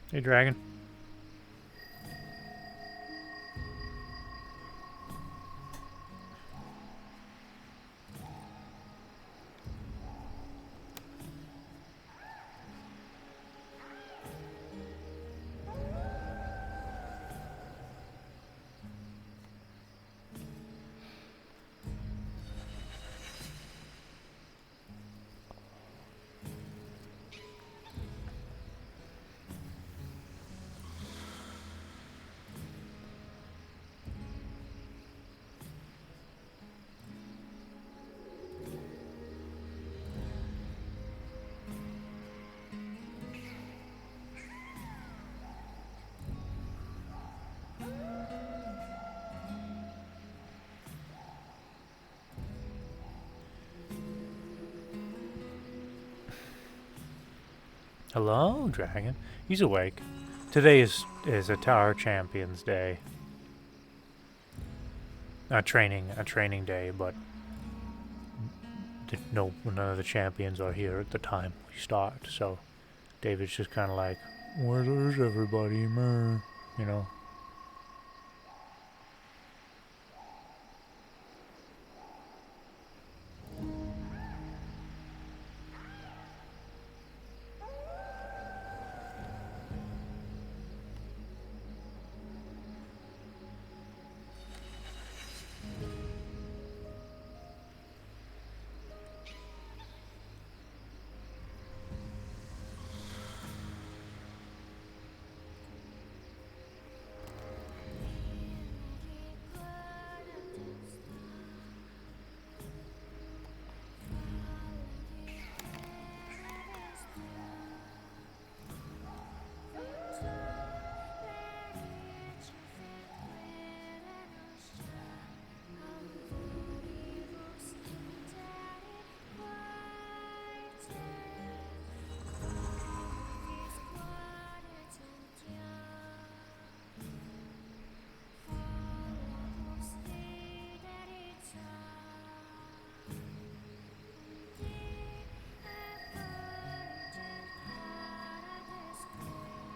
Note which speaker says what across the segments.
Speaker 1: Hey, dragon. Hello, dragon. He's awake. Today is a Tower Champions Day. A training day, but none of the champions are here at the time we start. So David's just kind of like, where's everybody, man? You know.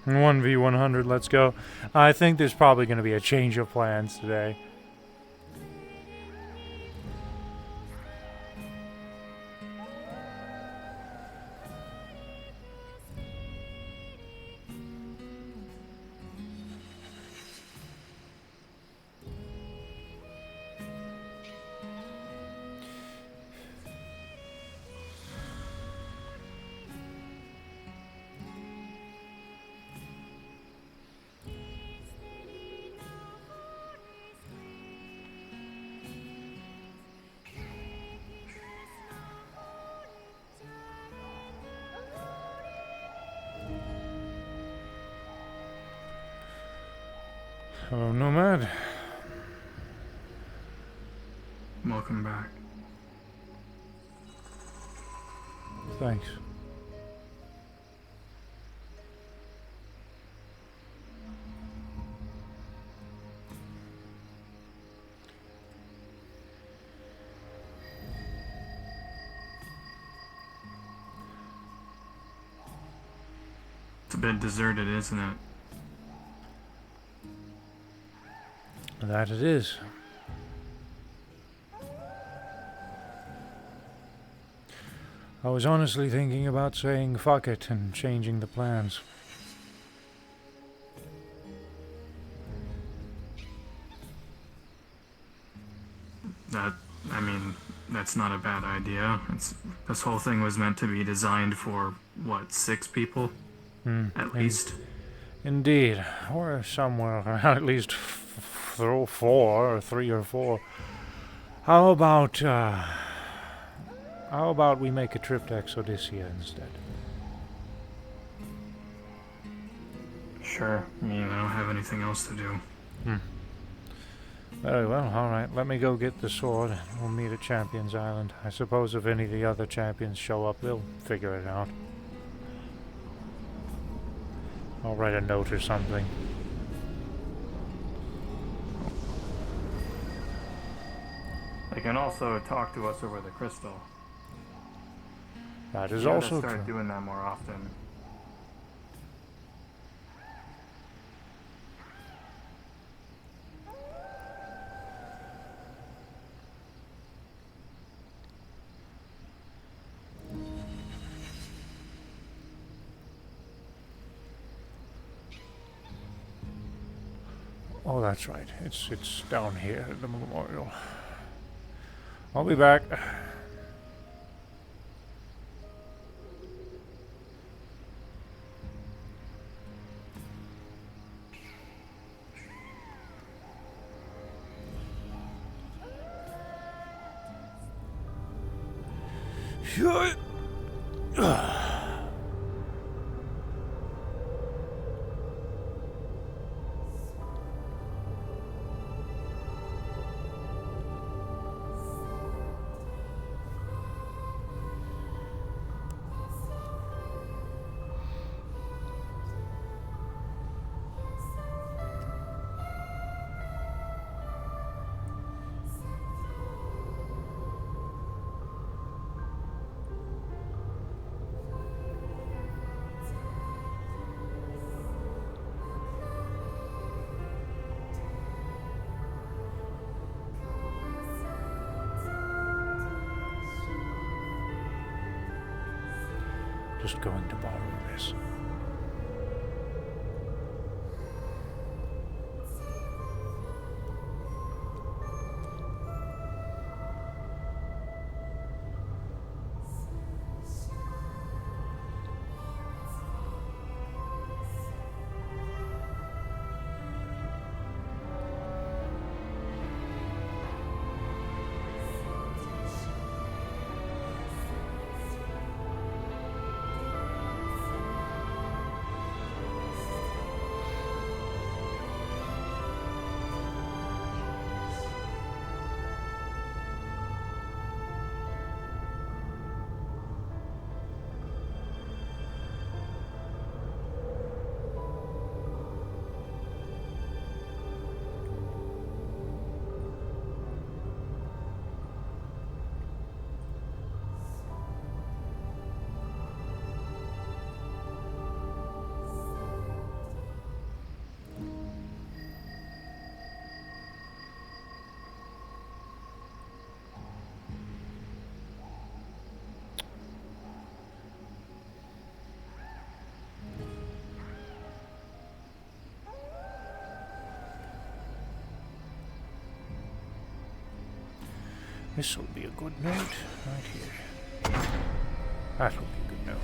Speaker 1: And 1v100, let's go. I think there's probably going to be a change of plans today. Hello, Nomad.
Speaker 2: Welcome back.
Speaker 1: Thanks.
Speaker 2: It's a bit deserted, isn't it?
Speaker 1: That it is. I was honestly thinking about saying fuck it and changing the plans.
Speaker 2: I mean, that's not a bad idea. This whole thing was meant to be designed for, what, 6 people? At least?
Speaker 1: Indeed. Or somewhere around at least 4 or 3 or 4. How about we make a trip to Exodysia instead?
Speaker 2: Sure. I mean, I don't have anything else to do.
Speaker 1: Very well, alright. Let me go get the sword and we'll meet at Champions Island. I suppose if any of the other champions show up, they'll figure it out. I'll write a note or something.
Speaker 2: They can also talk to us over the crystal.
Speaker 1: That is
Speaker 2: You
Speaker 1: also
Speaker 2: gotta start
Speaker 1: true.
Speaker 2: doing that more often.
Speaker 1: Oh, that's right. It's down here at the memorial. I'll be back. Shut. Just going to borrow this. This will be a good note right here. That'll be a good note.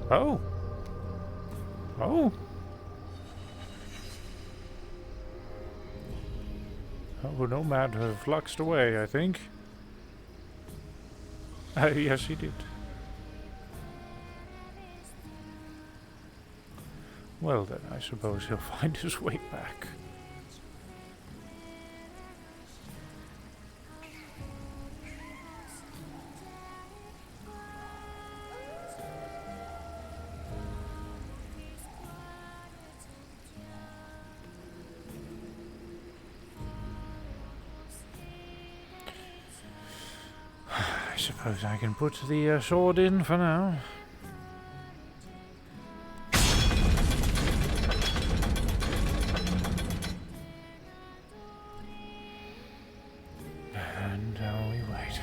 Speaker 1: Oh. Oh. Oh, Nomad have fluxed away, I think. Yes, he did. Well then, I suppose he'll find his way back. I suppose I can put the sword in for now. And we wait.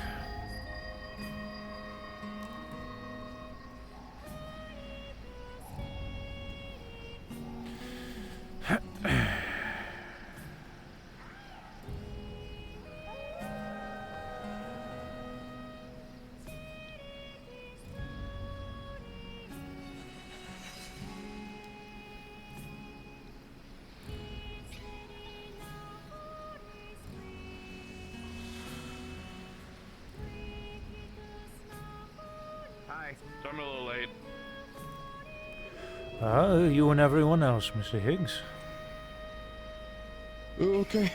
Speaker 3: So I'm a little late.
Speaker 1: You and everyone else, Mr. Higgs.
Speaker 3: Okay.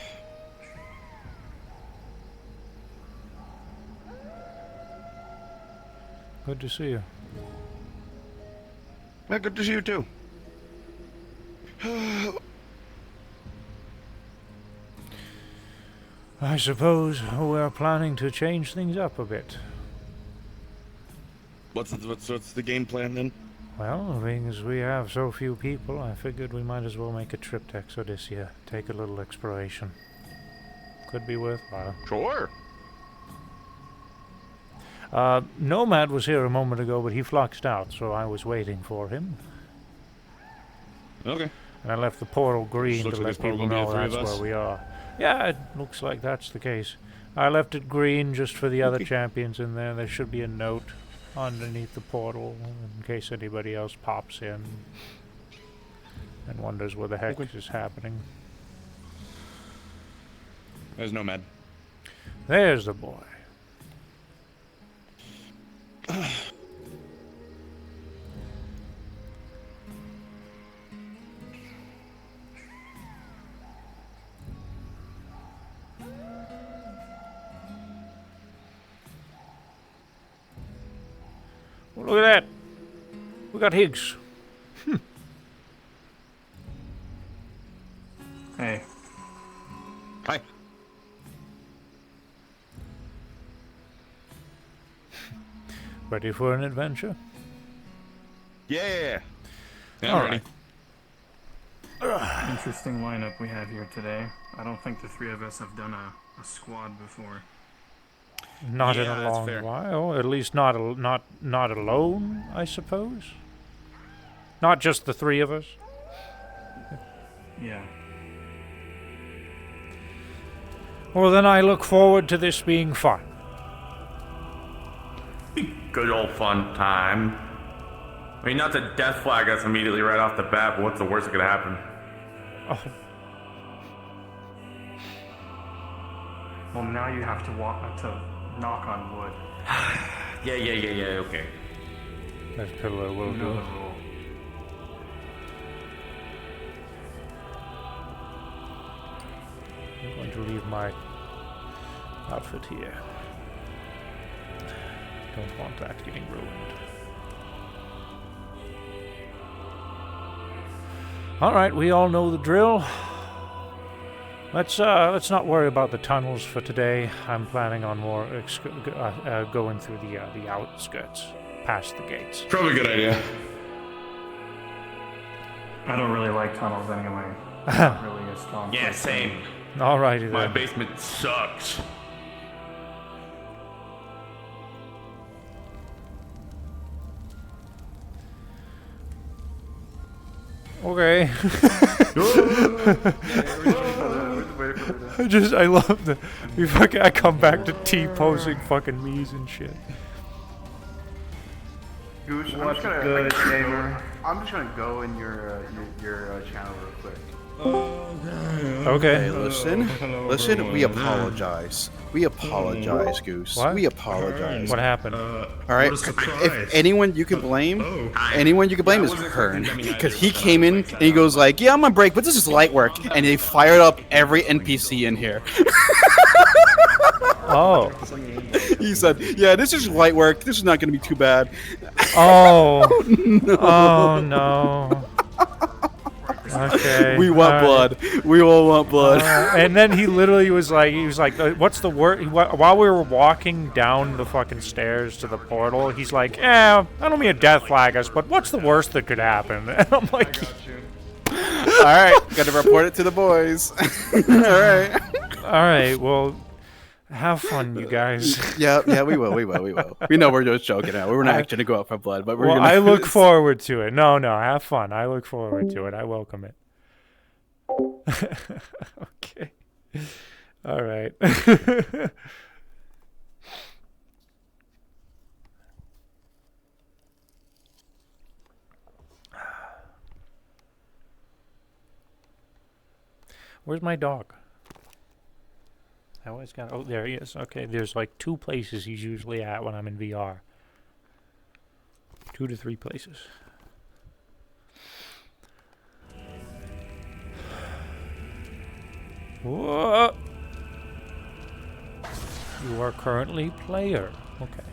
Speaker 1: Good to see you.
Speaker 3: Yeah, good to see you too.
Speaker 1: I suppose we're planning to change things up a bit.
Speaker 3: What's the game plan then?
Speaker 1: Well, being as we have so few people, I figured we might as well make a trip to Exodysia, take a little exploration. Could be worthwhile.
Speaker 3: Sure.
Speaker 1: Nomad was here a moment ago, but he fluxed out, so I was waiting for him.
Speaker 3: Okay.
Speaker 1: And I left the portal green
Speaker 3: Looks
Speaker 1: to
Speaker 3: like
Speaker 1: let
Speaker 3: it's probably
Speaker 1: people
Speaker 3: gonna be
Speaker 1: know
Speaker 3: the three
Speaker 1: that's
Speaker 3: of us.
Speaker 1: where we are. Yeah, it looks like that's the case. I left it green just for the other
Speaker 3: Okay.
Speaker 1: champions in there. There should be a note underneath the portal in case anybody else pops in and wonders what the heck
Speaker 3: Okay.
Speaker 1: is happening.
Speaker 3: There's Nomad.
Speaker 1: There's the boy. Well, look at that. We got Higgs.
Speaker 2: Hey,
Speaker 3: Hi.
Speaker 1: Ready for an adventure?
Speaker 3: Yeah. Yeah,
Speaker 1: All
Speaker 3: I'm ready.
Speaker 2: interesting lineup we have here today. I don't think the three of us have done a squad before.
Speaker 1: Not in
Speaker 3: Yeah,
Speaker 1: a
Speaker 3: that's
Speaker 1: long
Speaker 3: fair.
Speaker 1: while. At least not alone, I suppose. Not just the three of us.
Speaker 2: Yeah.
Speaker 1: Well, then I look forward to this being fun.
Speaker 4: Good old fun time. I mean, not to death flag us immediately right off the bat, but what's the worst that could happen?
Speaker 1: Oh,
Speaker 2: Well, now you have to knock on wood.
Speaker 4: Yeah, okay.
Speaker 1: that pillar will
Speaker 2: You know
Speaker 1: do.
Speaker 2: the rule.
Speaker 1: I'm going to leave my outfit here. Don't want that getting ruined. All right, we all know the drill. Let's not worry about the tunnels for today. I'm planning on more going through the outskirts, past the gates.
Speaker 3: Probably a good idea.
Speaker 2: I don't really like tunnels anyway. Not really a strong.
Speaker 4: Yeah,
Speaker 2: place for me.
Speaker 4: same.
Speaker 1: Alrighty
Speaker 4: My
Speaker 1: then.
Speaker 4: basement sucks.
Speaker 1: Okay. I love the. I come back to T-posing fucking me's and shit.
Speaker 5: Gooch, I'm
Speaker 6: What's
Speaker 5: just gonna,
Speaker 6: good,
Speaker 5: like,
Speaker 6: gamer?
Speaker 5: I'm just gonna go in your channel real quick.
Speaker 1: Okay.
Speaker 5: Hey, listen, we apologize. We apologize, Goose.
Speaker 1: What?
Speaker 5: We apologize.
Speaker 1: What happened?
Speaker 5: All right. If anyone you can blame, is Hearn, because he came in and he goes like, "Yeah, I'm on break, but this is light work," and they fired up every NPC in here.
Speaker 1: Oh.
Speaker 5: He said, "Yeah, this is light work. This is not gonna be too bad."
Speaker 1: Oh. Oh no. Okay.
Speaker 5: We want blood. We all want blood.
Speaker 1: And then he literally was like, what's the word? While we were walking down the fucking stairs to the portal, he's like, I don't mean to death flag us, but what's the worst that could happen? And I'm like,
Speaker 5: All right, gotta report it to the boys. All right.
Speaker 1: all right, well, have fun, you guys.
Speaker 5: Yeah, we will. We know we're just joking now. We're not actually gonna go out for blood, but we're
Speaker 1: Well,
Speaker 5: gonna.
Speaker 1: I look forward to it. No, have fun. I look forward to it. I welcome it. Okay. All right. Where's my dog? I always got. Oh, there he is. Okay, there's like 2 places he's usually at when I'm in VR. 2 to 3 places. Whoa! You are currently player. Okay.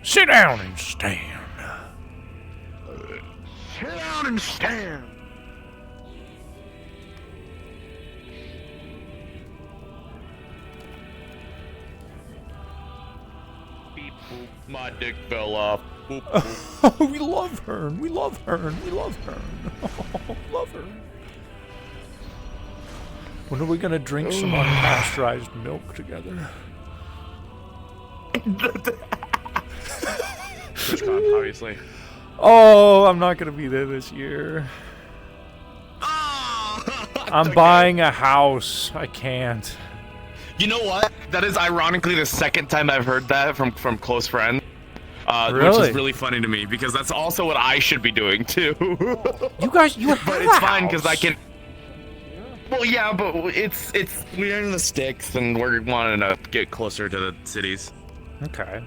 Speaker 1: Sit down and stand.
Speaker 6: don't understand.
Speaker 7: Beep, boop. My dick fell off. Boop, boop.
Speaker 1: We love Hearn. We love Hearn. We love Hearn. Love her. When are we gonna drink some unpasteurized milk together?
Speaker 7: TwitchCon, obviously.
Speaker 1: Oh, I'm not gonna be there this year. I'm buying a house. I can't.
Speaker 7: You know what? That is ironically the second time I've heard that from close friends. Which
Speaker 1: Really?
Speaker 7: is really funny to me because that's also what I should be doing too.
Speaker 1: You guys, you have
Speaker 7: But
Speaker 1: a
Speaker 7: it's fine because
Speaker 1: house.
Speaker 7: I can. Well, yeah, but it's we're in the sticks and we're wanting to get closer to the cities.
Speaker 1: Okay.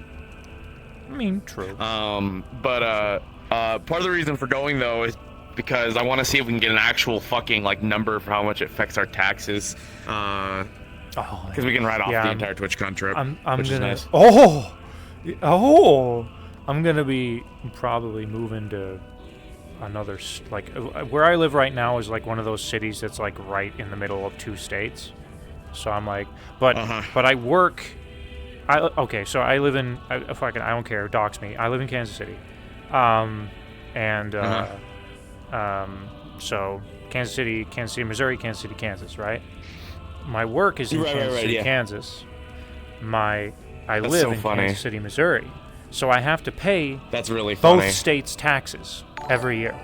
Speaker 1: I mean, true.
Speaker 7: But part of the reason for going though is because I want to see if we can get an actual fucking like number for how much it affects our taxes. Because we can write off the entire TwitchCon trip, which is
Speaker 1: gonna.
Speaker 7: nice.
Speaker 1: I'm gonna be probably moving to another where I live right now is like one of those cities that's like right in the middle of two states. So I'm like, but I work. So I live in. I don't care. Dox me. I live in Kansas City, so Kansas City, Missouri, Kansas City, Kansas, right? My work is in Kansas City, Kansas. I live in Kansas City, Missouri. So I have to pay
Speaker 7: That's really funny.
Speaker 1: both states' taxes every year.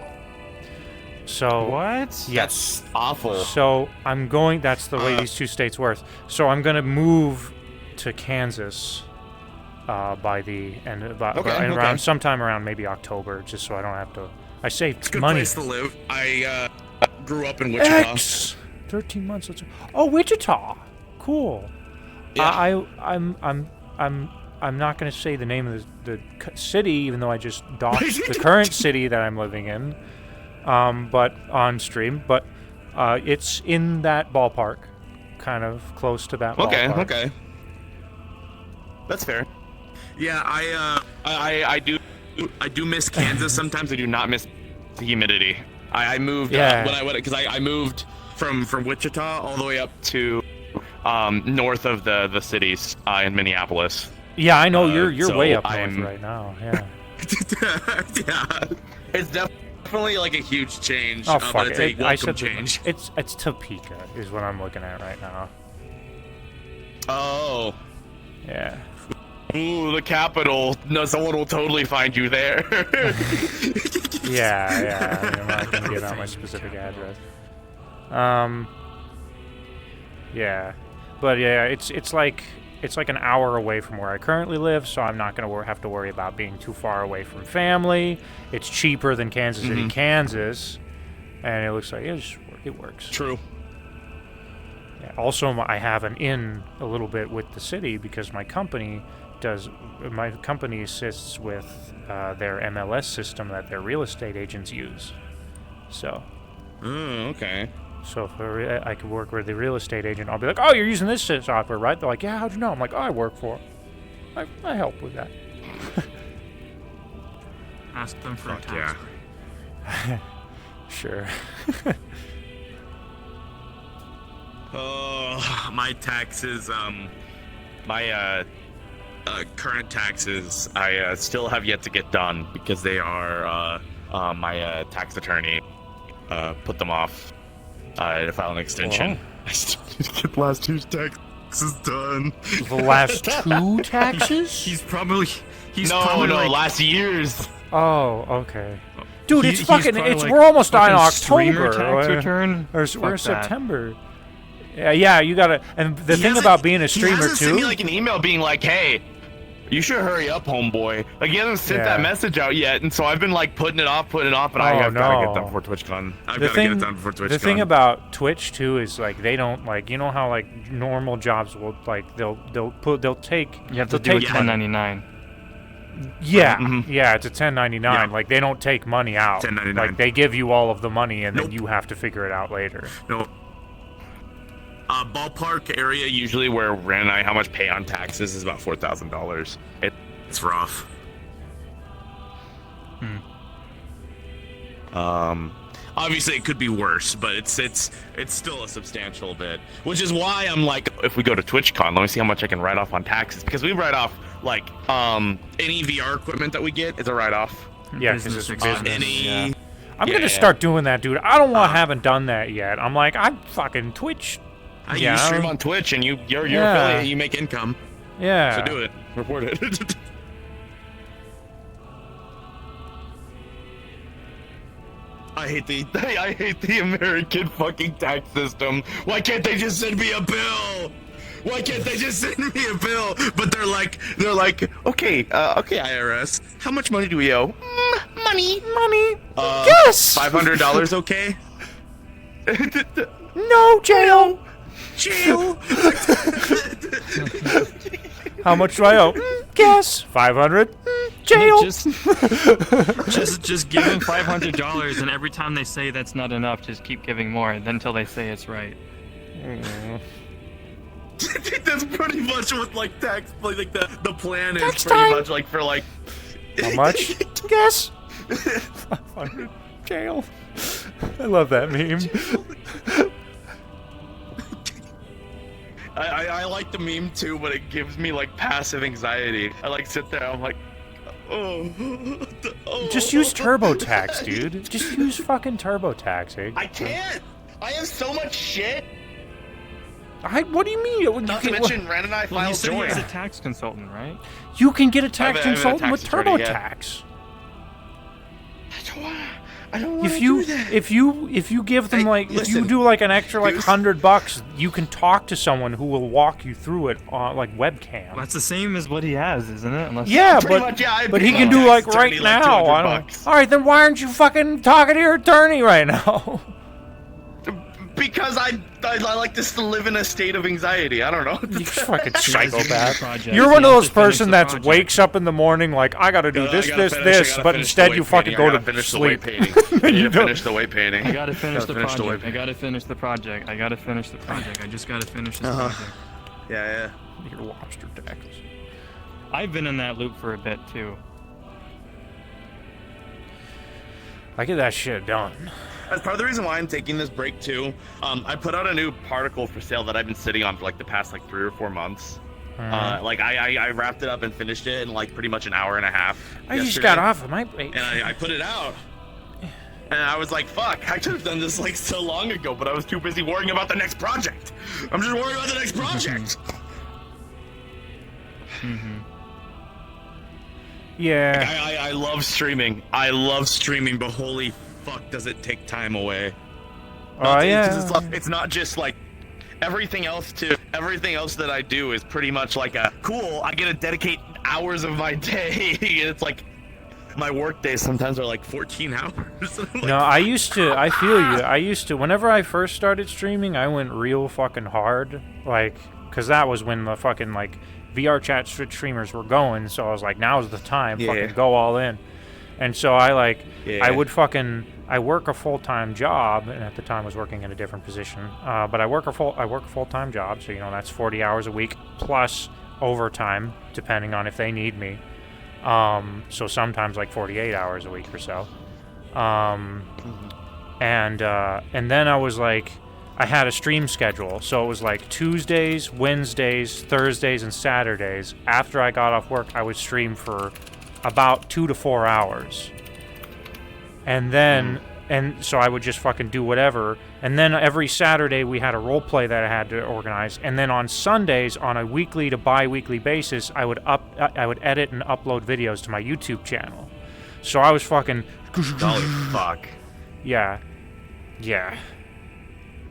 Speaker 1: So
Speaker 5: What?
Speaker 1: Yes.
Speaker 7: That's awful.
Speaker 1: So I'm going. That's the way these two states work. So I'm gonna move to Kansas by the end. Around sometime around maybe October, just so I don't have to. I saved
Speaker 3: It's a good
Speaker 1: money.
Speaker 3: place to live. I grew up in Wichita.
Speaker 1: 13 months. Wichita. Cool.
Speaker 3: Yeah.
Speaker 1: I'm not going to say the name of the city, even though I just doxed the current city that I'm living in, but on stream. But it's in that ballpark, kind of close to that ballpark.
Speaker 7: Okay. That's fair.
Speaker 3: Yeah,
Speaker 7: I do miss Kansas. Sometimes I do not miss the humidity. I moved because I moved from Wichita all the way up to north of the cities in Minneapolis.
Speaker 1: Yeah, I know you're
Speaker 7: so
Speaker 1: way up north right now. Yeah.
Speaker 3: yeah, it's definitely like a huge change.
Speaker 1: Oh fuck
Speaker 3: but it's a
Speaker 1: it! I
Speaker 3: welcome
Speaker 1: said
Speaker 3: change.
Speaker 1: it's Topeka is what I'm looking at right now.
Speaker 7: Oh.
Speaker 1: Yeah.
Speaker 7: Ooh, the capital. No, someone will totally find you there.
Speaker 1: Yeah. I'm not gonna give out my specific address. Yeah, but yeah, it's like an hour away from where I currently live, so I'm not gonna have to worry about being too far away from family. It's cheaper than Kansas City, Kansas, and it looks like it works.
Speaker 7: True.
Speaker 1: Yeah. Also, I have an in a little bit with the city because my company assists with their MLS system that their real estate agents use. So.
Speaker 7: Okay.
Speaker 1: So if I could work with the real estate agent, I'll be like, "Oh, you're using this software, right?" They're like, "Yeah, how'd you know?" I'm like, "Oh, I work for it. I help with that."
Speaker 2: Ask them for a tax
Speaker 3: yeah.
Speaker 2: break.
Speaker 1: Sure.
Speaker 3: Oh, my taxes.
Speaker 7: My current taxes, I still have yet to get done because they are my tax attorney put them off to file an extension.
Speaker 3: I still need to get the last two taxes done.
Speaker 1: The last two taxes?
Speaker 3: He's probably like,
Speaker 7: last year's.
Speaker 1: Oh, okay. Dude,
Speaker 2: He's
Speaker 1: it's fucking.
Speaker 2: probably
Speaker 1: It's
Speaker 2: like
Speaker 1: we're almost on
Speaker 2: fucking streamer
Speaker 1: October.
Speaker 2: tax return?
Speaker 1: Or
Speaker 2: Fuck
Speaker 1: we're
Speaker 2: that.
Speaker 1: September. Yeah, you gotta. And the thing about being a streamer
Speaker 7: he hasn't sent me
Speaker 1: too.
Speaker 7: like an email being like, "Hey, you should hurry up, homeboy." Like he hasn't sent that message out yet, and so I've been like putting it off, and I've gotta get done before TwitchCon.
Speaker 3: I've got to get it done before TwitchCon.
Speaker 1: The thing about Twitch too is like they don't like how like normal jobs will like they'll take
Speaker 2: You have to do a 1099.
Speaker 1: Yeah, yeah, it's a 1099.
Speaker 3: Yeah.
Speaker 1: Like they don't take money out.
Speaker 3: 1099.
Speaker 1: Like they give you all of the money and then
Speaker 3: Nope.
Speaker 1: you have to figure it out later.
Speaker 3: No.
Speaker 7: Ballpark area usually where Ren and I how much pay on taxes is about $4,000.
Speaker 3: It's rough.
Speaker 7: Obviously, it could be worse, but it's still a substantial bit. Which is why I'm like, if we go to TwitchCon, let me see how much I can write off on taxes, because we write off like any VR equipment that we get is a write-off.
Speaker 1: Yeah, because it's business.
Speaker 7: Any.
Speaker 1: I'm gonna start doing that, dude. I don't want haven't done that yet. I'm like, I'm fucking Twitch.
Speaker 7: You stream on Twitch and you're affiliate, you make income.
Speaker 1: Yeah.
Speaker 7: So do it. Report it. I hate the American fucking tax system. Why can't they just send me a bill? Why can't they just send me a bill? But they're like, okay, IRS, how much money do we owe? Money.
Speaker 1: Yes.
Speaker 7: $500, okay?
Speaker 1: No, jail. How much do I owe? Guess. 500. Jail.
Speaker 6: Just give them $500, and every time they say that's not enough, just keep giving more until they say it's right.
Speaker 7: That's pretty much what like tax, like the plan is
Speaker 1: Tax
Speaker 7: pretty
Speaker 1: time.
Speaker 7: much like for like.
Speaker 1: How much? Guess. 500. Jail. I love that meme.
Speaker 7: I like the meme too, but it gives me like passive anxiety. I like sit there, I'm like, oh.
Speaker 1: Just use TurboTax, dude. Just use fucking TurboTax, eh?
Speaker 7: I can't. I have so much shit.
Speaker 1: What do you mean?
Speaker 7: Not to mention, Ren and I
Speaker 6: Well,
Speaker 7: filed
Speaker 6: you said
Speaker 7: joint.
Speaker 6: he's a tax consultant, right?
Speaker 1: You can get a tax
Speaker 7: I have a
Speaker 1: consultant
Speaker 7: tax
Speaker 1: with
Speaker 7: attorney,
Speaker 1: TurboTax.
Speaker 7: I don't want to
Speaker 1: If
Speaker 7: do that.
Speaker 1: if you give them if you
Speaker 7: listen,
Speaker 1: do like an extra like
Speaker 7: Goose.
Speaker 1: $100, you can talk to someone who will walk you through it on like webcam.
Speaker 6: That's the same as what he has, isn't it? Unless
Speaker 1: Yeah,
Speaker 7: Pretty
Speaker 1: but
Speaker 7: much, yeah, I
Speaker 1: but he
Speaker 7: paid
Speaker 1: can
Speaker 7: my
Speaker 1: do
Speaker 7: tax
Speaker 1: like right
Speaker 7: attorney, like,
Speaker 1: now. I
Speaker 7: $200.
Speaker 1: don't. All right, then why aren't you fucking talking to your attorney right now?
Speaker 7: Because I like to live in a state of anxiety. I don't know.
Speaker 1: You fucking
Speaker 6: Project.
Speaker 1: psychopath.
Speaker 6: You
Speaker 1: You're one of
Speaker 6: have
Speaker 1: those
Speaker 6: to finish
Speaker 1: person
Speaker 6: the
Speaker 1: that
Speaker 6: project.
Speaker 1: wakes up in the morning like I gotta do this, but instead you fucking go to sleep.
Speaker 7: I need to finish the weight painting.
Speaker 6: I gotta finish the
Speaker 7: finish the
Speaker 6: project.
Speaker 7: whip.
Speaker 6: I gotta finish the project. I gotta finish the project. I just gotta finish this project.
Speaker 7: Yeah.
Speaker 1: Your lobster tackles.
Speaker 6: I've been in that loop for a bit too.
Speaker 1: I get that shit done.
Speaker 7: That's part of the reason why I'm taking this break too. I put out a new particle for sale that I've been sitting on for like the past like 3 or 4 months. Like I wrapped it up and finished it in like pretty much an hour and a half.
Speaker 1: I just
Speaker 7: yesterday.
Speaker 1: got off of my.
Speaker 7: And I put it out. And I was like, fuck, I could have done this like so long ago, but I was too busy worrying about the next project. I'm just worried about the next project.
Speaker 1: Yeah.
Speaker 7: I love streaming. I love streaming, but holy fuck does it take time away.
Speaker 1: Oh yeah.
Speaker 7: 'Cause it's not just like everything else that I do is pretty much like a cool, I get to dedicate hours of my day. It's like my work days sometimes are like 14 hours. Like,
Speaker 1: No, I feel you. I used to, whenever I first started streaming, I went real fucking hard. Like, because that was when the fucking, like, VR chat streamers were going. So I was like, now's the time.
Speaker 7: Yeah.
Speaker 1: Fucking go all in. And so I, like,
Speaker 7: Yeah.
Speaker 1: I work a full-time job, and at the time I was working in a different position. But I work a full-time job, so, you know, that's 40 hours a week, plus overtime, depending on if they need me. So sometimes like 48 hours a week or so. And then I was like, I had a stream schedule. So it was like Tuesdays, Wednesdays, Thursdays, and Saturdays. After I got off work, I would stream for about 2 to 4 hours. And then, and so I would just fucking do whatever. And then every Saturday we had a role play that I had to organize. And then on Sundays, on a weekly to bi-weekly basis, I would edit and upload videos to my YouTube channel. So I was fucking.
Speaker 7: fuck.
Speaker 1: Yeah.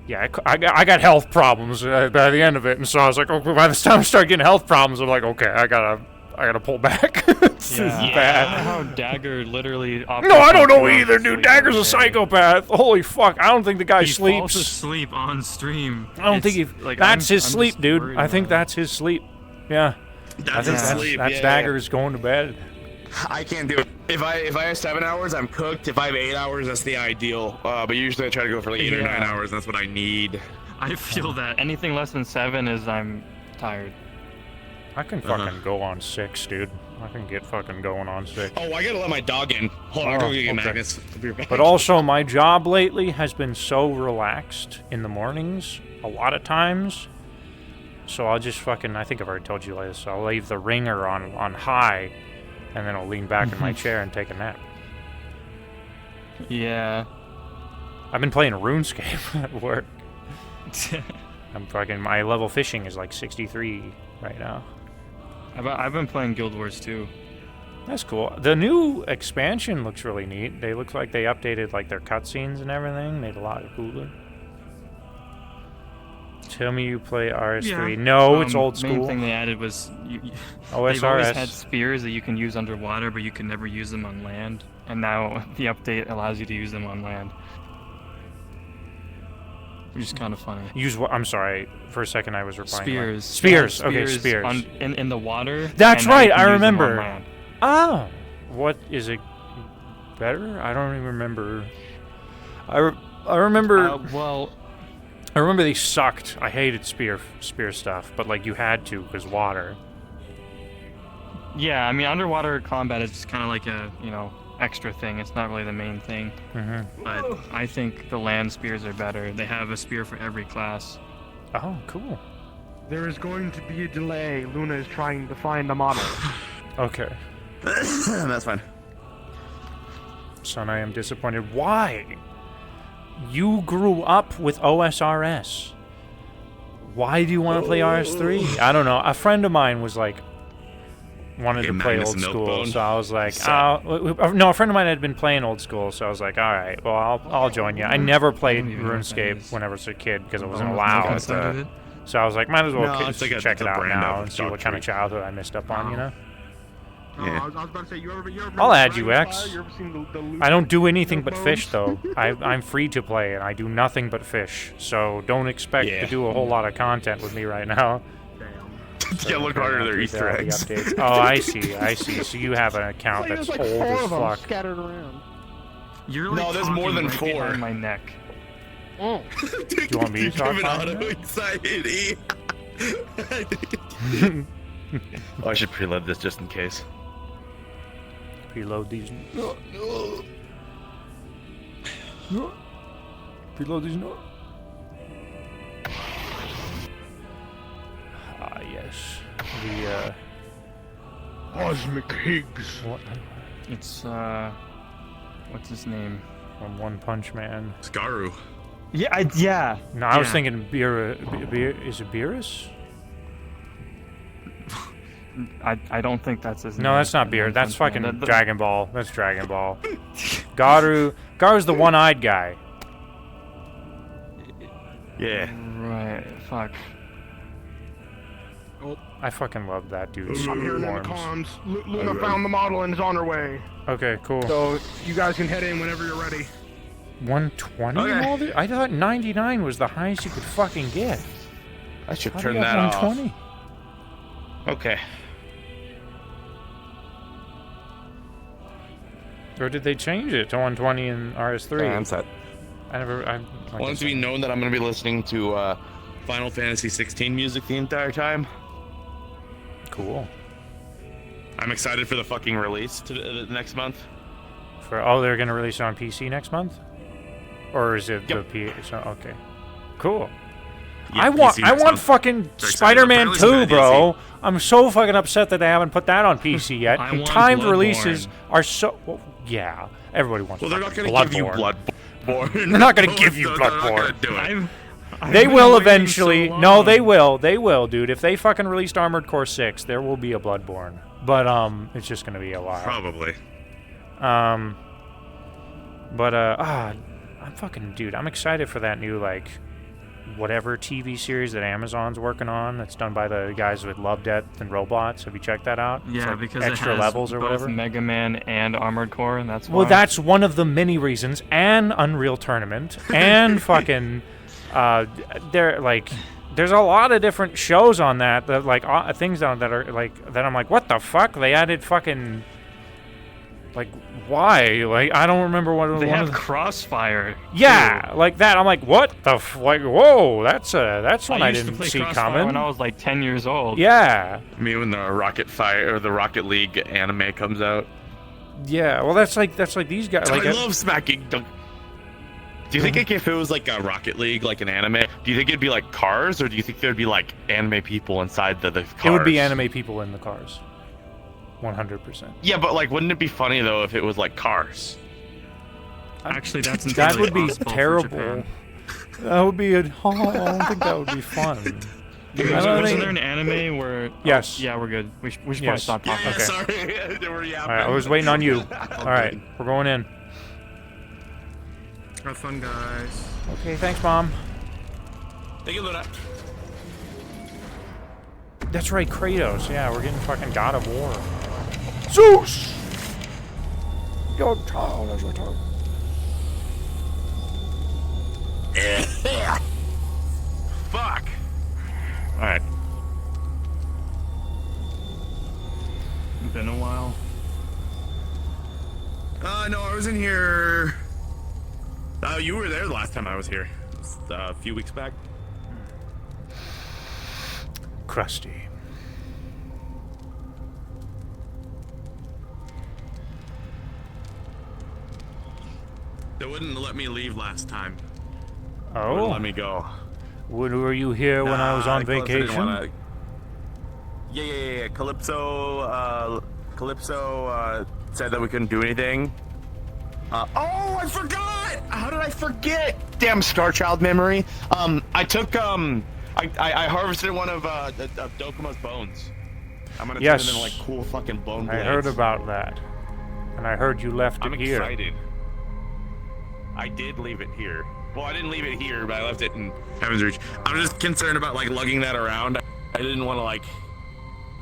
Speaker 1: I got health problems by the end of it, and so I was like, okay. By the time I started getting health problems, I'm like, okay, I gotta pull back. This is bad.
Speaker 6: I don't know how Dagger literally.
Speaker 1: No, I don't know
Speaker 6: operates
Speaker 1: either,
Speaker 6: on
Speaker 1: dude.
Speaker 6: sleep
Speaker 1: Dagger's
Speaker 6: all
Speaker 1: a
Speaker 6: day.
Speaker 1: psychopath. Holy fuck! I don't think the guy
Speaker 6: He
Speaker 1: sleeps.
Speaker 6: falls asleep on stream.
Speaker 1: I don't think he.
Speaker 6: Like,
Speaker 1: That's his
Speaker 6: I'm
Speaker 1: sleep,
Speaker 6: just
Speaker 1: dude.
Speaker 6: worried
Speaker 1: I think
Speaker 6: about
Speaker 1: that's his sleep. Yeah. I think that's Dagger's going to bed.
Speaker 7: I can't do it. If I have 7 hours, I'm cooked. If I have 8 hours, that's the ideal. But usually I try to go for like 8 or 9 hours. That's what I need.
Speaker 6: I feel that anything less than 7 is I'm tired.
Speaker 1: I can fucking go on 6, dude. I can get fucking going on 6.
Speaker 7: Oh, I gotta let my dog in. Hold on, I'll go get Magnus. I'll be right back.
Speaker 1: But also, my job lately has been so relaxed in the mornings, a lot of times. So I'll just fucking, I think I've already told you this, I'll leave the ringer on high, and then I'll lean back in my chair and take a nap.
Speaker 6: Yeah.
Speaker 1: I've been playing RuneScape at work. My level fishing is like 63 right now.
Speaker 6: I've been playing Guild Wars too.
Speaker 1: That's cool. The new expansion looks really neat. They look like they updated like their cutscenes and everything, made it a lot cooler. Tell me you play RS3. Yeah. No, it's old school.
Speaker 6: The main thing they added was
Speaker 1: OSRS.
Speaker 6: They've always had spears that you can use underwater, but you can never use them on land. And now the update allows you to use them on land. Which is kind of funny.
Speaker 1: Use what? I'm sorry. For a second, I was replying.
Speaker 6: Spears.
Speaker 1: Spears. Okay, spears.
Speaker 6: In the water.
Speaker 1: That's right. I remember. Oh, what is it? Better? I don't even remember. I remember. I remember they sucked. I hated spear stuff, but like you had to because water.
Speaker 6: Yeah, I mean underwater combat is just kind of like a extra thing. It's not really the main thing. But I think the land spears are better. They have a spear for every class.
Speaker 1: Oh, cool.
Speaker 8: There is going to be a delay. Luna is trying to find the model.
Speaker 1: Okay.
Speaker 3: That's fine.
Speaker 1: Son, I am disappointed. Why? You grew up with OSRS. Why do you want to play RS3? I don't know. A friend of mine was like, wanted to play old school, so I was like, no, a friend of mine had been playing old school, so I was like, all right, well, I'll join you. I never played RuneScape when I was a kid because I wasn't allowed. So I was like, might as well check it out now and see what kind of childhood I missed up on, you know?
Speaker 8: Yeah. I was about to say, you ever
Speaker 1: I'll add you, X.
Speaker 8: You ever seen the
Speaker 1: I don't do anything but fish, though. I'm free to play, and I do nothing but fish. So don't expect to do a whole lot of content with me right now.
Speaker 7: Yeah, look harder, they're Easter eggs.
Speaker 1: Oh, I see. So you have an account that's
Speaker 8: like
Speaker 1: old
Speaker 8: 4
Speaker 1: as
Speaker 8: of them
Speaker 1: fuck.
Speaker 8: scattered around.
Speaker 6: You're like
Speaker 7: there's more than
Speaker 6: right
Speaker 7: 4
Speaker 6: behind my neck.
Speaker 1: Do you want me to talk about
Speaker 3: anxiety.
Speaker 7: I should preload this just in case.
Speaker 1: Preload these. Preload these. Ah, yes. The
Speaker 8: Cosmic Higgs.
Speaker 1: What?
Speaker 6: It's what's his name?
Speaker 1: From One Punch Man.
Speaker 7: Scaru.
Speaker 6: Yeah.
Speaker 1: No, I was thinking is it Beerus?
Speaker 6: I don't think that's his name.
Speaker 1: No, that's not Beer. That's fucking Dragon Ball. That's Dragon Ball. Garu's the one-eyed guy.
Speaker 7: Yeah.
Speaker 6: Right. Fuck.
Speaker 1: I fucking love that dude.
Speaker 8: I'm hearing in the comms. Luna found the model and is on her way.
Speaker 1: Okay, cool.
Speaker 8: So you guys can head in whenever you're ready.
Speaker 1: 120? Okay. I thought 99 was the highest you could fucking get.
Speaker 7: I should turn that off.
Speaker 1: 120?
Speaker 7: Okay.
Speaker 1: Or did they change it to 120 in RS3?
Speaker 7: I'm set.
Speaker 1: I
Speaker 7: want it to be known that I'm going to be listening to Final Fantasy 16 music the entire time.
Speaker 1: Cool.
Speaker 7: I'm excited for the fucking release next month.
Speaker 1: They're going to release it on PC next month? Or is it the PS? Okay. Cool.
Speaker 7: Yeah,
Speaker 1: I want fucking Spider-Man 2, bro. I'm so fucking upset that they haven't put that on PC yet. Timed releases are so... Well, yeah, everybody wants
Speaker 7: they're not going to give you Bloodborne.
Speaker 1: They're not going to give you Bloodborne. They will eventually. No, they will. They will, dude. If they fucking released Armored Core 6, there will be a Bloodborne. But, it's just going to be a while.
Speaker 7: Probably.
Speaker 1: I'm fucking... Dude, I'm excited for that new, like... whatever TV series that Amazon's working on that's done by the guys with Love, Death, and Robots. Have you checked that out?
Speaker 6: Yeah,
Speaker 1: like
Speaker 6: because
Speaker 1: extra
Speaker 6: it has
Speaker 1: levels or
Speaker 6: both
Speaker 1: whatever.
Speaker 6: Mega Man and Armored Core, and that's why.
Speaker 1: Well, that's one of the many reasons. And Unreal Tournament, and fucking, they're like, there's a lot of different shows on that like things on that are like that. I'm like, what the fuck? They added fucking like Why? Like, I don't remember what
Speaker 6: They
Speaker 1: one
Speaker 6: have
Speaker 1: of the...
Speaker 6: Crossfire.
Speaker 1: Yeah,
Speaker 6: too.
Speaker 1: like that. I'm like, what the like, whoa, that's one I
Speaker 6: used to
Speaker 1: didn't
Speaker 6: play
Speaker 1: see
Speaker 6: Crossfire
Speaker 1: coming.
Speaker 6: when I was like 10 years old.
Speaker 1: Yeah.
Speaker 4: Me when the Rocket League anime comes out.
Speaker 1: Yeah, well, that's like these guys. Like,
Speaker 7: I love smacking. Do you think if it was like a Rocket League, like an anime, do you think it'd be like cars, or do you think there'd be like anime people inside the cars?
Speaker 1: it would be anime people in the cars. 100%.
Speaker 7: Yeah, but like, wouldn't it be funny though if it was like cars?
Speaker 6: Actually, that's
Speaker 1: That
Speaker 6: entirely
Speaker 1: would be
Speaker 6: possible for
Speaker 1: terrible.
Speaker 6: Japan.
Speaker 1: That would be I don't think that would be fun.
Speaker 6: Wasn't there an anime where?
Speaker 1: Yes.
Speaker 6: Oh, yeah, we're good. We should probably
Speaker 1: Yes.
Speaker 6: stop talking.
Speaker 1: Okay.
Speaker 7: Sorry. We're
Speaker 1: All right, I was waiting on you. All right, we're going in.
Speaker 2: Have fun, guys.
Speaker 1: Okay, thanks, Mom.
Speaker 7: Thank you, Luna.
Speaker 1: That's right, Kratos. Yeah, we're getting fucking God of War. Zeus! Your child is returned.
Speaker 7: Fuck. All right.
Speaker 6: Been a while.
Speaker 7: No, I was in here. Oh, you were there the last time I was here. A few weeks back.
Speaker 1: Crusty.
Speaker 7: They wouldn't let me leave last time. They
Speaker 1: Oh?
Speaker 7: wouldn't let me go.
Speaker 1: Were you here when I was on vacation?
Speaker 7: Yeah. Calypso said that we couldn't do anything. Oh, I forgot! How did I forget? Damn Star Child memory. I took I harvested one of Dokuma's bones. I'm gonna turn them into like cool fucking bone blades.
Speaker 1: I heard about that, and I heard you left
Speaker 7: I'm
Speaker 1: it here.
Speaker 7: excited. I did leave it here. Well, I didn't leave it here, but I left it in Heaven's Reach. I'm just concerned about like lugging that around. I didn't want to like.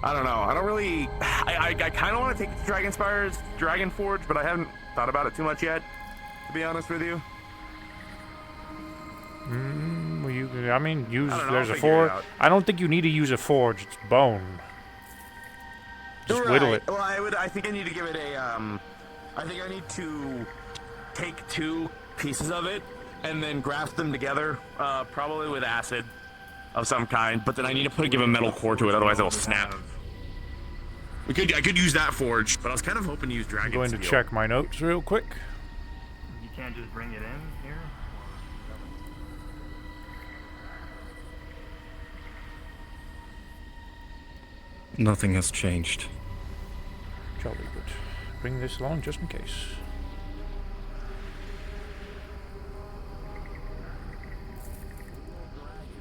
Speaker 7: I don't know. I don't really. I kind of want to take it to Dragonspire's Dragon Forge, but I haven't thought about it too much yet. To be honest with you.
Speaker 1: Well, I mean, use.
Speaker 7: I don't know,
Speaker 1: There's
Speaker 7: I'll
Speaker 1: a
Speaker 7: figure it
Speaker 1: forge.
Speaker 7: out.
Speaker 1: I don't think you need to use a forge. It's bone. Just whittle it.
Speaker 7: Well, I think I need to give it a. I think I need to take two pieces of it and then graft them together, probably with acid of some kind. But then I need to give a metal core to it, otherwise it'll snap. I could use that forge, but I was kind of hoping to use dragon
Speaker 1: I'm going to
Speaker 7: steel.
Speaker 1: check my notes real quick.
Speaker 6: You can't just bring it in here.
Speaker 2: Nothing has changed.
Speaker 1: Jolly good. Bring this along just in case.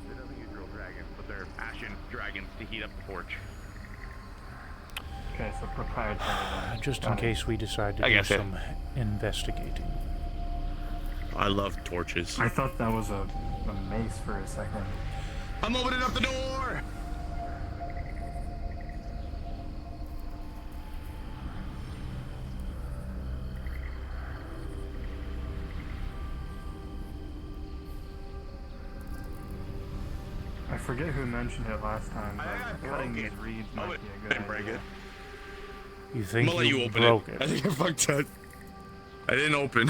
Speaker 7: It doesn't use real dragons, but they're ashen dragons to heat up the forge.
Speaker 6: Okay, so proprietary then.
Speaker 1: Just in case we decide to
Speaker 7: I
Speaker 1: do
Speaker 7: guess it.
Speaker 1: some investigating.
Speaker 7: I love torches.
Speaker 6: I thought that was a mace for a second.
Speaker 7: I'm opening up the door!
Speaker 6: I forget who mentioned it last time,
Speaker 7: I
Speaker 6: but cutting
Speaker 7: broke
Speaker 6: these
Speaker 7: it.
Speaker 6: reeds
Speaker 7: Oh,
Speaker 6: might
Speaker 7: wait,
Speaker 6: be a
Speaker 7: I
Speaker 6: good
Speaker 7: didn't break
Speaker 6: idea.
Speaker 7: it.
Speaker 1: You
Speaker 7: I'm
Speaker 1: think
Speaker 7: gonna let you open
Speaker 1: broke
Speaker 7: it. I think I fucked up. I didn't open.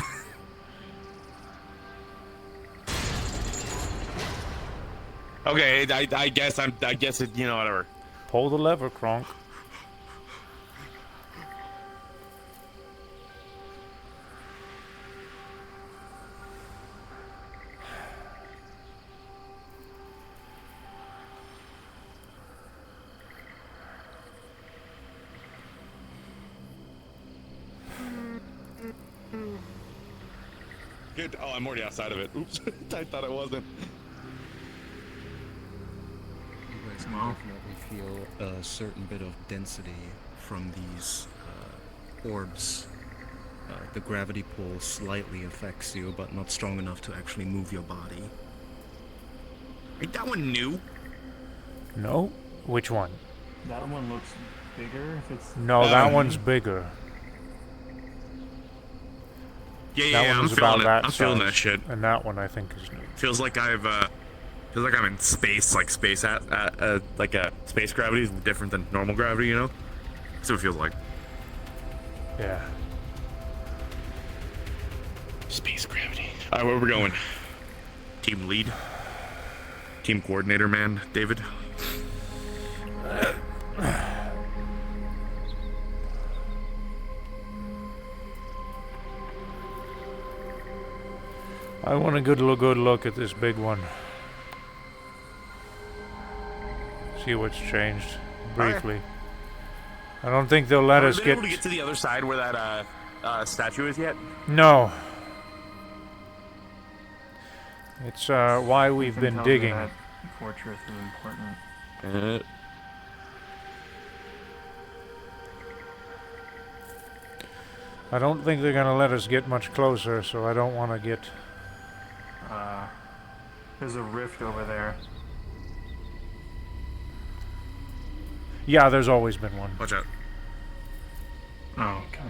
Speaker 7: Okay, I guess it, you know, whatever.
Speaker 1: Pull the lever, Kronk.
Speaker 7: Good. Oh, I'm already outside of it. Oops. I thought I wasn't.
Speaker 9: You guys definitely feel a certain bit of density from these orbs. The gravity pull slightly affects you, but not strong enough to actually move your body.
Speaker 7: Ain't that one new?
Speaker 1: No? Which one?
Speaker 6: That one looks bigger if it's...
Speaker 1: No, that one's bigger.
Speaker 7: Yeah,
Speaker 1: That
Speaker 7: I'm
Speaker 1: one's
Speaker 7: feeling
Speaker 1: about
Speaker 7: it.
Speaker 1: that
Speaker 7: I'm feeling
Speaker 1: size.
Speaker 7: that shit.
Speaker 1: And that one I think is new.
Speaker 7: Feels like I'm in space, like space like space gravity is different than normal gravity, you know? That's what it feels like.
Speaker 1: Yeah.
Speaker 7: Space gravity. All right, where we going? Team lead? Team coordinator, man, David?
Speaker 1: I want a good look at this big one. See what's changed briefly. I don't think they'll let us
Speaker 7: get. Able to get to the other side where that statue is yet?
Speaker 1: No. It's why we've been digging.
Speaker 6: That fortress is important.
Speaker 1: I don't think they're gonna let us get much closer, so I don't want to get.
Speaker 6: There's a rift over there.
Speaker 1: Yeah, there's always been one.
Speaker 7: Watch out.
Speaker 6: Oh, okay.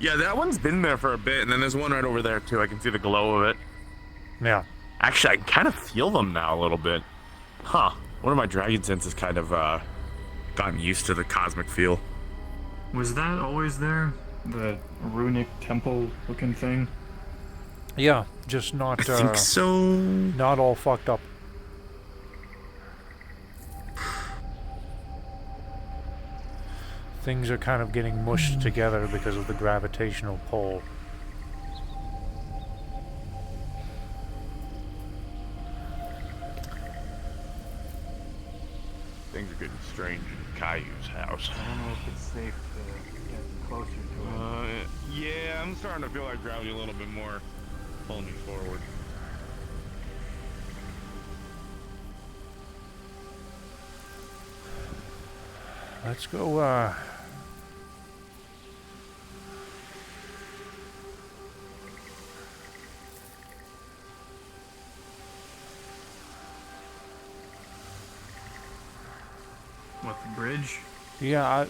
Speaker 7: Yeah, that one's been there for a bit, and then there's one right over there too. I can see the glow of it.
Speaker 1: Yeah.
Speaker 7: Actually, I can kind of feel them now a little bit. Huh. One of my dragon senses kind of gotten used to the cosmic feel.
Speaker 6: Was that always there? The runic temple looking thing?
Speaker 1: Yeah, just not.
Speaker 7: I think so.
Speaker 1: Not all fucked up. Things are kind of getting mushed together because of the gravitational pull.
Speaker 7: Things are getting strange in Caillou's house.
Speaker 6: I don't know if it's safe to get closer to it.
Speaker 7: Yeah, I'm starting to feel like gravity a little bit more. Pulling me forward.
Speaker 1: Let's go,
Speaker 6: What, the bridge?
Speaker 1: Yeah,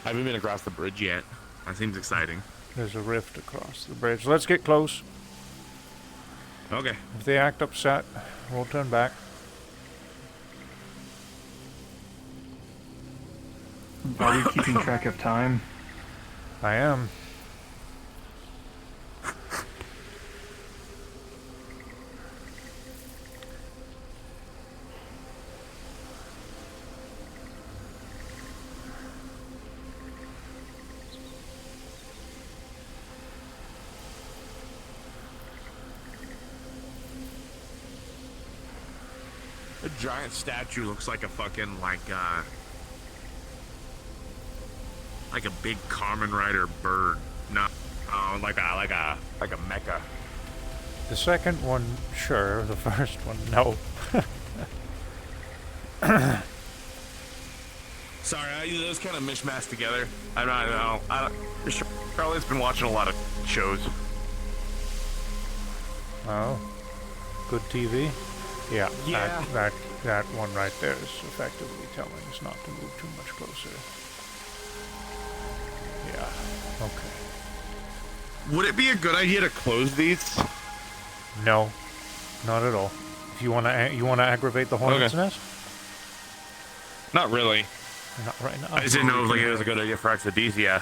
Speaker 7: I haven't been across the bridge yet. That seems exciting.
Speaker 1: There's a rift across the bridge. Let's get close.
Speaker 7: Okay.
Speaker 1: If they act upset, we'll turn back.
Speaker 6: Are you keeping track of time?
Speaker 1: I am.
Speaker 7: A giant statue looks like a fucking like a big Carmen Rider bird. No, like a mecha.
Speaker 1: The second one, sure. The first one, no.
Speaker 7: Sorry, those kind of mishmash together. I don't know. Charlie's been watching a lot of shows.
Speaker 1: Oh, good TV. Yeah,
Speaker 7: yeah.
Speaker 1: That one right there is effectively telling us not to move too much closer. Yeah, okay.
Speaker 7: Would it be a good idea to close these?
Speaker 1: No, not at all. If you wanna aggravate the hornet's nest?
Speaker 7: Not really.
Speaker 1: Not right now.
Speaker 7: I just didn't know if it was a good idea for Exodesia.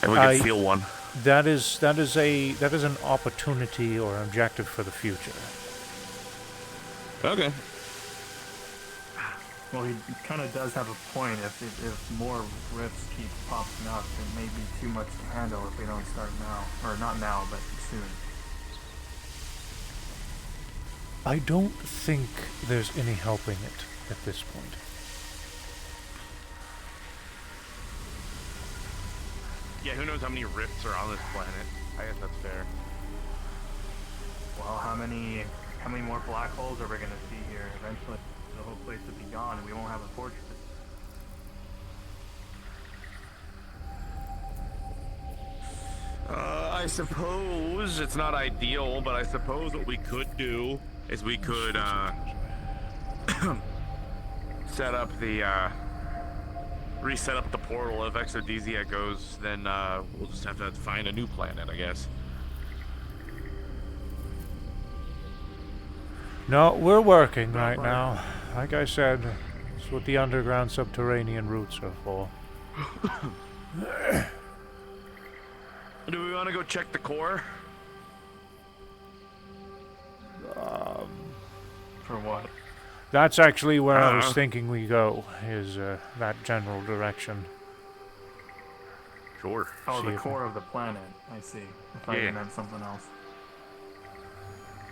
Speaker 7: If we could steal one.
Speaker 1: That is an opportunity or an objective for the future.
Speaker 7: Okay.
Speaker 6: Well, he kind of does have a point. If more rifts keep popping up, it may be too much to handle if we don't start now. Or not now, but soon.
Speaker 1: I don't think there's any helping it at this point.
Speaker 7: Yeah, who knows how many rifts are on this planet? I guess that's fair.
Speaker 6: Well, how many more black holes are we gonna see here? Eventually, the whole place will be gone, and we won't have a fortress.
Speaker 7: I suppose it's not ideal, but I suppose what we could do is we could set up the reset up the portal. If Exodesia goes, then we'll just have to find a new planet, I guess.
Speaker 1: No, we're working right now. Like I said, this what the underground subterranean routes are for.
Speaker 7: Do we want to go check the core?
Speaker 6: For what?
Speaker 1: That's actually where I was thinking we go, is that general direction.
Speaker 7: Sure.
Speaker 6: Oh, the core of the planet. I see. I thought you meant something else.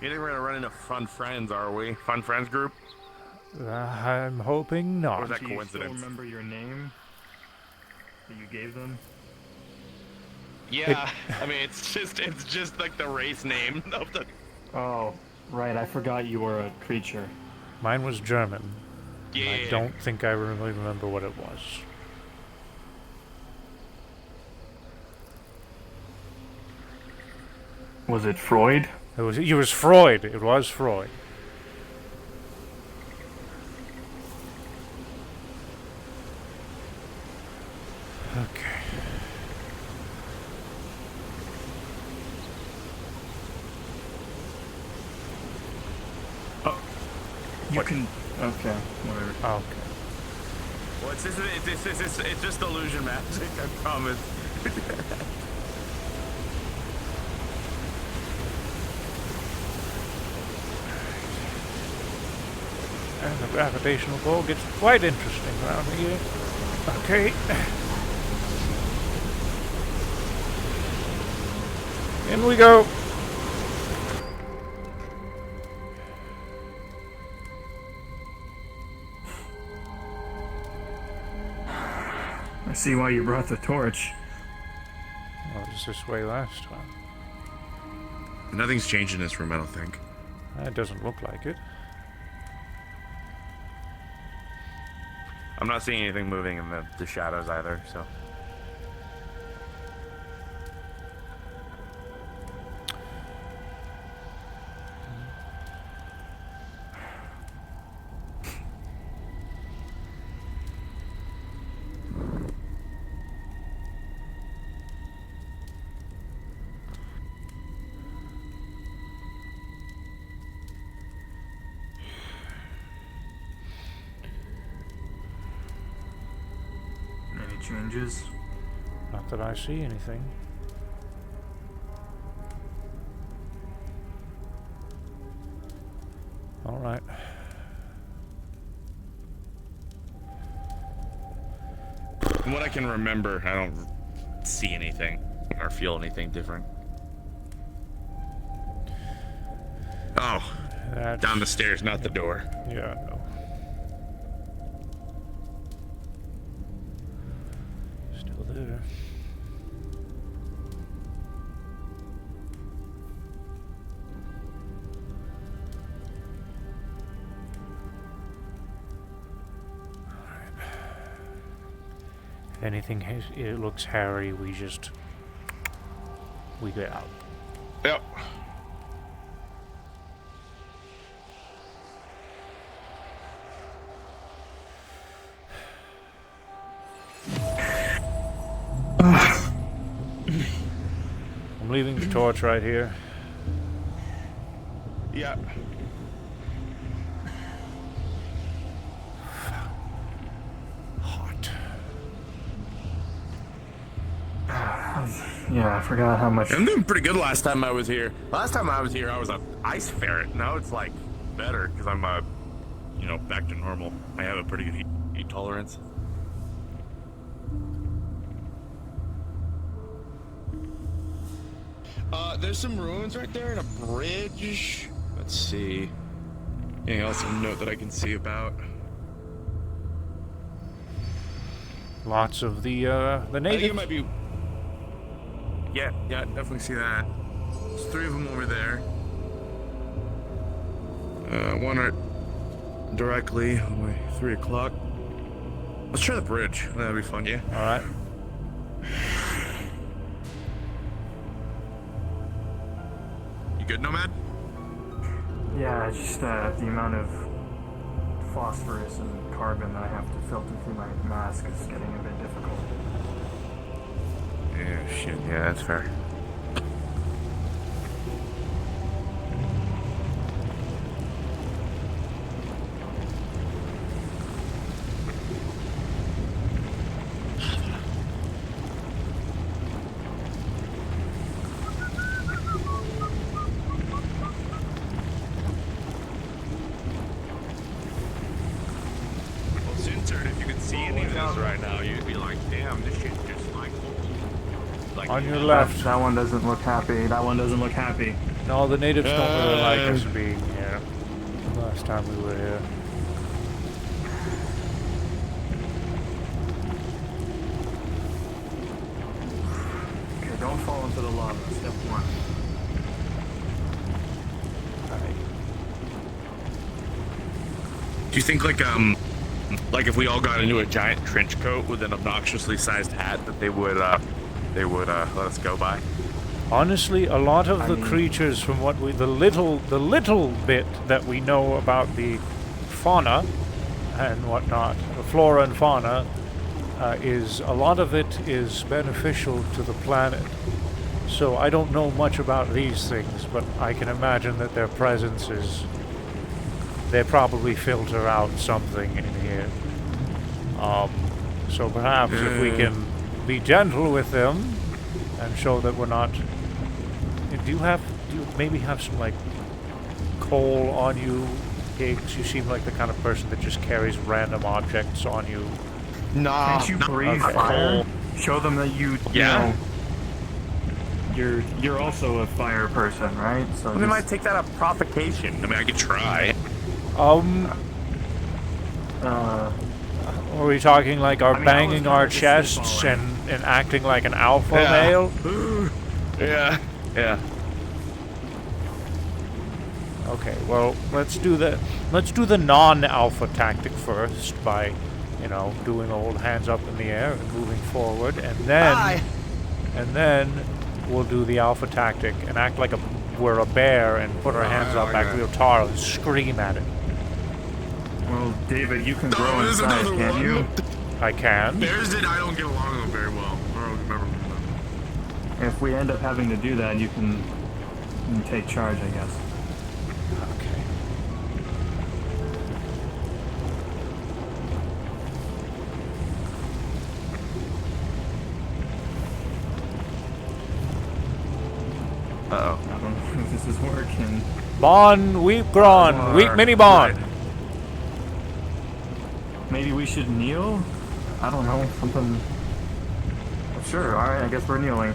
Speaker 7: You think we're gonna run into fun friends, are we? Fun friends group?
Speaker 1: I'm hoping not.
Speaker 7: Or is that
Speaker 6: Do you
Speaker 7: coincidence?
Speaker 6: still remember your name that you gave them?
Speaker 7: Yeah, I mean it's just like the race name of the.
Speaker 6: Oh, right. I forgot you were a creature.
Speaker 1: Mine was German.
Speaker 7: Yeah.
Speaker 1: I don't think I really remember what it was.
Speaker 6: Was it Freud?
Speaker 1: It was Freud. It was Freud. Okay.
Speaker 6: You can. Okay, whatever.
Speaker 1: Okay.
Speaker 7: Well, it's just illusion magic. I promise.
Speaker 1: And the gravitational pull gets quite interesting around here. Okay. In we go.
Speaker 6: I see why you brought the torch.
Speaker 1: Well, it was this way last time.
Speaker 3: Nothing's changed in this room, I don't think.
Speaker 1: It doesn't look like it.
Speaker 4: I'm not seeing anything moving in the shadows either, so.
Speaker 6: Any changes?
Speaker 1: Not that I see anything. All right.
Speaker 7: From what I can remember, I don't see anything or feel anything different.
Speaker 3: Oh, down the stairs, not the door.
Speaker 1: Yeah, no. Still there. If anything it looks hairy, we get out.
Speaker 7: Yep.
Speaker 1: I'm leaving the torch right here.
Speaker 7: Yeah.
Speaker 1: Hot.
Speaker 6: Yeah, I forgot how much.
Speaker 7: I'm doing pretty good last time I was here. Last time I was here, I was an ice ferret. Now it's like better because I'm back to normal. I have a pretty good heat tolerance. There's some ruins right there and a bridge. Let's see. Anything else of note that I can see about?
Speaker 1: Lots of the
Speaker 7: I think
Speaker 1: natives.
Speaker 7: it might be. Yeah, definitely see that. There's 3 of them over there. One right directly on my 3 o'clock. Let's try the bridge. That'll be fun, yeah.
Speaker 1: All right.
Speaker 3: You good, Nomad?
Speaker 6: Yeah, it's just the amount of phosphorus and carbon that I have to filter through my mask is getting a bit difficult.
Speaker 4: Yeah, shit. Yeah, that's fair.
Speaker 1: On your left.
Speaker 6: That one doesn't look happy. That one doesn't look happy.
Speaker 1: No, the natives don't really like us being here. Last time we were here.
Speaker 6: Okay, don't fall into the lava. Step 1.
Speaker 7: Do you think like if we all got into a giant trench coat with an obnoxiously sized hat that they would let us go by?
Speaker 1: Honestly, a lot of the creatures from what the little bit that we know about the fauna and whatnot, the flora and fauna, is a lot of it is beneficial to the planet. So I don't know much about these things, but I can imagine that their presence is. They probably filter out something in here. So perhaps if we can be gentle with them and show that we're not. Do you maybe have some like coal on you, Higgs? You seem like the kind of person that just carries random objects on you.
Speaker 6: Nah. Can't you breathe fire? Show them that you know. You're also a fire person, right? So
Speaker 7: they might take that as provocation. I mean, I could try.
Speaker 1: Are we talking like banging our chests and acting like an alpha male?
Speaker 7: Yeah.
Speaker 1: Okay, well, let's do the non-alpha tactic first by, doing old hands up in the air and moving forward, and then we'll do the alpha tactic and act like we're a bear and put our hands up like real tall and scream at it.
Speaker 6: Well, David, you can grow in size, can't you?
Speaker 1: I can.
Speaker 7: Bears and I don't get along very well. I don't remember.
Speaker 6: If we end up having to do that, you can take charge, I guess.
Speaker 1: Okay.
Speaker 6: Uh-oh. I don't know if this is working.
Speaker 1: Bon, weep, gron, weep, mini bon.
Speaker 6: Maybe we should kneel? I don't know, something. Sure, alright, I guess we're kneeling.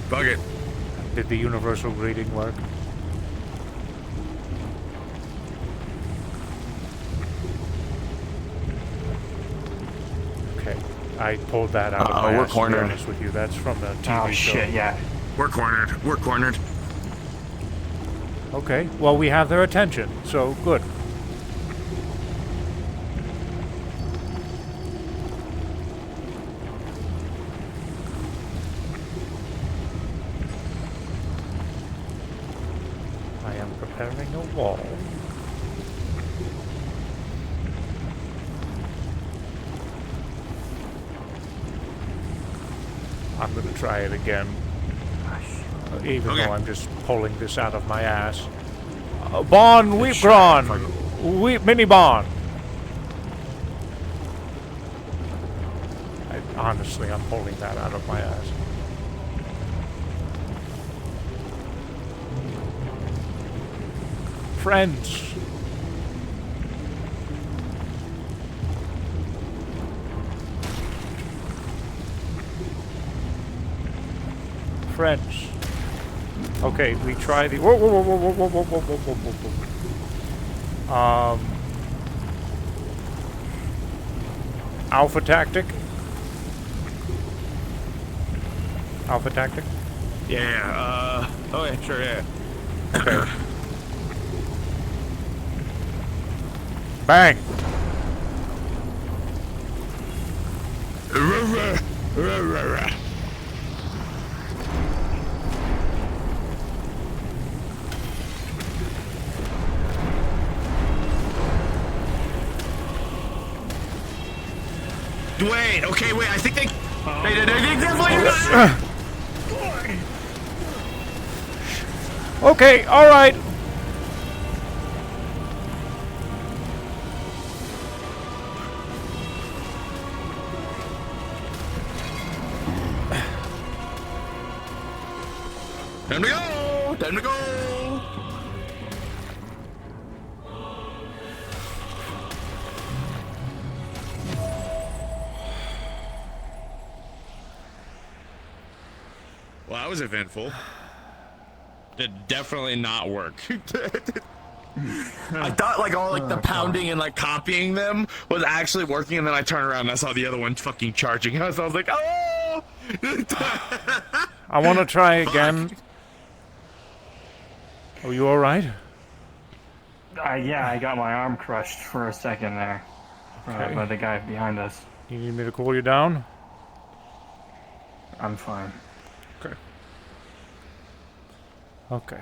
Speaker 7: Bug it.
Speaker 1: Did the universal greeting work? Okay, I pulled that out of my
Speaker 7: we're
Speaker 1: ass,
Speaker 7: cornered.
Speaker 1: to be honest with you. That's from the TV show.
Speaker 6: Shit, yeah.
Speaker 7: We're cornered.
Speaker 1: Okay, well, we have their attention, so good. I am preparing a wall. I'm going to try it again. Even though I'm just pulling this out of my ass. Bon, weep, gron. Weep, mini bon. Honestly, I'm pulling that out of my ass. Friends. Friends. Okay, we try the. Whoa, whoa, whoa, whoa, whoa, whoa, whoa, whoa, whoa, whoa, whoa. Alpha tactic. Alpha tactic.
Speaker 7: Yeah. Oh yeah, sure, yeah.
Speaker 1: Okay. Bang.
Speaker 7: Wait, okay, wait, I think they
Speaker 1: Okay, all right.
Speaker 7: Time to go! Time to go! Well, that was eventful. Did definitely not work. I thought like all like the pounding and like copying them was actually working, and then I turned around and I saw the other one fucking charging us. I was like, oh!
Speaker 1: I want to try again. Are you all right?
Speaker 6: Yeah, I got my arm crushed for a second there by the guy behind us.
Speaker 1: You need me to cool you down?
Speaker 6: I'm fine.
Speaker 1: Okay. Okay.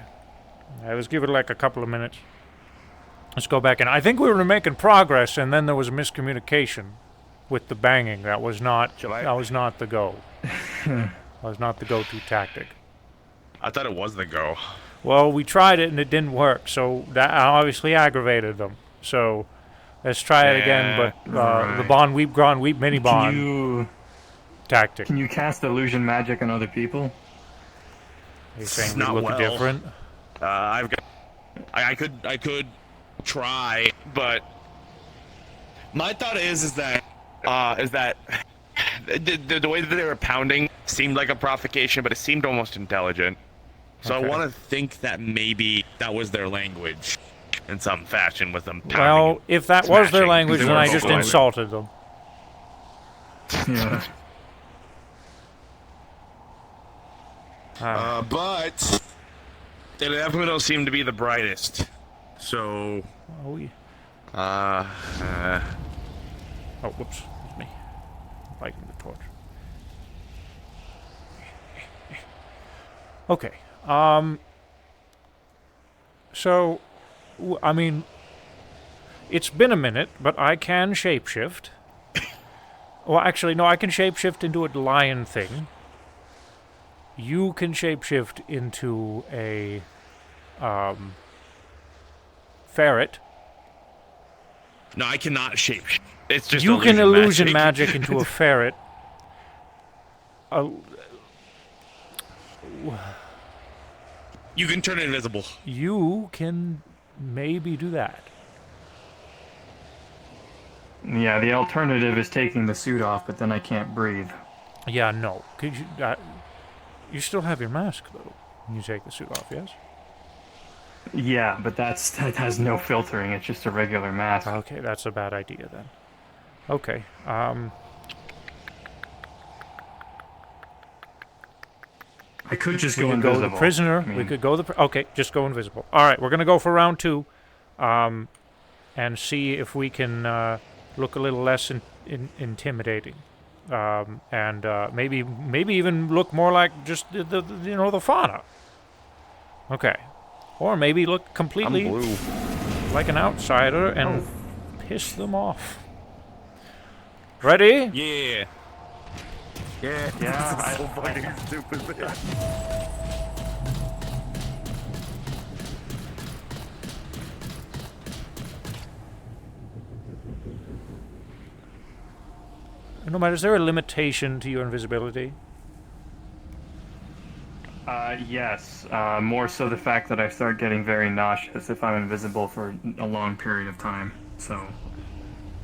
Speaker 1: Let's give it like a couple of minutes. Let's go back in. I think we were making progress, and then there was a miscommunication with the banging. That was not the go. That was not the go-to tactic.
Speaker 7: I thought it was the go.
Speaker 1: Well, we tried it and it didn't work, so that obviously aggravated them. So let's try it again, but the bond weep gone weep mini bond tactic.
Speaker 6: Can you cast illusion magic on other people?
Speaker 1: Are you saying we look different?
Speaker 7: I could try, but my thought is that the way that they were pounding seemed like a provocation, but it seemed almost intelligent. So I want to think that maybe that was their language in some fashion with them pounding.
Speaker 1: Well, if that was their language, then I just insulted them.
Speaker 6: Yeah.
Speaker 7: But they definitely don't seem to be the brightest. So.
Speaker 1: Oh, whoops. It's me. Lighting the torch. Okay. So, I mean, it's been a minute, but I can shapeshift. Well, actually, no, I can shapeshift into a lion thing. You can shapeshift into a ferret.
Speaker 7: No, I cannot shapeshift. It's just
Speaker 1: you can illusion magic into a ferret.
Speaker 7: You can turn it invisible.
Speaker 1: You can maybe do that.
Speaker 6: Yeah, the alternative is taking the suit off, but then I can't breathe.
Speaker 1: Yeah, no. Could you? You still have your mask though when you take the suit off, yes?
Speaker 6: Yeah, but that has no filtering. It's just a regular mask.
Speaker 1: Okay, that's a bad idea then. Okay.
Speaker 6: I could just
Speaker 1: go
Speaker 6: invisible.
Speaker 1: Go the prisoner. I mean, we could go okay, just go invisible. All right, we're gonna go for round 2, and see if we can look a little less intimidating, and maybe even look more like just the fauna. Okay, or maybe look completely like an outsider and piss them off. Ready?
Speaker 7: Yeah.
Speaker 4: Yeah.
Speaker 6: Yeah.
Speaker 4: So fucking stupid.
Speaker 1: No matter, is there a limitation to your invisibility?
Speaker 6: Yes. More so the fact that I start getting very nauseous if I'm invisible for a long period of time. So.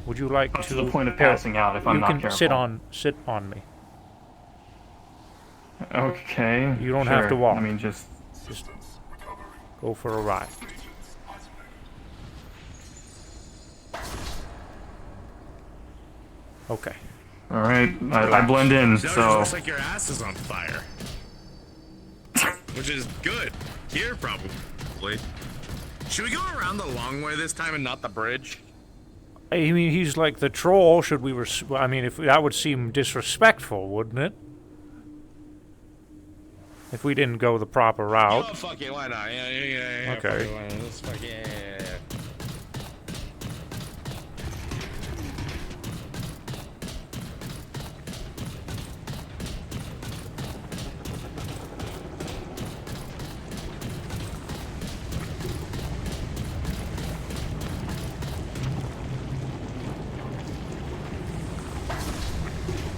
Speaker 1: Would you like
Speaker 6: to the point of passing out if I'm not careful?
Speaker 1: You can sit on me.
Speaker 6: Okay.
Speaker 1: You don't have to walk.
Speaker 6: I mean, just
Speaker 1: go for a ride. Okay.
Speaker 6: All right. I blend in.
Speaker 7: That
Speaker 6: so
Speaker 7: looks like your ass is on fire, which is good. Here, probably. Should we go around the long way this time and not the bridge?
Speaker 1: I mean, he's like the troll. Should we? I mean, if that would seem disrespectful, wouldn't it? If we didn't go the proper route.
Speaker 7: Oh, fuck it, why not? Yeah.
Speaker 1: Okay.
Speaker 7: Let's fuck yeah.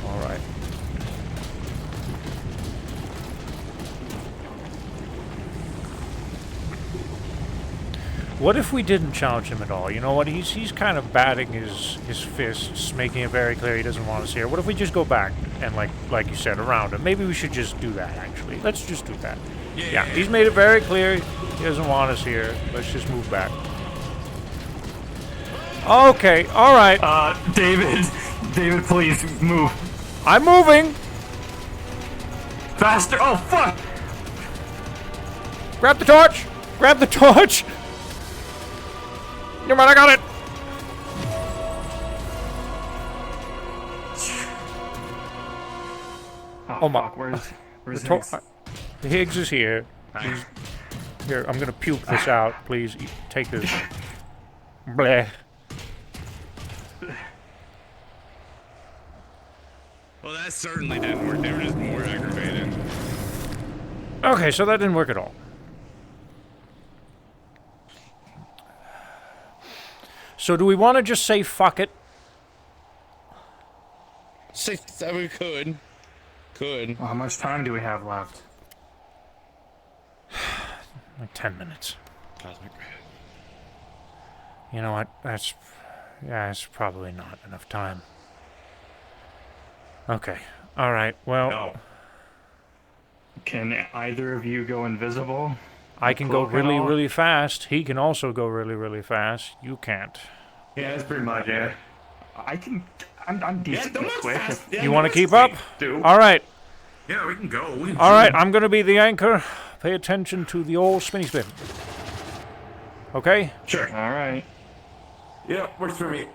Speaker 1: All right. What if we didn't challenge him at all? You know what? He's kind of batting his fists, making it very clear he doesn't want us here. What if we just go back and like you said, around him? Maybe we should just do that. Actually, let's just do that. Yeah. He's made it very clear he doesn't want us here. Let's just move back. Okay. All right.
Speaker 6: David, please move.
Speaker 1: I'm moving.
Speaker 6: Faster! Oh fuck!
Speaker 1: Grab the torch. Grab the torch. Never mind, I got it!
Speaker 6: Oh my! Where's Higgs?
Speaker 1: Higgs is here. Here, I'm gonna puke this out. Please take this. Bleh.
Speaker 7: Well, that certainly didn't work. They were just more aggravated.
Speaker 1: Okay, so that didn't work at all. So do we want to just say fuck it?
Speaker 7: We could.
Speaker 6: Well, how much time do we have left?
Speaker 1: Like 10 minutes.
Speaker 7: Cosmic.
Speaker 1: You know what? That's probably not enough time. Okay. All right. Well,
Speaker 7: No.
Speaker 6: Can either of you go invisible?
Speaker 1: I can go really, really fast. He can also go really, really fast. You can't.
Speaker 6: Yeah, that's pretty much it. I can. I'm decently quick.
Speaker 1: You want to keep up? All right.
Speaker 4: Yeah, we can go.
Speaker 1: All right. I'm going to be the anchor. Pay attention to the old spinny spin. Okay?
Speaker 7: Sure.
Speaker 6: All right.
Speaker 4: Yeah, works for me.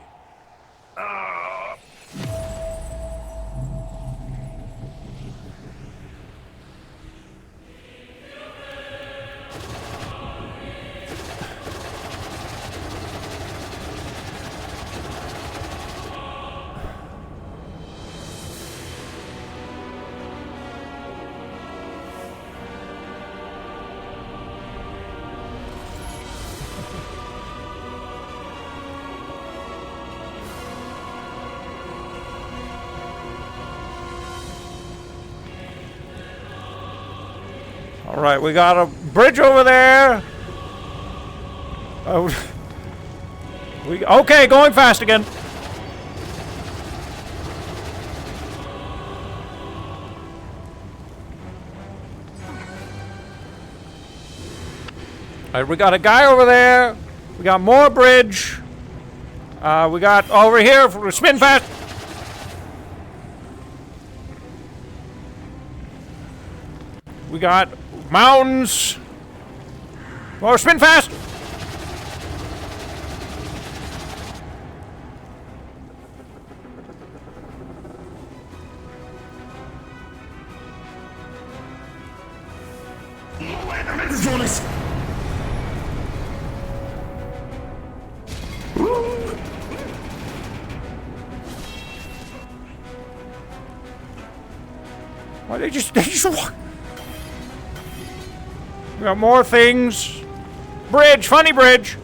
Speaker 1: All right, we got a bridge over there. Oh, okay, going fast again. All right, we got a guy over there. We got more bridge. We got over here. Spin fast. We got mountains. Oh, spin fast. Why they just walk? We got more things. Bridge, funny bridge.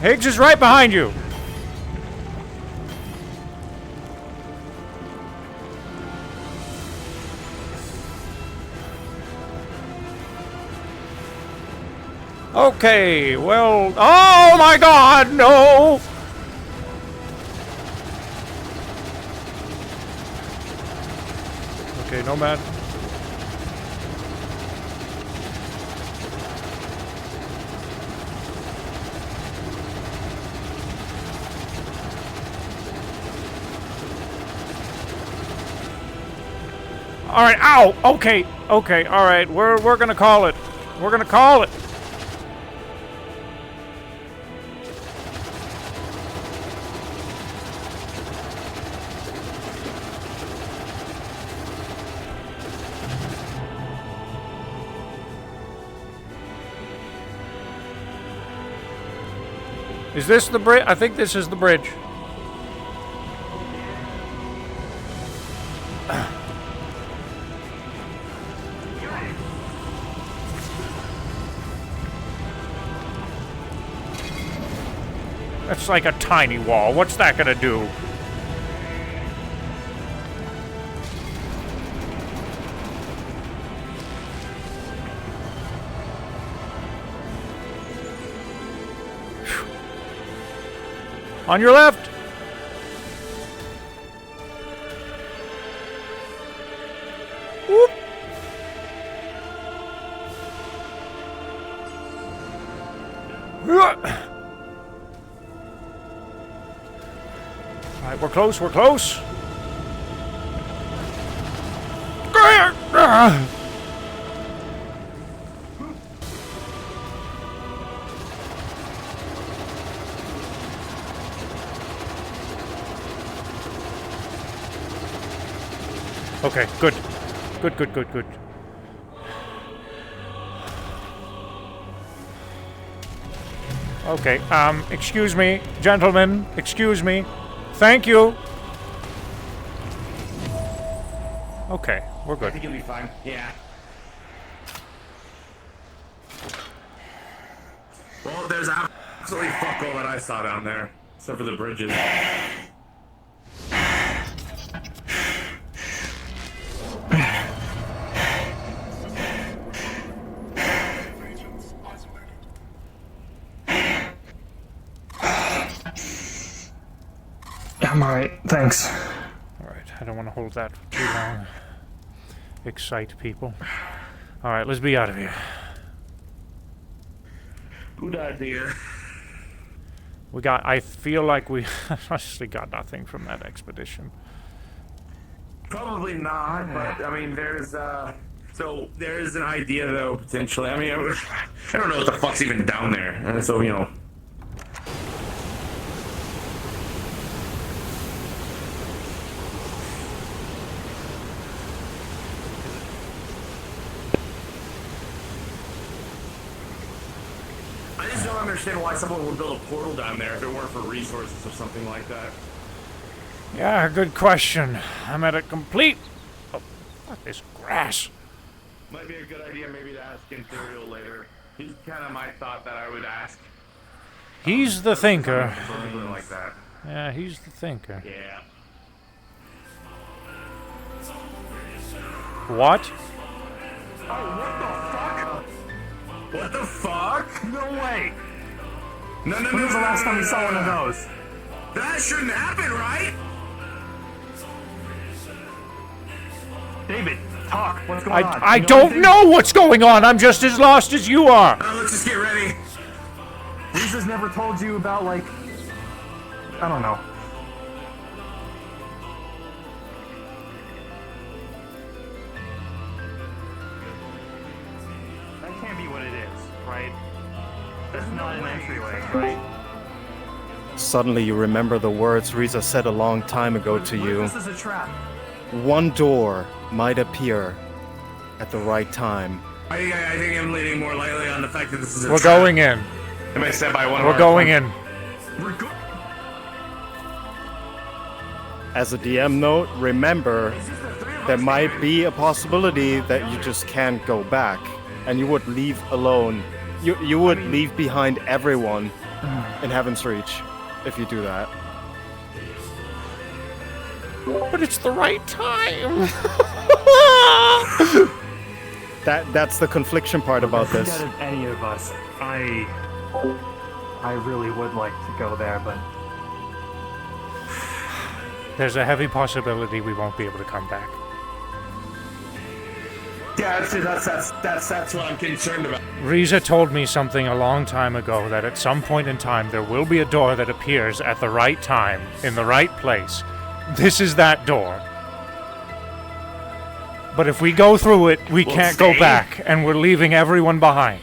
Speaker 1: Higgs is right behind you. Okay, well, oh my God, no! Okay, Nomad. All right, ow! Okay, okay, all right. We're gonna call it. We're gonna call it. Is this the bridge? I think this is the bridge. That's like a tiny wall. What's that gonna do? On your left! Whoop! Alright, we're close, we're close! Okay, good. Good. Okay, excuse me, gentlemen, excuse me. Thank you. Okay, we're good.
Speaker 4: I think you'll be fine. Yeah. Well, there's absolutely fuck all that I saw down there, except for the bridges.
Speaker 6: I'm alright, thanks.
Speaker 1: Alright, I don't want to hold that for too long. Excite people. Alright, let's be out of here.
Speaker 4: Good idea.
Speaker 1: I feel like we honestly got nothing from that expedition.
Speaker 4: Probably not, but I mean, there's an idea though, potentially. I mean, I don't know what the fuck's even down there, and so, you know. I just don't understand why someone would build a portal down there if it weren't for resources or something like that.
Speaker 1: Yeah, good question. I'm at a complete... Oh, fuck this grass.
Speaker 4: Might be a good idea maybe to ask Imperial later. He's kind of my thought that I would ask.
Speaker 1: He's the thinker.
Speaker 4: Something like that.
Speaker 1: Yeah, he's the thinker.
Speaker 4: Yeah.
Speaker 1: What?
Speaker 4: What the fuck?
Speaker 8: No way!
Speaker 4: No.
Speaker 8: When was the last time you saw one of those?
Speaker 4: That shouldn't happen, right?
Speaker 8: David, talk. What's going on?
Speaker 1: I don't know what's going on. I'm just as lost as you are.
Speaker 4: Let's just get ready.
Speaker 8: Lisa's never told you about, like... I don't know. That can't be what it is, right? That's not an entryway, right?
Speaker 5: Suddenly you remember the words Riza said a long time ago to you.
Speaker 8: This is a trap.
Speaker 5: One door might appear at the right time.
Speaker 4: I think I'm leaning more lightly on the fact that this is a
Speaker 1: We're
Speaker 4: trap.
Speaker 1: going in.
Speaker 4: Am I set by one of
Speaker 1: We're
Speaker 4: our
Speaker 1: going in.
Speaker 5: As a DM note, remember there might be a possibility that you just can't go back and you would leave alone. You would leave behind everyone in Heaven's Reach if you do that.
Speaker 1: But it's the right time.
Speaker 5: That's the confliction part about this.
Speaker 8: Instead of any of us, I really would like to go there, but
Speaker 1: There's a heavy possibility we won't be able to come back.
Speaker 4: Yeah, that's what I'm concerned about.
Speaker 1: Riza told me something a long time ago, that at some point in time there will be a door that appears at the right time, in the right place. This is that door. But if we go through it, we can't go back, and we're leaving everyone behind.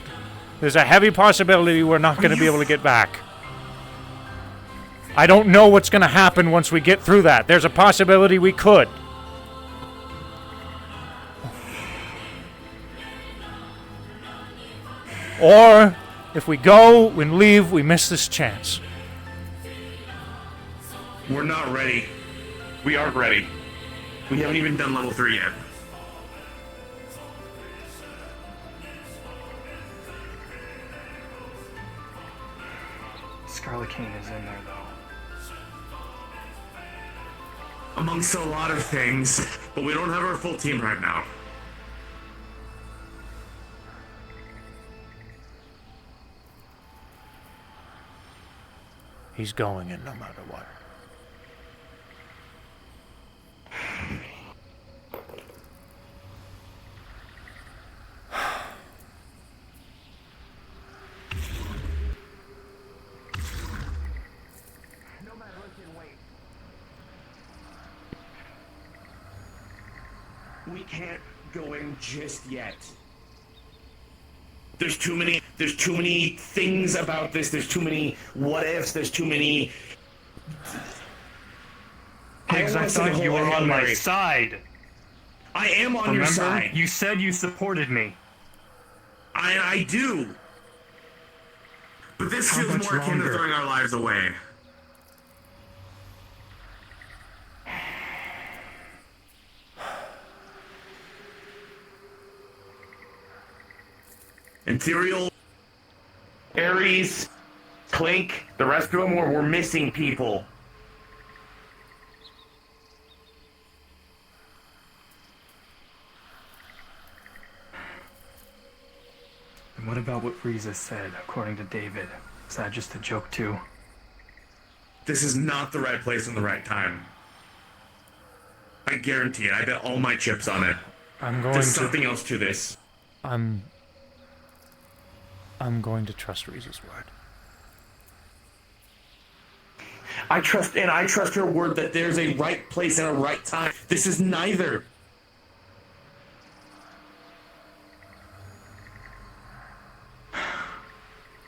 Speaker 1: There's a heavy possibility we're not going to be able to get back. I don't know what's going to happen once we get through that. There's a possibility we could. Or, if we go and leave, we miss this chance.
Speaker 4: We're not ready. We aren't ready. We haven't even done level 3 yet.
Speaker 8: Scarlet King is in there, though.
Speaker 4: Amongst a lot of things, but we don't have our full team right now.
Speaker 1: He's going in no matter what.
Speaker 4: We can't go in just yet. There's too many things about this. There's too many what ifs. There's too many.
Speaker 8: Higgs, I thought you were on my side.
Speaker 4: I am on your side.
Speaker 8: You said you supported me.
Speaker 4: I do. But this
Speaker 8: How
Speaker 4: feels
Speaker 8: much
Speaker 4: more akin to
Speaker 8: longer?
Speaker 4: throwing our lives away. Imperial, Ares, Clink, the rest of them we're missing people.
Speaker 8: And what about what Frieza said, according to David? Is that just a joke too?
Speaker 4: This is not the right place and the right time. I guarantee it. I bet all my chips on it. There's something else to this.
Speaker 1: I'm going to trust Reese's word.
Speaker 4: I trust her word that there's a right place and a right time. This is neither.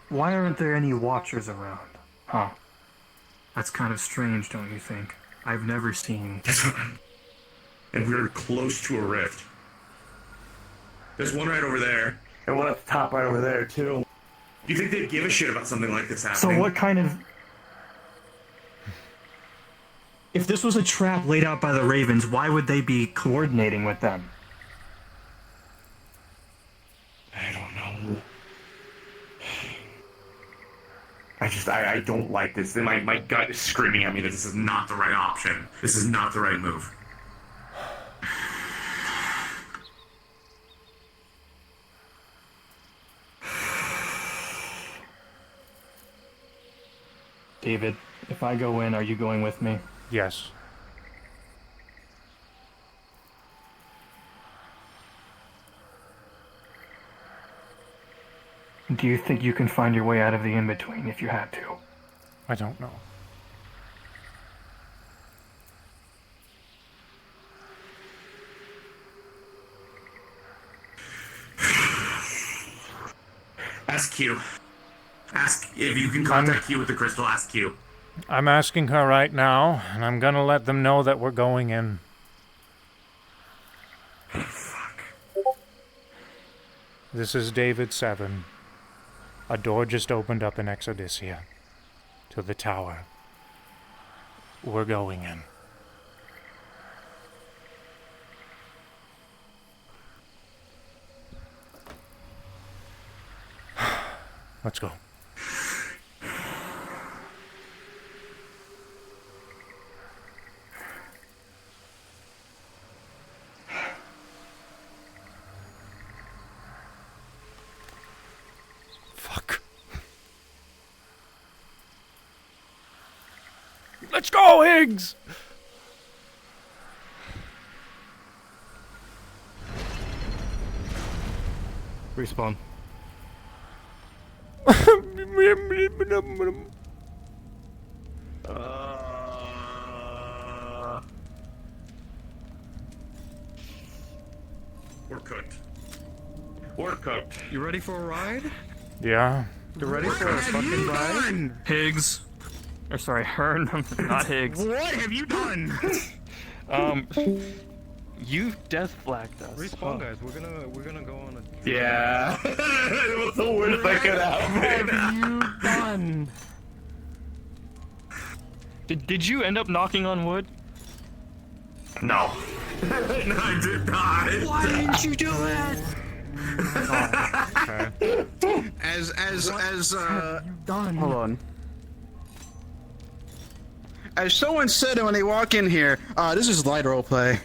Speaker 8: Why aren't there any watchers around? Huh. That's kind of strange, don't you think? I've never seen...
Speaker 4: And we're close to a rift. There's one right over there. And one up the top right over there, too. Do you think they'd give a shit about something like this happening?
Speaker 8: So what kind of... If this was a trap laid out by the Ravens, why would they be coordinating with them?
Speaker 4: I don't know. I don't like this. My gut is screaming at me that this is not the right option. This is not the right move.
Speaker 8: David, if I go in, are you going with me?
Speaker 1: Yes.
Speaker 8: Do you think you can find your way out of the in-between if you had to?
Speaker 1: I don't know.
Speaker 4: Ask Q. Ask if you can contact Q with the crystal. Ask Q.
Speaker 1: I'm asking her right now, and I'm gonna let them know that we're going in.
Speaker 4: Fuck.
Speaker 1: This is David 7. A door just opened up in Exodysia. To the tower. We're going in. Let's go. Fuck. Let's go, Higgs!
Speaker 6: Respawn.
Speaker 4: We're cooked. We're cooked.
Speaker 6: You ready for a ride?
Speaker 1: Yeah.
Speaker 6: You ready for a fucking ride?
Speaker 8: Higgs. Or sorry, Hearn, not Higgs.
Speaker 6: What have you done?
Speaker 8: You death flagged us.
Speaker 6: Respawn, guys. We're gonna go on a.
Speaker 4: Yeah. What's the worst that could happen?
Speaker 8: What have you done? Did you end up knocking on wood?
Speaker 4: No. No, I did not.
Speaker 8: Why didn't you do it?
Speaker 9: As
Speaker 8: Done.
Speaker 10: Hold on. As someone said when they walk in here, this is light roleplay.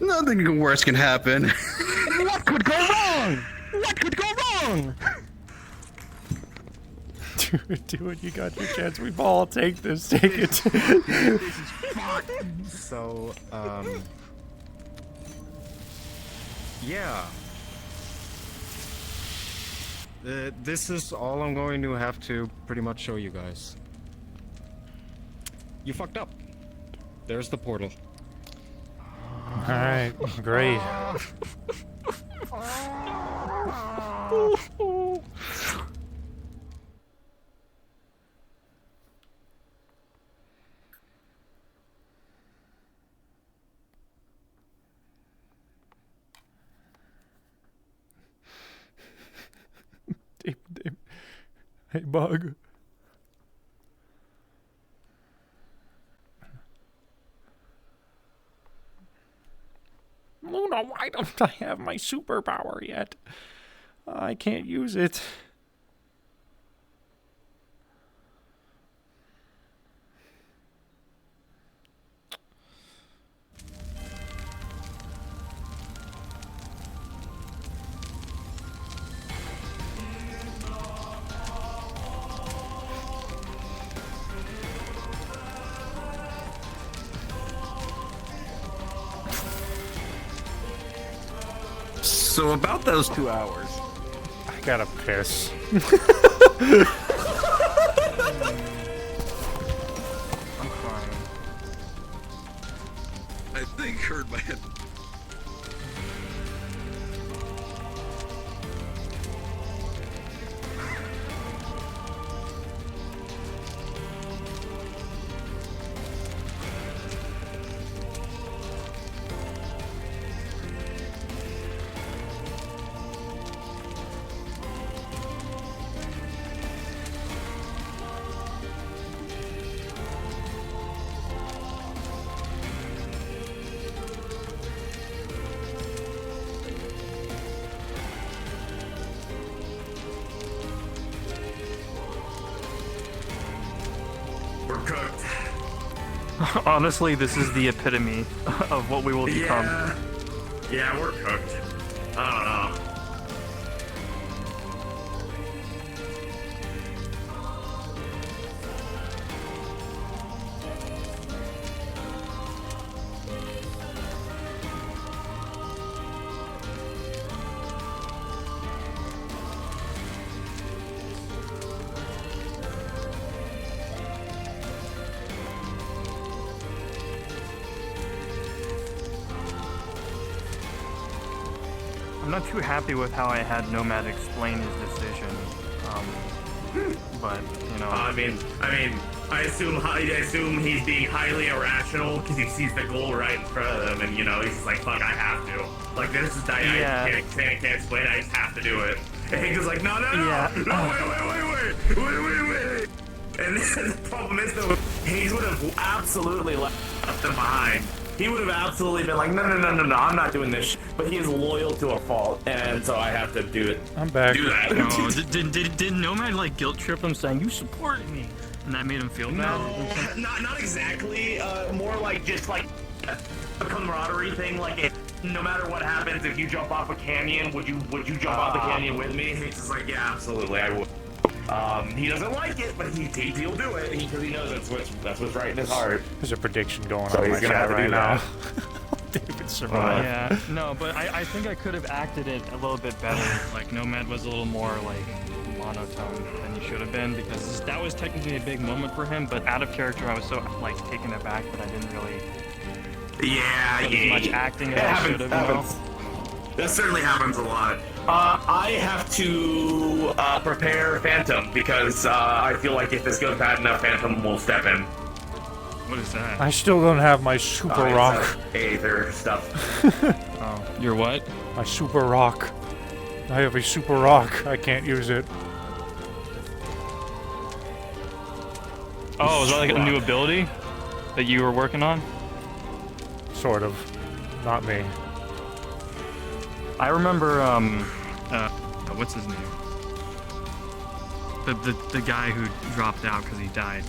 Speaker 10: Nothing worse can happen.
Speaker 8: What could go wrong? What could go wrong?
Speaker 1: Do it. You got your chance. We've all take this. Take it.
Speaker 5: So, yeah. This is all I'm going to have to pretty much show you guys. You fucked up. There's the portal.
Speaker 1: Alright, great. Hey, Bug. Luna, why don't I have my superpower yet? I can't use it.
Speaker 3: So about those 2 hours.
Speaker 1: I gotta piss.
Speaker 6: I'm crying.
Speaker 3: I think hurt my head.
Speaker 4: We're cooked.
Speaker 6: Honestly, this is the epitome of what we will become.
Speaker 4: Yeah, we're cooked. I don't know.
Speaker 6: I'm not too happy with how I had Nomad explain his decision. But, you know...
Speaker 4: I assume he's being highly irrational because he sees the goal right in front of him, and you know he's just like, "Fuck, I have to." Like this is I can't explain. I just have to do it. And he's just like, "No,
Speaker 6: Yeah.
Speaker 4: wait." And then the problem is though, Hayes would have absolutely left them behind. He would have absolutely been like, no, I'm not doing this. But he is loyal to a fault, and so I have to do it.
Speaker 1: I'm back.
Speaker 4: Do that.
Speaker 6: No, did Nomad like guilt trip him saying, "You supported me," and that made him feel bad?
Speaker 4: No, not exactly. More like just like a camaraderie thing. Like, no matter what happens, if you jump off a canyon, would you jump off the canyon with me? He's just like, yeah, absolutely, I would. He doesn't like it, but he'll do it because he knows that's what's right in his heart.
Speaker 1: There's a prediction going
Speaker 4: So
Speaker 1: on in
Speaker 4: he's
Speaker 1: my
Speaker 4: gonna
Speaker 1: chat
Speaker 4: have to
Speaker 1: right
Speaker 4: do
Speaker 1: now.
Speaker 4: that.
Speaker 1: David survived.
Speaker 6: Yeah, no, but I think I could have acted it a little bit better. Like, Nomad was a little more, like, monotone than he should have been, because that was technically a big moment for him, but out of character, I was so, like, taken aback that I didn't really put as much acting as I should have, you know?
Speaker 4: That certainly happens a lot. I have to prepare Phantom because I feel like if this goes bad enough, Phantom will step in.
Speaker 6: What is that?
Speaker 1: I still don't have my super rock.
Speaker 4: Aether stuff.
Speaker 6: Oh, your what?
Speaker 1: My super rock. I have a super rock. I can't use it.
Speaker 6: Oh, is that like a new ability that you were working on?
Speaker 1: Sort of. Not me.
Speaker 6: I remember, what's his name? The guy who dropped out because he died.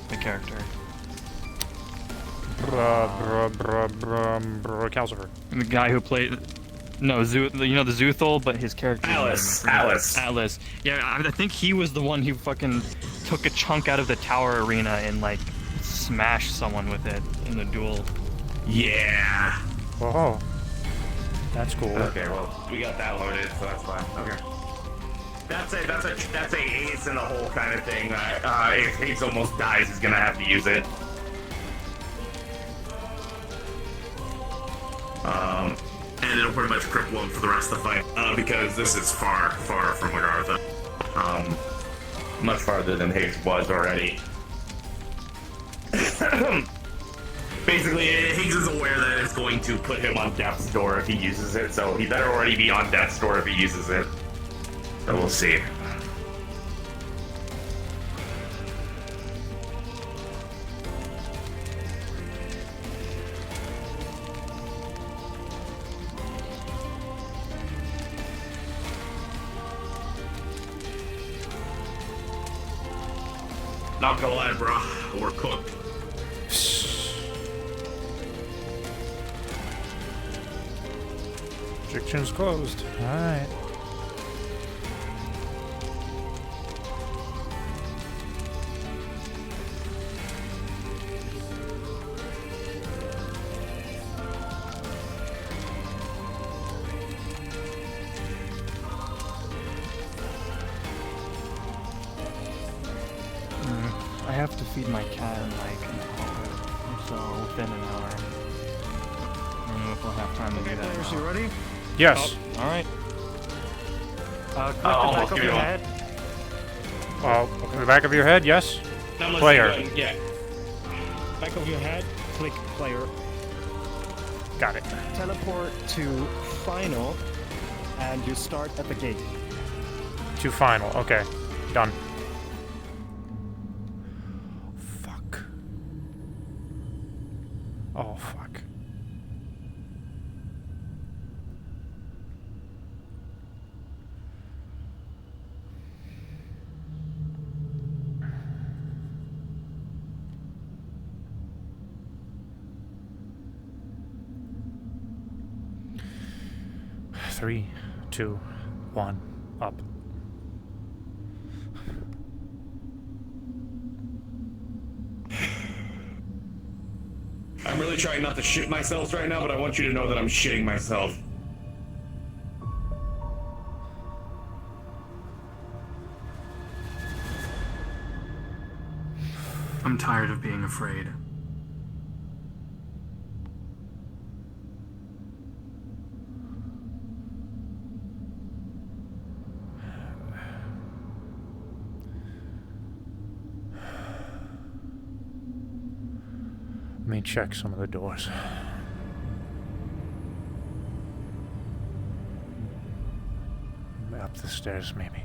Speaker 6: The character.
Speaker 1: Calcifer.
Speaker 6: And the guy who played... No, you know the Zuthul, but his character.
Speaker 4: Atlas.
Speaker 6: Yeah, I think he was the one who fucking took a chunk out of the tower arena and like smashed someone with it in the duel.
Speaker 4: Yeah.
Speaker 1: Whoa. That's cool.
Speaker 4: Okay, well, we got that loaded, so that's fine. Okay. That's a ace in the hole kind of thing. If Higgs almost dies, he's gonna have to use it. And it'll pretty much cripple him for the rest of the fight, because this is far, far from Agartha. Much farther than Higgs was already. Basically, Higgs is aware that it's going to put him on death's door if he uses it, so he better already be on death's door if he uses it. So we'll see. Not gonna lie, bro, we're cooked.
Speaker 1: Restrictions closed. Alright.
Speaker 6: I have to feed my cat in like an hour, so within an hour. I don't know if we'll have time to do that.
Speaker 10: Players, you ready?
Speaker 1: Yes.
Speaker 6: Oh, all right.
Speaker 4: Click the
Speaker 1: back of your head. The back of your head, yes. Player.
Speaker 6: Yeah. Back of your head, click player.
Speaker 1: Got it.
Speaker 5: Teleport to final, and you start at the gate.
Speaker 1: To final. Okay. Done. Fuck. Oh, fuck. Three, two, one, up.
Speaker 4: I'm really trying not to shit myself right now, but I want you to know that I'm shitting myself.
Speaker 8: I'm tired of being afraid.
Speaker 1: Let me check some of the doors. Up the stairs, maybe.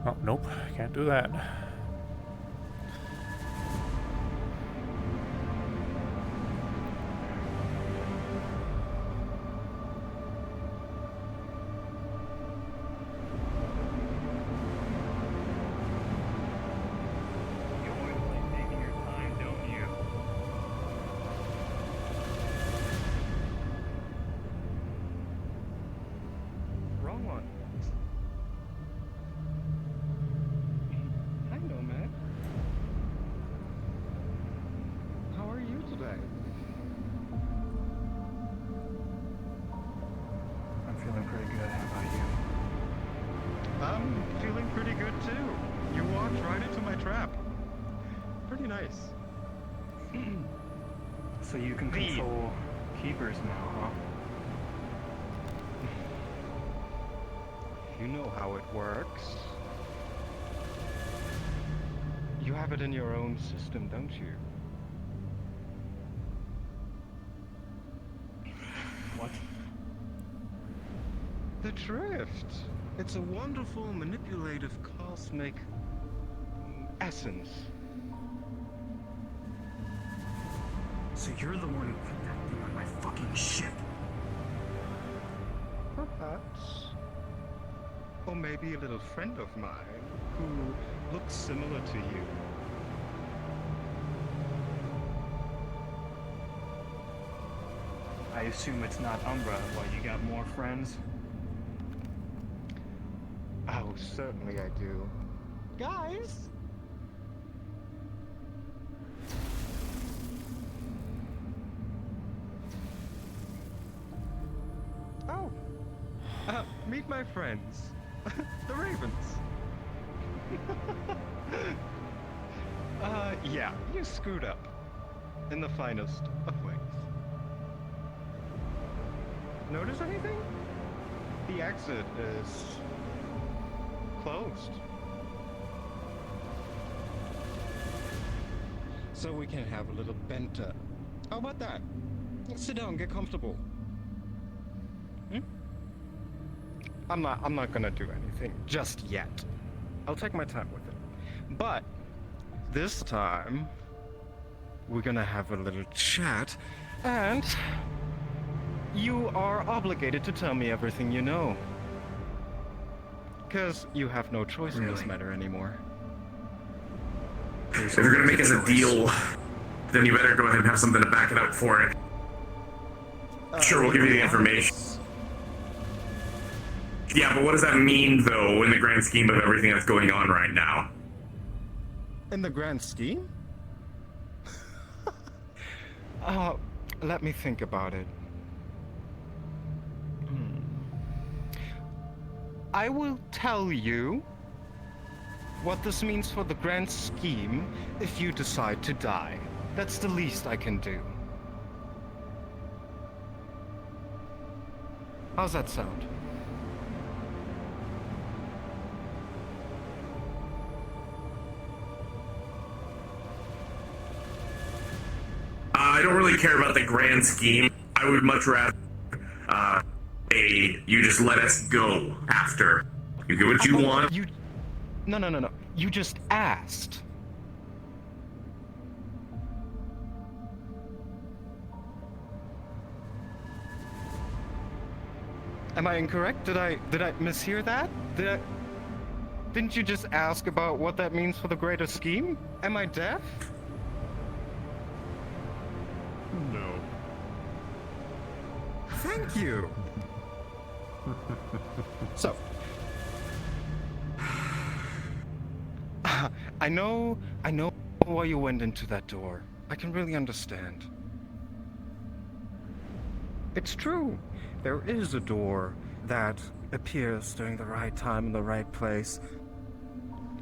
Speaker 1: Oh, nope. Can't do that.
Speaker 8: So you can control keepers now, huh?
Speaker 11: You know how it works. You have it in your own system, don't you?
Speaker 8: What?
Speaker 11: The drift. It's a wonderful, manipulative, cosmic essence.
Speaker 8: So you're the one who put that thing on my fucking ship.
Speaker 11: Perhaps. Or maybe a little friend of mine who looks similar to you.
Speaker 6: I assume it's not Umbra. What, you got more friends?
Speaker 11: Oh, certainly I do. Guys! Oh! Meet my friends. The Ravens. Yeah, you screwed up. In the finest of ways. Notice anything? The exit is closed. So we can have a little banter. How about that? Sit down, get comfortable. I'm not gonna do anything just yet. I'll take my time with it. But this time we're gonna have a little chat, and you are obligated to tell me everything you know. Because you have no choice in this matter anymore.
Speaker 4: If you're gonna make us a deal, then you better go ahead and have something to back it up for it. Sure, we'll give you the information. Yeah, but what does that mean, though, in the grand scheme of everything that's going on right now?
Speaker 10: In the grand scheme? Let me think about it. I will tell you what this means for the grand scheme if you decide to die. That's the least I can do. How's that sound?
Speaker 4: I don't really care about the grand scheme. I would much rather, you just let us go after. You get what you want.
Speaker 10: No. You just asked. Am I incorrect? Did I mishear that? Didn't you just ask about what that means for the greater scheme? Am I deaf?
Speaker 4: No.
Speaker 10: Thank you. So, I know why you went into that door. I can really understand. It's true. There is a door that appears during the right time in the right place.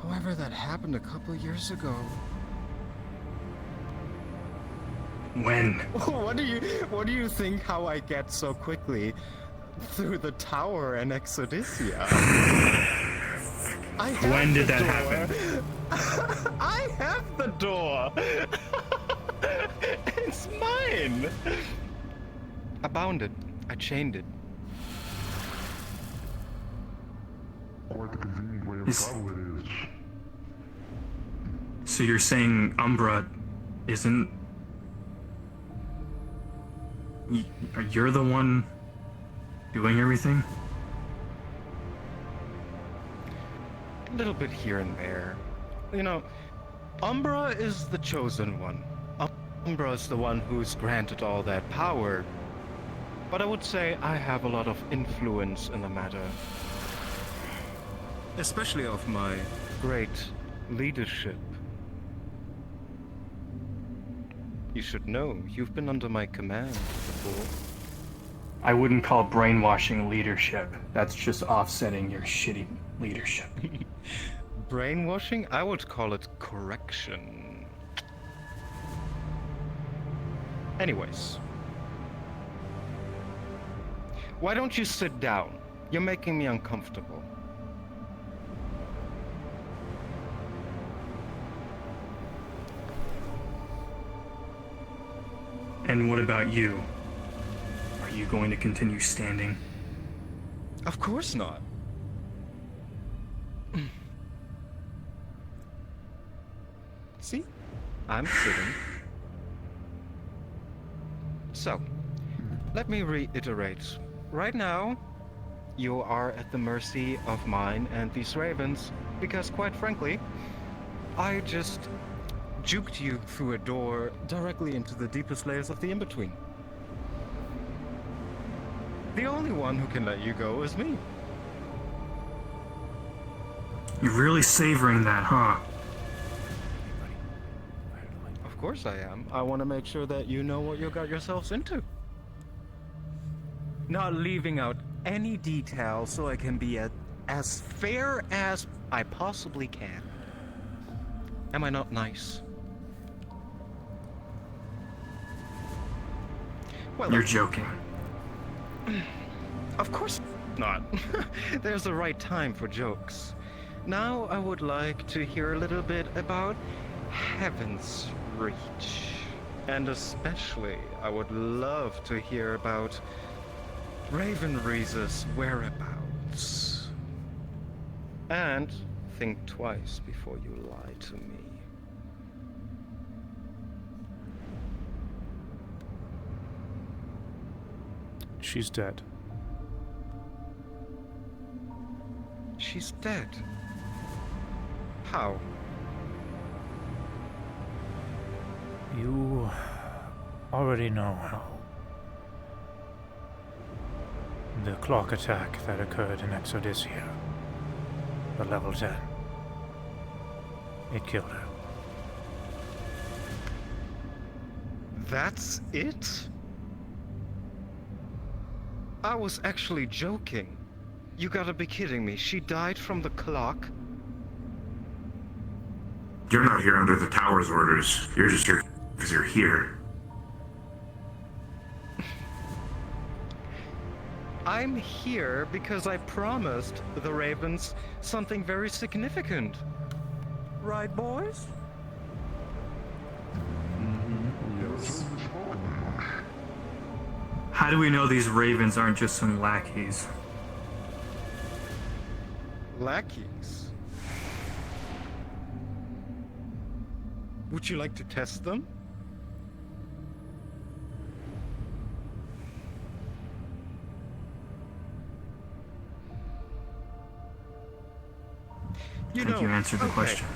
Speaker 10: However, that happened a couple years ago.
Speaker 6: When?
Speaker 10: What do you think how I get so quickly through the tower and Exodicia?
Speaker 6: When did that happen?
Speaker 10: I have the door! It's mine! I bound it. I chained it.
Speaker 12: Quite the convenient way of travel it is.
Speaker 2: So you're saying Umbra isn't... You're the one doing everything?
Speaker 10: A little bit here and there. You know, Umbra is the chosen one. Umbra is the one who's granted all that power. But I would say I have a lot of influence in the matter. Especially of my great leadership. You should know, you've been under my command before.
Speaker 6: I wouldn't call brainwashing leadership. That's just offsetting your shitty leadership.
Speaker 10: Brainwashing? I would call it correction. Anyways. Why don't you sit down? You're making me uncomfortable.
Speaker 2: And what about you? Are you going to continue standing?
Speaker 10: Of course not. See? I'm sitting. So, let me reiterate. Right now, you are at the mercy of mine and these ravens, because quite frankly, I just juked you through a door directly into the deepest layers of the in-between.
Speaker 11: The only one who can let you go is me.
Speaker 2: You're really savoring that, huh?
Speaker 11: Of course I am. I want to make sure that you know what you got yourselves into. Not leaving out any details so I can be as fair as I possibly can. Am I not nice? Well,
Speaker 2: You're joking.
Speaker 11: Of course not. There's a right time for jokes. Now I would like to hear a little bit about Heaven's Reach. And especially, I would love to hear about Ravenreeze's whereabouts. And think twice before you lie to me.
Speaker 1: She's dead.
Speaker 11: She's dead. How?
Speaker 1: You already know how. The clock attack that occurred in Exodysia, the level 10. It killed her.
Speaker 11: That's it? I was actually joking. You gotta be kidding me. She died from the clock?
Speaker 4: You're not here under the tower's orders. You're just here because you're here.
Speaker 11: I'm here because I promised the Ravens something very significant. Right, boys?
Speaker 2: How do we know these ravens aren't just some lackeys?
Speaker 11: Lackeys? Would you like to test them?
Speaker 2: I think you answered the question.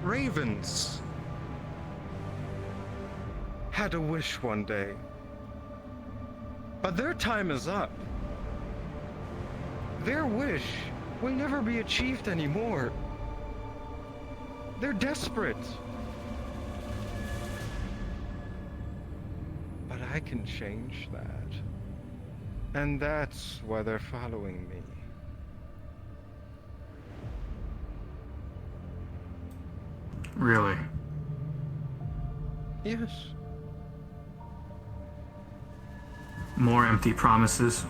Speaker 11: Ravens had a wish one day, but their time is up. Their wish will never be achieved anymore. They're desperate. But I can change that. And that's why they're following me.
Speaker 2: Really?
Speaker 11: Yes.
Speaker 2: More empty promises?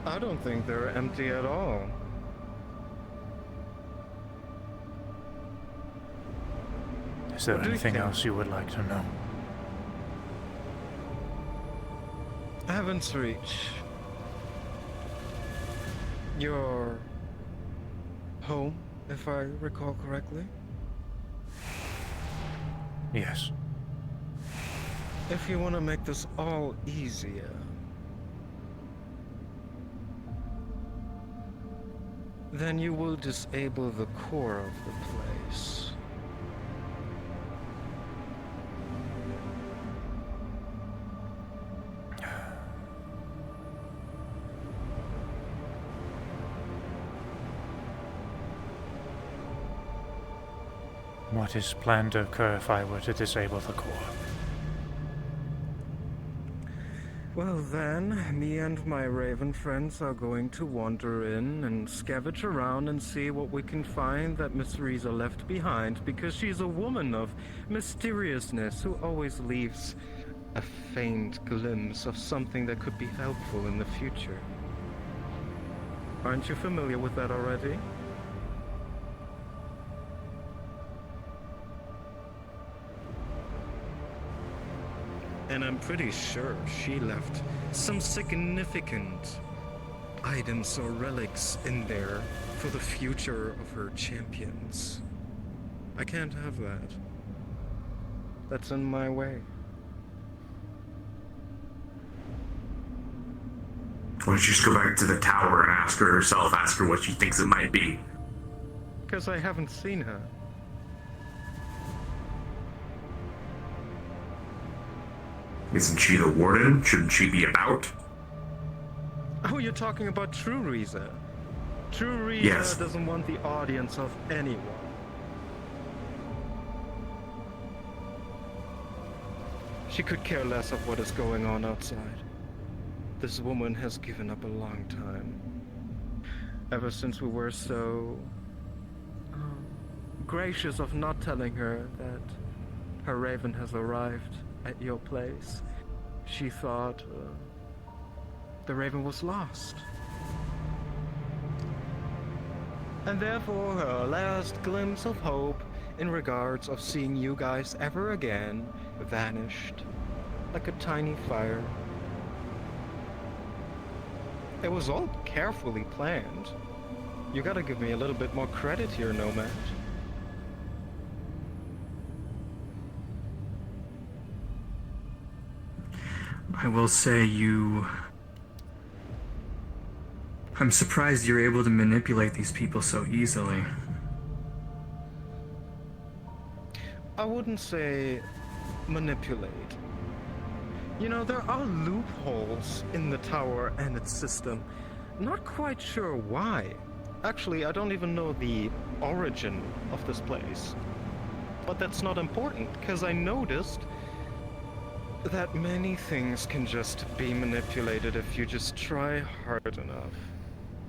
Speaker 11: I don't think they're empty at all.
Speaker 1: Is there anything else you would like to know?
Speaker 11: Heaven's Reach. Your home, if I recall correctly?
Speaker 1: Yes.
Speaker 11: If you want to make this all easier, then you will disable the core of the place.
Speaker 1: What is planned to occur if I were to disable the core?
Speaker 11: Well then, me and my raven friends are going to wander in and scavenge around and see what we can find that Miss Riza left behind, because she's a woman of mysteriousness who always leaves a faint glimpse of something that could be helpful in the future. Aren't you familiar with that already? And I'm pretty sure she left some significant items or relics in there for the future of her champions. I can't have that. That's in my way.
Speaker 4: Why don't you just go back to the tower and ask her herself, ask her what she thinks it might be?
Speaker 11: Because I haven't seen her.
Speaker 4: Isn't she the warden? Shouldn't she be about?
Speaker 11: Oh, you're talking about True Reza. True Reza
Speaker 4: Yes.
Speaker 11: doesn't want the audience of anyone. She could care less of what is going on outside. This woman has given up a long time. Ever since we were so gracious of not telling her that her raven has arrived at your place, she thought the raven was lost. And therefore her last glimpse of hope in regards of seeing you guys ever again vanished like a tiny fire. It was all carefully planned. You gotta give me a little bit more credit here, Nomad.
Speaker 2: I will say I'm surprised you're able to manipulate these people so easily.
Speaker 11: I wouldn't say manipulate. You know, there are loopholes in the tower and its system. Not quite sure why. Actually, I don't even know the origin of this place. But that's not important, because I noticed that many things can just be manipulated if you just try hard enough.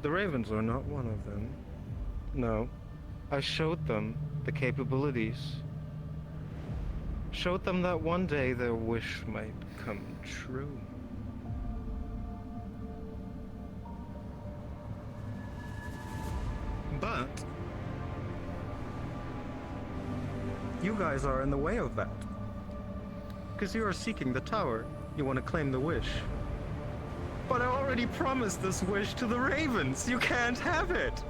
Speaker 11: The Ravens are not one of them. No. I showed them the capabilities. Showed them that one day their wish might come true. But you guys are in the way of that. Because you are seeking the tower. You want to claim the wish. But I already promised this wish to the Ravens. You can't have it.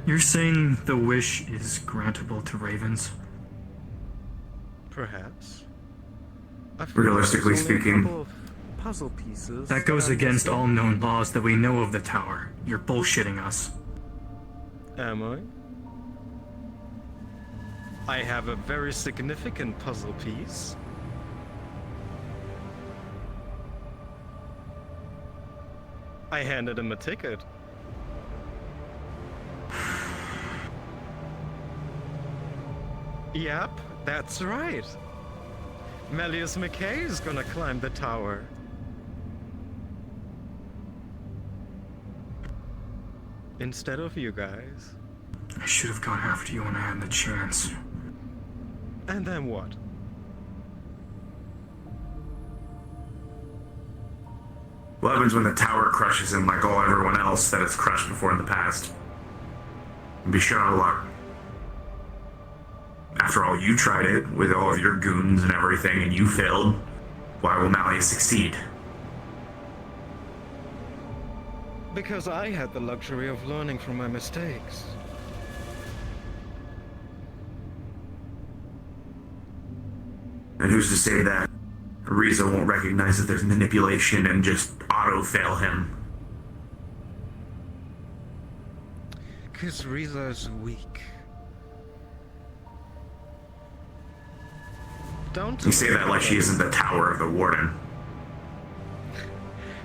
Speaker 2: You're saying the wish is grantable to ravens?
Speaker 11: Perhaps.
Speaker 2: Realistically
Speaker 11: There's only a
Speaker 2: speaking,
Speaker 11: couple of puzzle pieces
Speaker 2: that goes
Speaker 11: I'm
Speaker 2: against
Speaker 11: missing.
Speaker 2: all known laws that we know of the tower. You're bullshitting us.
Speaker 11: Am I? I have a very significant puzzle piece. I handed him a ticket. Yep, that's right. Melius McKay is gonna climb the tower. Instead of you guys.
Speaker 2: I should have gone after you when I had the chance.
Speaker 11: And then what?
Speaker 4: What happens when the tower crushes him like all everyone else that it's crushed before in the past? Be sure of luck. After all, you tried it with all of your goons and everything, and you failed. Why will Mali succeed?
Speaker 11: Because I had the luxury of learning from my mistakes.
Speaker 4: And who's to say that Riza won't recognize that there's manipulation and just auto-fail him?
Speaker 11: Because Riza is weak. Don't
Speaker 4: You say that like she isn't the tower of the warden.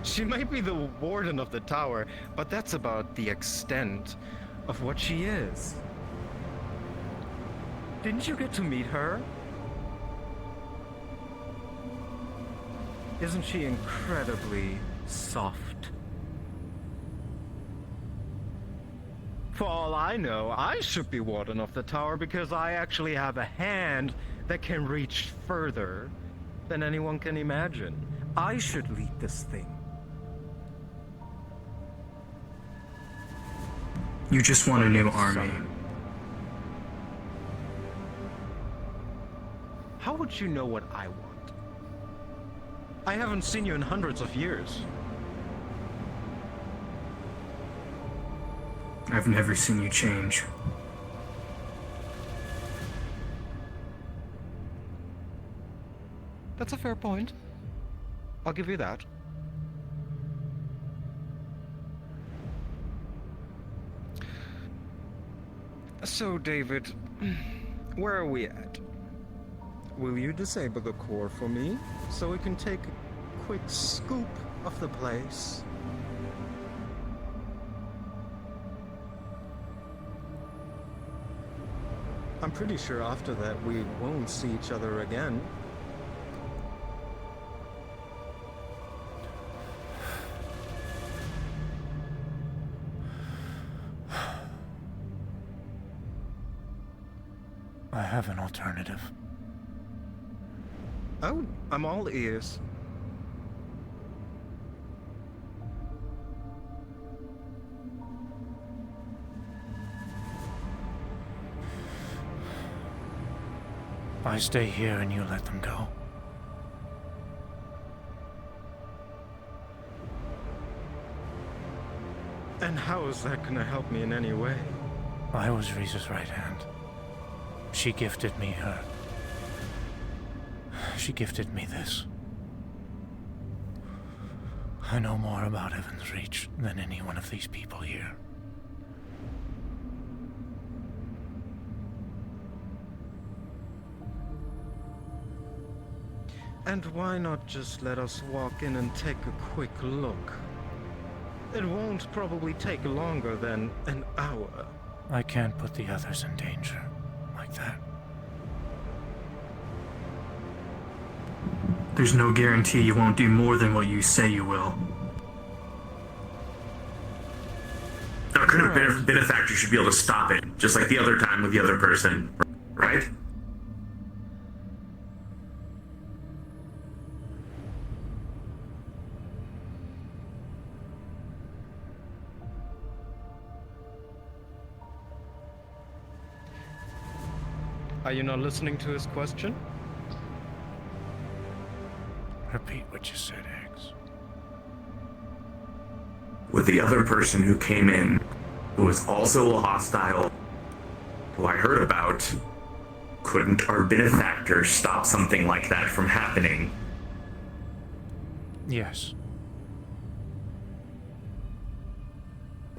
Speaker 11: She might be the warden of the tower, but that's about the extent of what she is. Didn't you get to meet her? Isn't she incredibly soft? For all I know, I should be warden of the tower because I actually have a hand that can reach further than anyone can imagine. I should lead this thing.
Speaker 2: You just want a new army.
Speaker 11: How would you know what I want? I haven't seen you in hundreds of years.
Speaker 2: I've never seen you change.
Speaker 11: That's a fair point. I'll give you that. So, David, Where are we at? Will you disable the core for me, so we can take a quick scoop of the place? I'm pretty sure after that we won't see each other again.
Speaker 1: I have an alternative.
Speaker 11: Oh, I'm all ears.
Speaker 1: I stay here and you let them go.
Speaker 11: And how is that gonna help me in any way?
Speaker 1: I was Riza's right hand. She gifted me her. She gifted me this. I know more about Heaven's Reach than any one of these people here.
Speaker 11: And why not just let us walk in and take a quick look? It won't probably take longer than an hour.
Speaker 1: I can't put the others in danger like that.
Speaker 2: There's no guarantee you won't do more than what you say you will.
Speaker 4: Our current benefactor should be able to stop it, just like the other time with the other person, right?
Speaker 11: Are you not listening to his question?
Speaker 1: Repeat what you said, Eggs.
Speaker 4: With the other person who came in, who was also a hostile, who I heard about, couldn't our benefactor stop something like that from happening?
Speaker 1: Yes.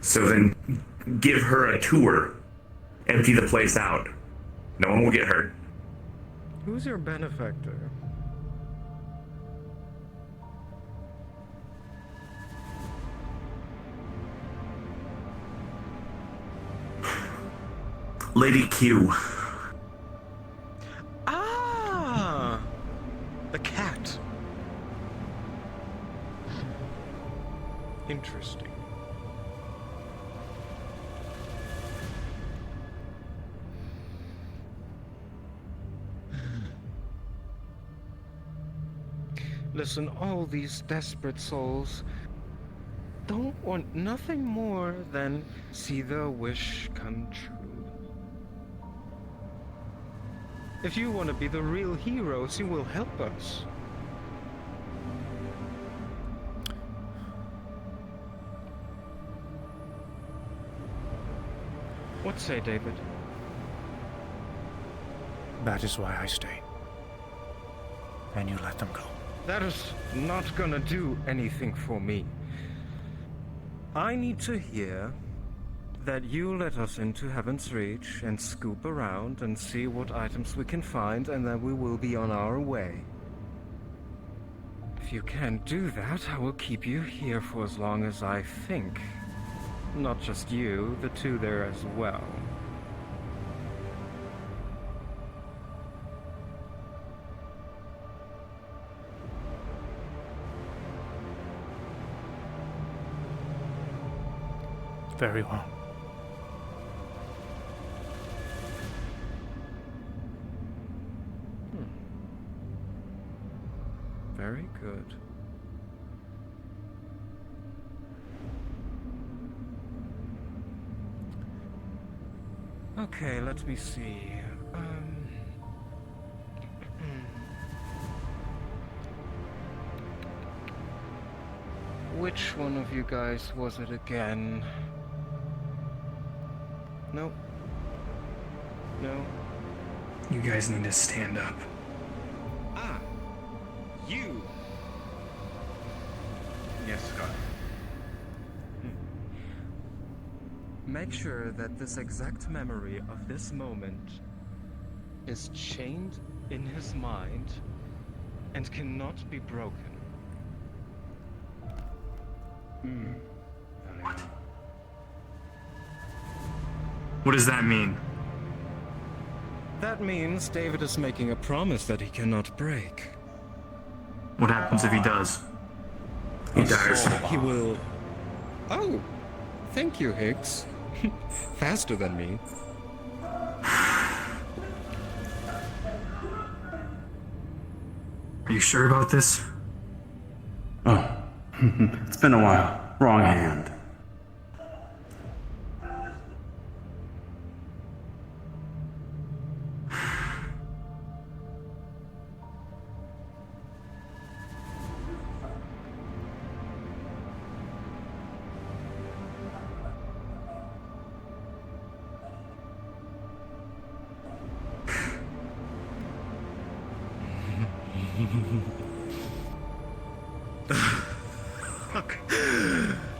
Speaker 4: So then, give her a tour. Empty the place out. No one will get hurt.
Speaker 11: Who's your benefactor?
Speaker 4: Lady Q.
Speaker 11: Ah! The cat. Interesting. Listen, all these desperate souls don't want nothing more than see their wish come true. If you want to be the real heroes, you will help us. What say, David?
Speaker 1: That is why I stay. And you let them go.
Speaker 11: That is not gonna do anything for me. I need to hear that you let us into Heaven's Reach and scoop around and see what items we can find, and then we will be on our way. If you can't do that, I will keep you here for as long as I think. Not just you, the two there as well.
Speaker 1: Very well.
Speaker 11: Very good. Okay, let me see. Which one of you guys was it again? No. No.
Speaker 2: You guys need to stand up.
Speaker 11: Ah! You!
Speaker 4: Yes, Scott.
Speaker 11: Make sure that this exact memory of this moment
Speaker 10: is chained in his mind and cannot be broken.
Speaker 2: What does that mean?
Speaker 10: That means David is making a promise that he cannot break.
Speaker 2: What happens if he does? He dies.
Speaker 10: He will... Oh, thank you, Higgs. Faster than me.
Speaker 2: Are you sure about this?
Speaker 13: Oh, it's been a while. Wrong hand.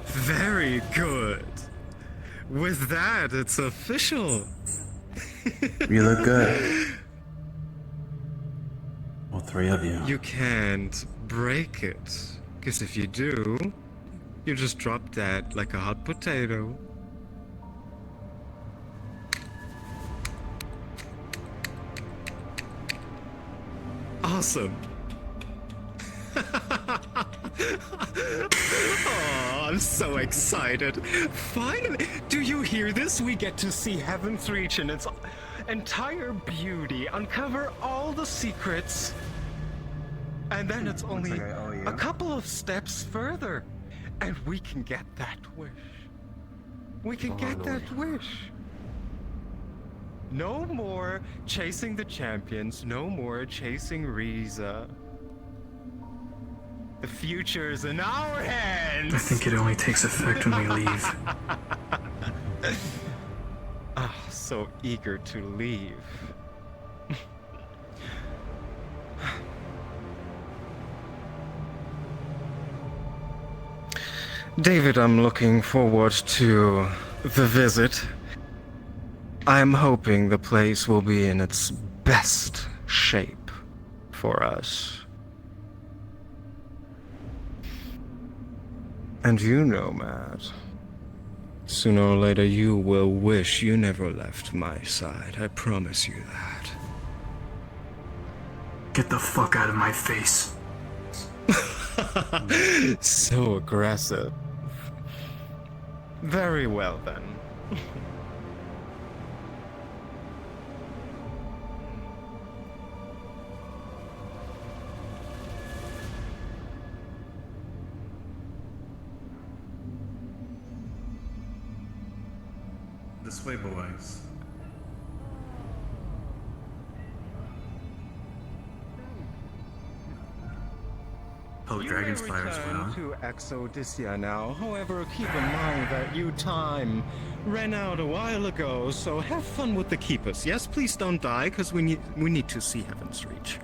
Speaker 10: Very good. With that, it's official.
Speaker 13: You look good. All three of you.
Speaker 10: You can't break it. Because if you do, you just drop dead like a hot potato. Awesome. Oh, I'm so excited. Finally, do you hear this? We get to see Heaven's Reach in its entire beauty, uncover all the secrets. And then it's only a couple of steps further, and we can get that wish. We can get that wish. No more chasing the champions, no more chasing Riza. The future's in our hands!
Speaker 2: I think it only takes effect when we leave.
Speaker 10: Ah, so eager to leave. David, I'm looking forward to the visit. I'm hoping the place will be in its best shape for us. And you know, Matt, sooner or later you will wish you never left my side. I promise you that.
Speaker 2: Get the fuck out of my face.
Speaker 10: So aggressive. Very well then.
Speaker 13: This way, boys.
Speaker 10: You
Speaker 13: Dragon's
Speaker 10: may
Speaker 13: Fire as
Speaker 10: return
Speaker 13: well.
Speaker 10: to Exodysia now. However, keep in mind that your time ran out a while ago, so have fun with the Keepers. Yes, please don't die, because we need to see Heaven's Reach.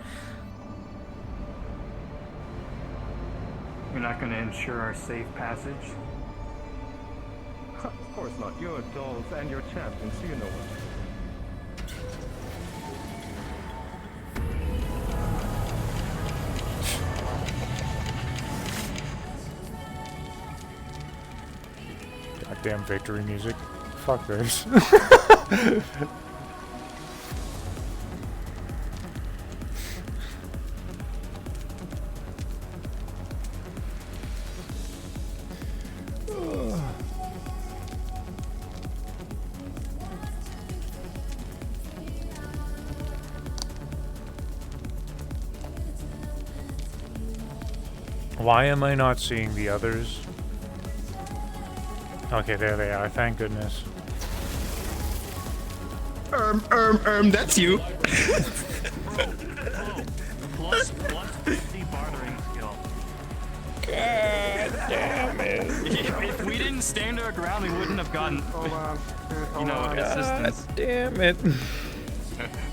Speaker 8: You're not going to ensure our safe passage?
Speaker 10: Of course not. You're adults and you're champions, so you know what.
Speaker 1: Goddamn victory music. Fuck this. Why am I not seeing the others? Okay, there they are. Thank goodness.
Speaker 10: That's you.
Speaker 6: Plus 50 bartering skill.
Speaker 1: God damn it.
Speaker 6: If we didn't stand our ground, we wouldn't have gotten, you know, assistance.
Speaker 1: God damn it.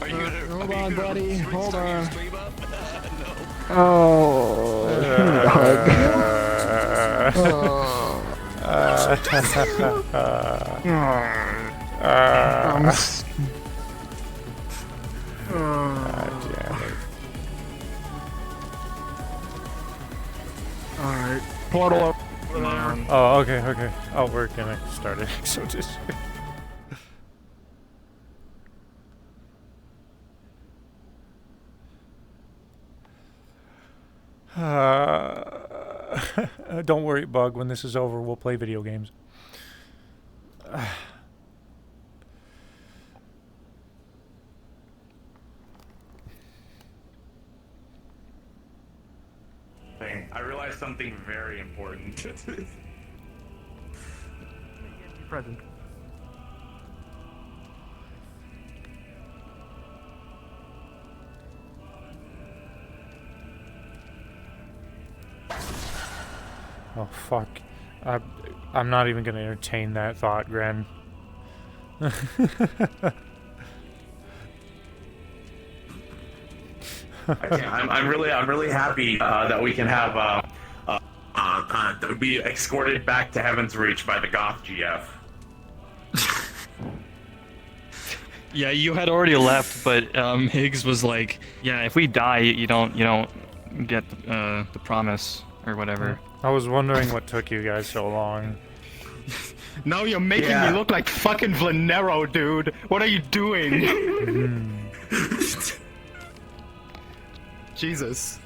Speaker 6: Are you gonna,
Speaker 11: Hold on, buddy. Hold on.
Speaker 6: No.
Speaker 11: Oh. portal over
Speaker 6: there.
Speaker 1: Oh, okay, okay. Oh, we're gonna start it. So just. Don't worry, Bug. When this is over, we'll play video games.
Speaker 4: I realized something very important.
Speaker 6: Present.
Speaker 1: Oh fuck! I'm not even gonna entertain that thought, Gren.
Speaker 4: I'm really happy that we can have be escorted back to Heaven's Reach by the Goth GF.
Speaker 6: Yeah, you had already left, but Higgs was like, "Yeah, if we die, you don't get the promise or whatever."
Speaker 1: I was wondering what took you guys so long.
Speaker 11: Now you're making me look like fucking Vlanero, dude. What are you doing? Jesus.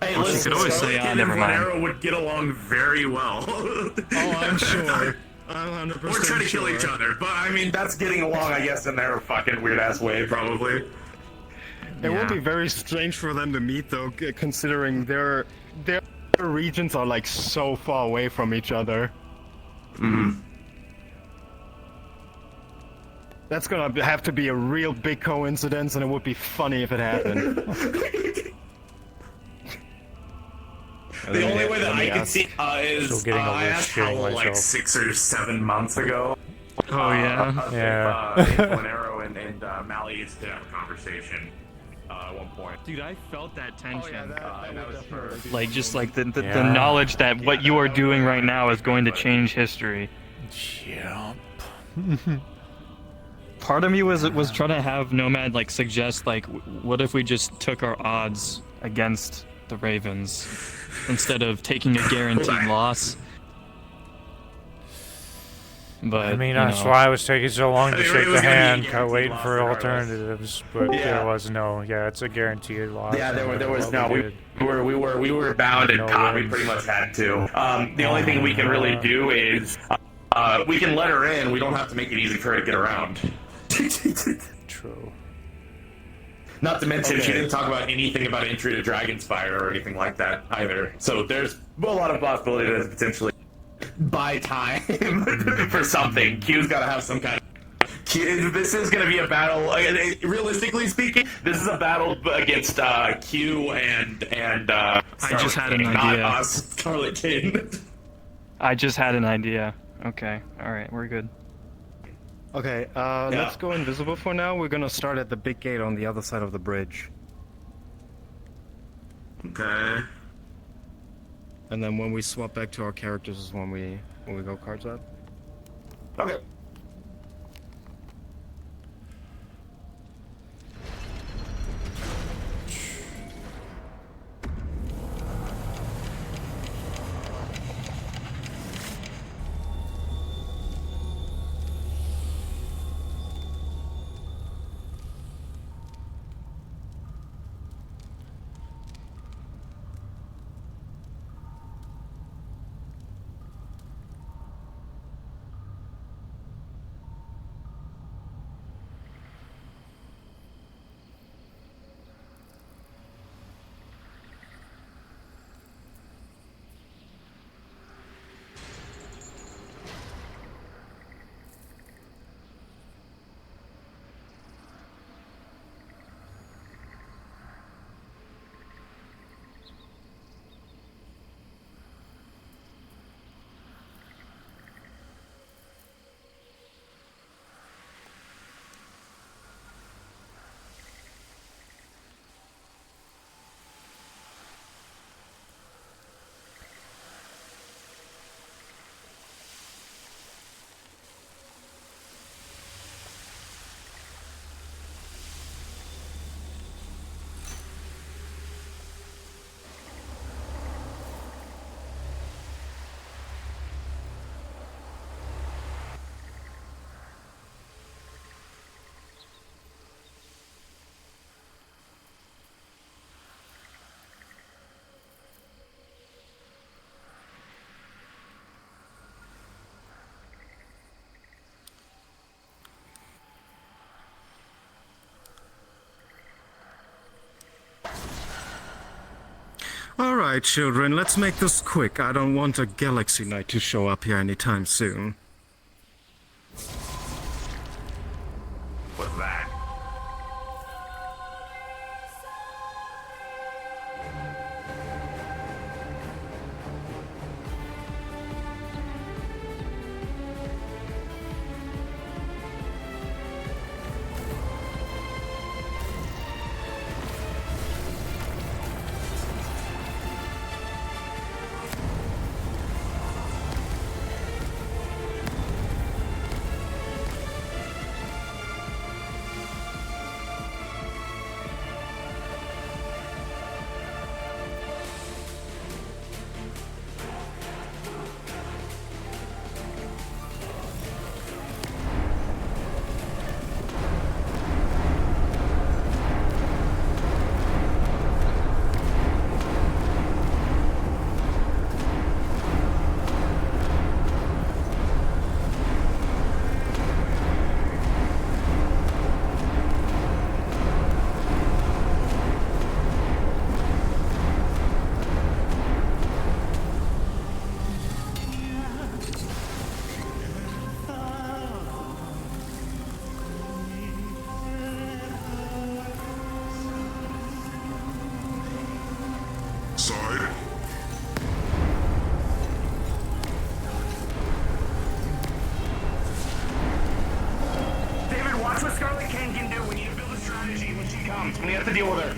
Speaker 4: Hey,
Speaker 6: Well, she could always say, never mind.
Speaker 4: Arrow would get along very well.
Speaker 11: Oh, I'm sure. I'm 100%
Speaker 4: We're trying to kill each other, but I mean, that's getting along, I guess, in their fucking weird-ass way, probably.
Speaker 11: It would be very strange for them to meet, though, considering their regions are, like, so far away from each other.
Speaker 4: Mm-hmm.
Speaker 11: That's gonna have to be a real big coincidence, and it would be funny if it happened.
Speaker 4: The only way that I could see is I asked Howell like 6 or 7 months ago.
Speaker 6: Oh yeah.
Speaker 4: If Vlanero and Mally used to have a conversation at one point.
Speaker 6: Dude, I felt that tension.
Speaker 4: That was for
Speaker 6: Like just like the knowledge that what you are doing right now is going to change history.
Speaker 1: Yep.
Speaker 6: Part of me was trying to have Nomad like suggest like, what if we just took our odds against the Ravens instead of taking a guaranteed loss? But
Speaker 1: I mean, that's why I was taking so long to shake the hand, waiting for alternatives. But there was no. Yeah, it's a guaranteed loss.
Speaker 4: Yeah, there was no. We were bound and caught. We pretty much had to. The only thing we can really do is we can let her in. We don't have to make it easy for her to get around.
Speaker 1: True.
Speaker 4: Not to mention, she didn't talk about anything about entry to Dragonspire or anything like that either. So there's a lot of possibility that it's potentially buy time for something. Q's got to have some kind of... This is going to be a battle. Realistically speaking, this is a battle against Q and
Speaker 6: I just had an idea.
Speaker 4: Not us, Scarlet King.
Speaker 6: I just had an idea. Okay, all right, we're good.
Speaker 11: Okay, let's go invisible for now. We're gonna start at the big gate on the other side of the bridge.
Speaker 4: Okay.
Speaker 11: And then when we swap back to our characters is when we go cards out.
Speaker 4: Okay.
Speaker 11: All right, children, let's make this quick. I don't want a Galaxy Knight to show up here anytime soon.
Speaker 4: What's that?
Speaker 12: Side.
Speaker 4: David, watch what Scarlet King can do. We need to build a strategy when she comes. We have to deal with her.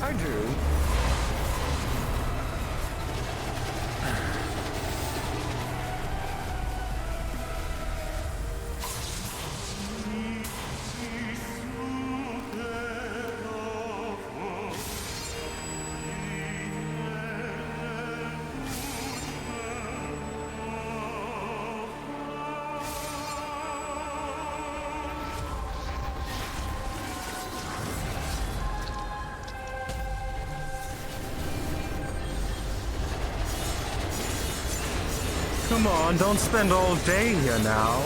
Speaker 11: I do. Come on, don't spend all day here now.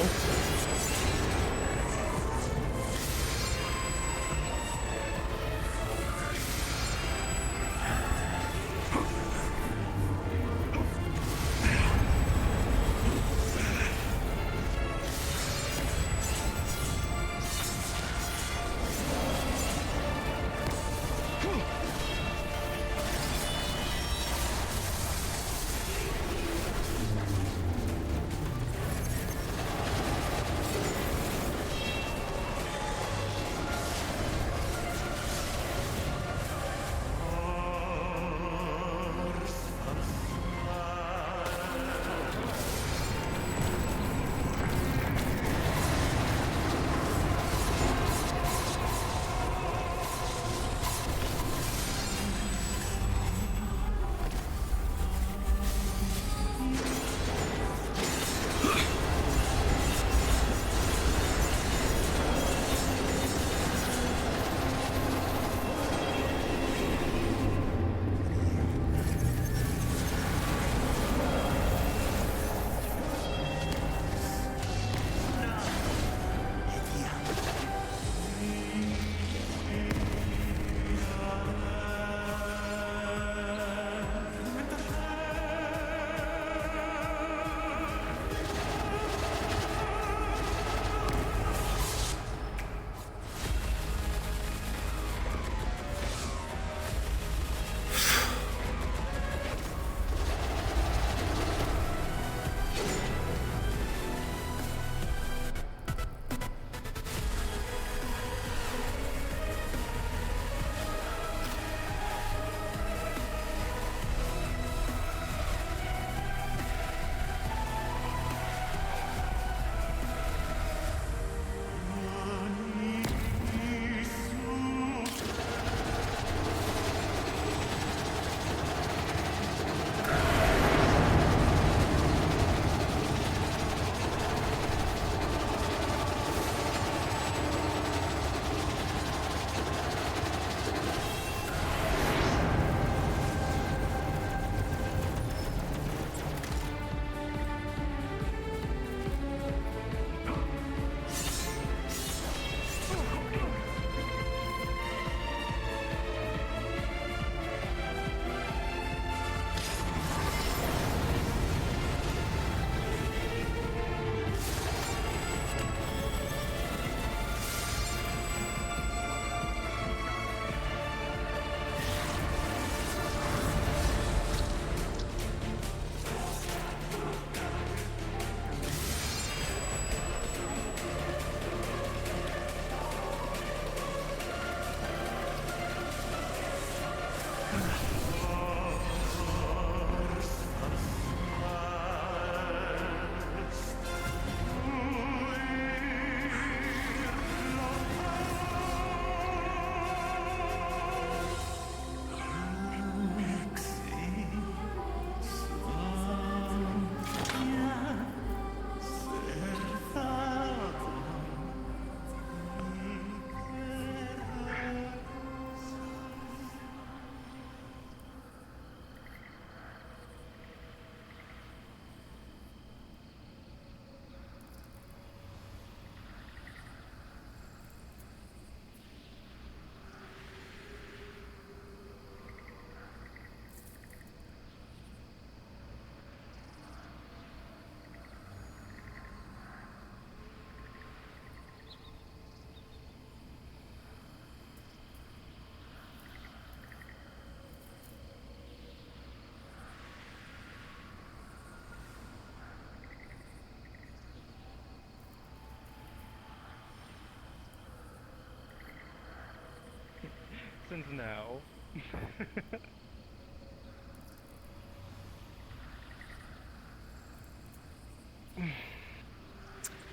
Speaker 11: accent now.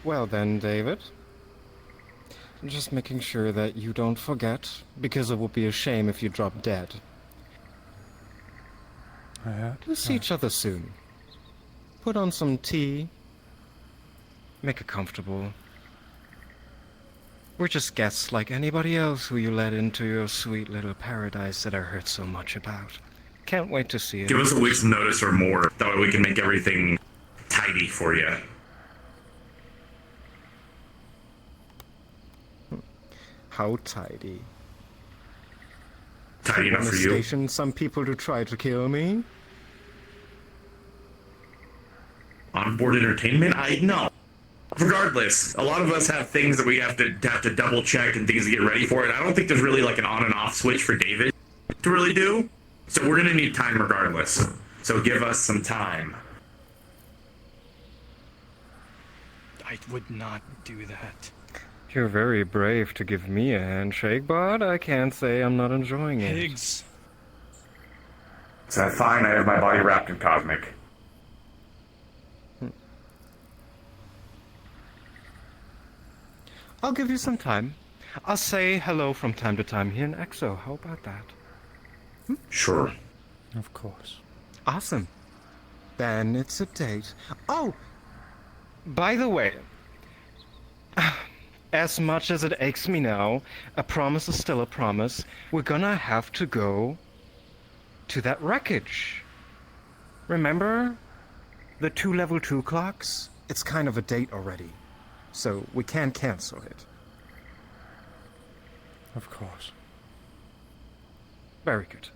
Speaker 11: Well then, David. Just making sure that you don't forget, because it would be a shame if you drop dead. We'll see each other soon. Put on some tea. Make it comfortable. We're just guests like anybody else who you let into your sweet little paradise that I heard so much about. Can't wait to see it.
Speaker 4: Give us a week's notice or more. That way we can make everything tidy for you.
Speaker 11: How tidy?
Speaker 4: Tidy enough for you?
Speaker 11: Station some people to try to kill me?
Speaker 4: Onboard entertainment? I know. Regardless, a lot of us have things that we have to double check and things to get ready for, and I don't think there's really like an on and off switch for David to really do. So we're gonna need time regardless. So give us some time.
Speaker 6: I would not do that.
Speaker 11: You're very brave to give me a handshake, but I can't say I'm not enjoying it.
Speaker 6: Pigs.
Speaker 4: Is that fine? I have my body wrapped in cosmic.
Speaker 11: I'll give you some time. I'll say hello from time to time here in EXO. How about that?
Speaker 4: Sure.
Speaker 1: Of course.
Speaker 11: Awesome. Then it's a date. Oh! By the way, as much as it aches me now, a promise is still a promise. We're gonna have to go to that wreckage. Remember the 2 level 2 clocks? It's kind of a date already, so we can't cancel it.
Speaker 1: Of course.
Speaker 11: Very good.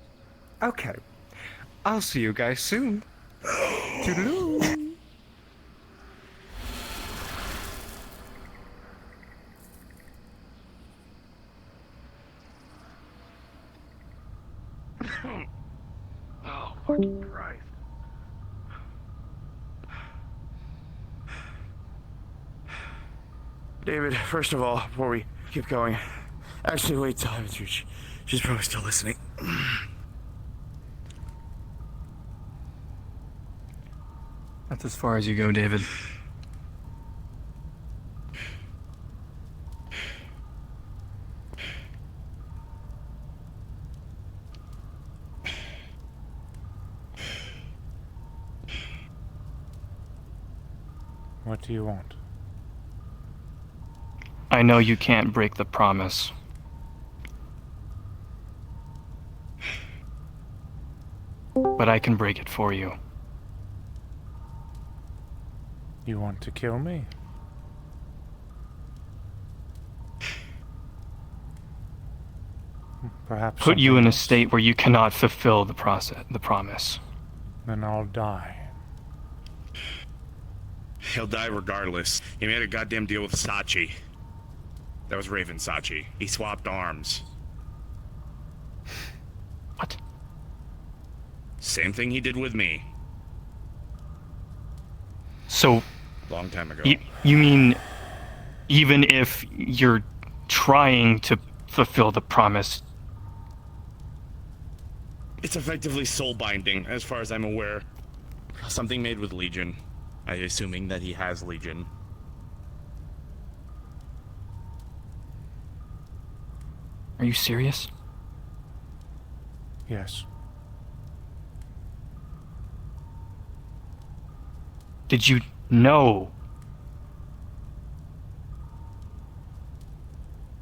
Speaker 11: Okay. I'll see you guys soon. Toodaloo.
Speaker 6: Oh, fucking Christ.
Speaker 14: David, first of all, before we keep going, actually wait till I'm through. She's probably still listening.
Speaker 6: That's as far as you go, David.
Speaker 1: What do you want?
Speaker 6: I know you can't break the promise. But I can break it for you.
Speaker 1: You want to kill me? Perhaps
Speaker 6: Put you in a
Speaker 1: else.
Speaker 6: state where you cannot fulfill the promise.
Speaker 1: Then I'll die.
Speaker 14: He'll die regardless. He made a goddamn deal with Sachi. That was Raven Sachi. He swapped arms.
Speaker 6: What?
Speaker 14: Same thing he did with me.
Speaker 6: So...
Speaker 14: Long time ago.
Speaker 6: You mean, even if you're trying to fulfill the promise...
Speaker 14: It's effectively soul binding, as far as I'm aware. Something made with Legion. I'm assuming that he has Legion.
Speaker 6: Are you serious?
Speaker 1: Yes.
Speaker 6: Did you know?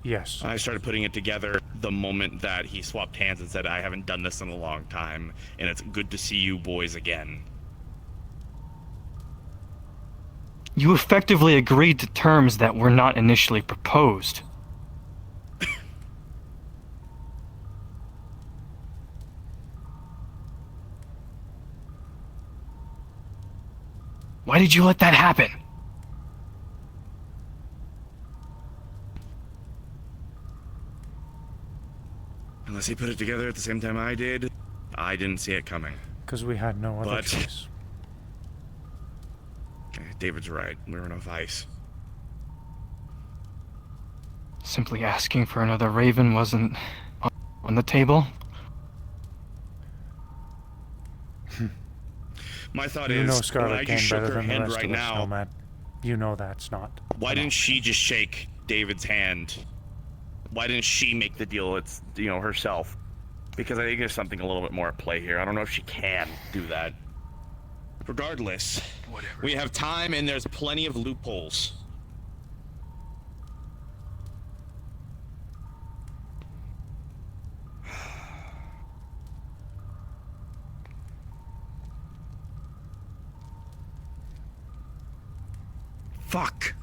Speaker 1: Yes.
Speaker 14: I started putting it together the moment that he swapped hands and said, I haven't done this in a long time, and it's good to see you boys again.
Speaker 6: You effectively agreed to terms that were not initially proposed. Why did you let that happen?
Speaker 14: Unless he put it together at the same time I did, I didn't see it coming.
Speaker 1: Because we had no other
Speaker 14: But-
Speaker 1: choice.
Speaker 14: David's right. We were in a vice.
Speaker 6: Simply asking for another Raven wasn't... On the table?
Speaker 14: My thought
Speaker 1: You
Speaker 14: is,
Speaker 1: know
Speaker 14: when I
Speaker 1: Scarlet
Speaker 14: just
Speaker 1: came
Speaker 14: shook
Speaker 1: better
Speaker 14: her
Speaker 1: than the
Speaker 14: hand
Speaker 1: rest
Speaker 14: right
Speaker 1: of us,
Speaker 14: now,
Speaker 1: Nomad. You know that's not.
Speaker 14: why didn't she just shake David's hand? Why didn't she make the deal? It's herself. Because I think there's something a little bit more at play here. I don't know if she can do that. Regardless, we have time and there's plenty of loopholes. Fuck.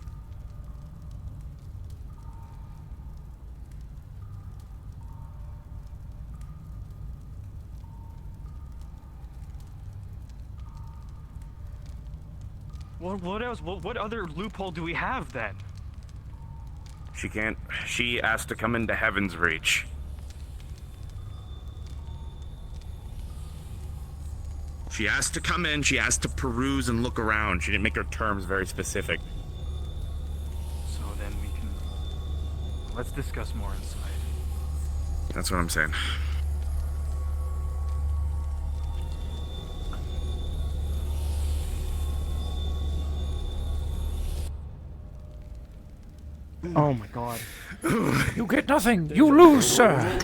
Speaker 6: What else? What other loophole do we have then?
Speaker 14: She can't. She asked to come into Heaven's Reach. She asked to come in, she asked to peruse and look around. She didn't make her terms very specific.
Speaker 6: So then we can... Let's discuss more inside.
Speaker 14: That's what I'm saying.
Speaker 11: Oh my god.
Speaker 1: You get nothing. You lose, sir.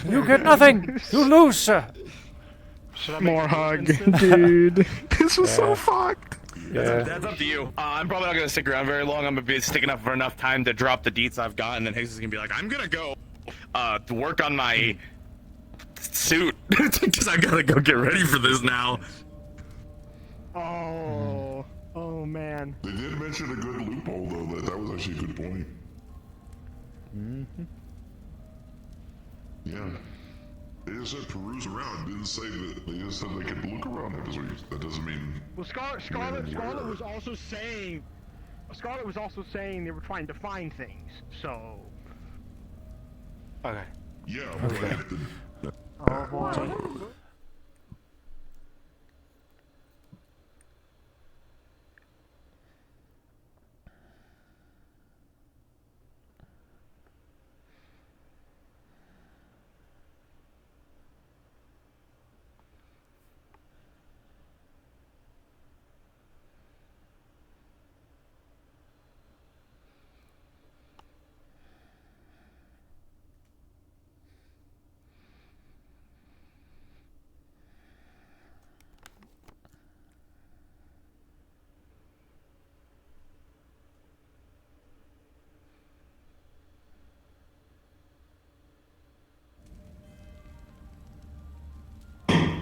Speaker 1: You get nothing. You lose, sir.
Speaker 10: More hug, dude. This was so fucked.
Speaker 14: That's up to you. I'm probably not gonna stick around very long. I'm gonna be sticking up for enough time to drop the deets I've got, and then Higgs is gonna be like, I'm gonna go to work on my suit because I gotta go get ready for this now.
Speaker 11: Oh man.
Speaker 12: They did mention a good loophole though. That was actually a good point. Yeah. They just said peruse around. Didn't say that. They just said they could look around. That doesn't mean.
Speaker 11: Well, Scarlet was also saying. Scarlet was also saying they were trying to find things. So.
Speaker 10: Okay.
Speaker 12: Yeah.
Speaker 1: Okay.
Speaker 11: Oh boy.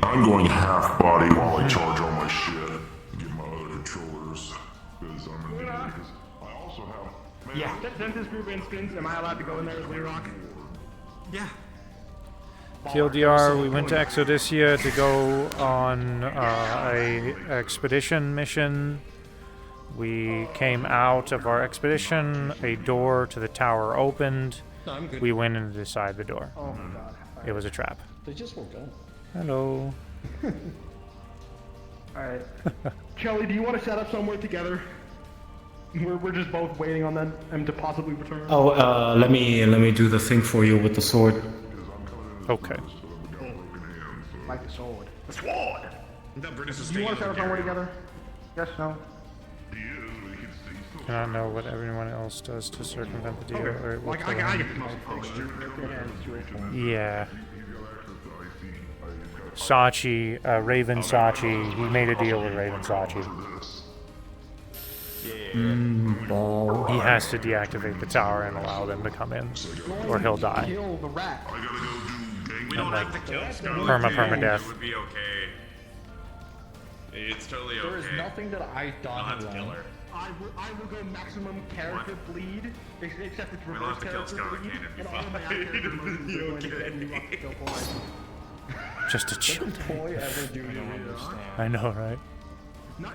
Speaker 12: I'm going half body while I charge all my shit. Get my other controllers. Because I'm in there. Because I also have.
Speaker 11: Yeah. Since this group instance, am I allowed to go in there as Lee Rock?
Speaker 10: Yeah.
Speaker 1: TLDR, we went to Exodysia to go on a expedition mission. We came out of our expedition, a door to the tower opened.
Speaker 15: No, I'm good.
Speaker 1: We went inside the door.
Speaker 11: Oh my god.
Speaker 1: It was a trap.
Speaker 15: They just woke up.
Speaker 1: Hello.
Speaker 11: Alright. Kelly, do you want to set up somewhere together? We're just both waiting on them to possibly return.
Speaker 15: Oh, let me do the thing for you with the sword.
Speaker 1: Okay.
Speaker 11: Like the sword. The sword!
Speaker 12: Do
Speaker 11: you want to set up somewhere together? Yes, no?
Speaker 1: Can I know what everyone else does to circumvent the deal?
Speaker 11: Okay.
Speaker 1: Or
Speaker 11: Like,
Speaker 1: what's
Speaker 11: I
Speaker 1: the-
Speaker 11: get the most first.
Speaker 1: Yeah. Sachi, Raven Sachi, he made a deal with Raven Sachi.
Speaker 15: Ball.
Speaker 1: He has to deactivate the tower and allow them to come in, or he'll die.
Speaker 11: Kill the rat.
Speaker 2: We don't have to kill Scarlet.
Speaker 1: Perma death.
Speaker 2: It would be okay. It's totally okay.
Speaker 15: There is nothing that I
Speaker 2: We'll have
Speaker 15: done
Speaker 2: to kill
Speaker 15: wrong.
Speaker 2: her.
Speaker 11: I will go maximum character bleed, except it's
Speaker 2: We don't
Speaker 11: reverse
Speaker 2: have to kill
Speaker 11: character
Speaker 2: Scarlet
Speaker 11: bleed,
Speaker 2: Kane, it'd be
Speaker 11: and all of my
Speaker 2: fine.
Speaker 11: character modes
Speaker 2: It'd
Speaker 11: are going
Speaker 2: be
Speaker 11: to get me
Speaker 2: okay.
Speaker 11: to go for
Speaker 1: Just a chill.
Speaker 15: Toy ever do you understand?
Speaker 1: I know, right?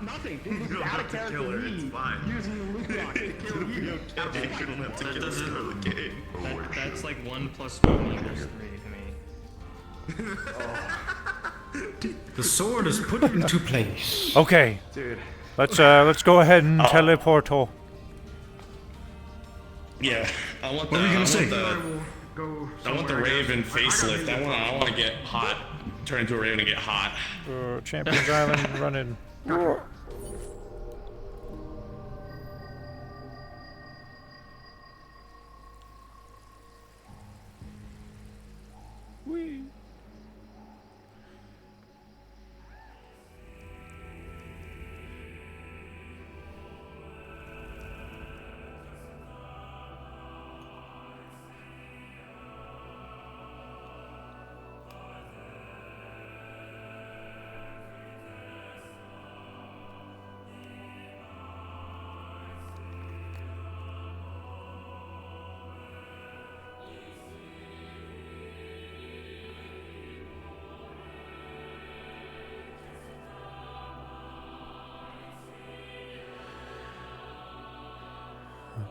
Speaker 11: Nothing. This
Speaker 2: You
Speaker 11: is
Speaker 2: don't
Speaker 11: out
Speaker 2: have
Speaker 11: of
Speaker 2: to
Speaker 11: character
Speaker 2: kill her, it's
Speaker 11: me
Speaker 2: fine.
Speaker 11: using the loot rock to kill you.
Speaker 2: You don't have to kill Scarlet Kane.
Speaker 6: That's like 1 + 1 equals 3 to me.
Speaker 15: The sword is put into place.
Speaker 1: Okay.
Speaker 2: Dude.
Speaker 1: Let's go ahead and teleport.
Speaker 14: Yeah, I want
Speaker 15: What were you gonna say?
Speaker 8: go.
Speaker 2: I want the
Speaker 8: somewhere, I
Speaker 2: Raven
Speaker 8: guess.
Speaker 2: facelift. I want to get hot. Turn into a Raven and get hot.
Speaker 1: Champions Island running. Whee.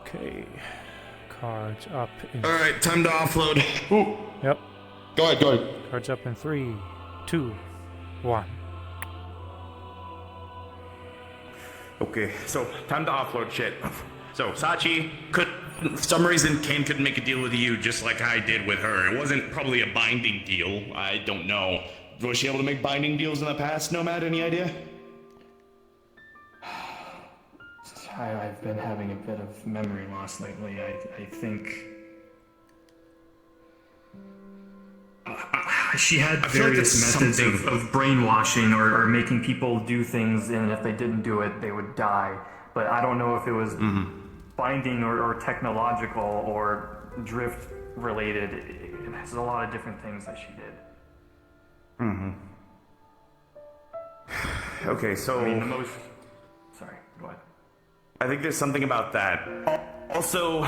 Speaker 1: Okay. Cards up in.
Speaker 2: All right, time to offload. Ooh.
Speaker 1: Yep.
Speaker 2: Go ahead, go ahead.
Speaker 1: Cards up in 3, 2, 1.
Speaker 4: Okay, so time to offload shit. So Sachi could, for some reason, Kane couldn't make a deal with you just like I did with her. It wasn't probably a binding deal. I don't know. Was she able to make binding deals in the past, Nomad? Any idea?
Speaker 6: I've been having a bit of memory loss lately. I think she had various methods of brainwashing or making people do things, and if they didn't do it, they would die. But I don't know if it was binding or technological or drift related. There's a lot of different things that she did.
Speaker 4: Okay, so...
Speaker 6: I mean, the most... Sorry, go ahead.
Speaker 4: I think there's something about that. Also,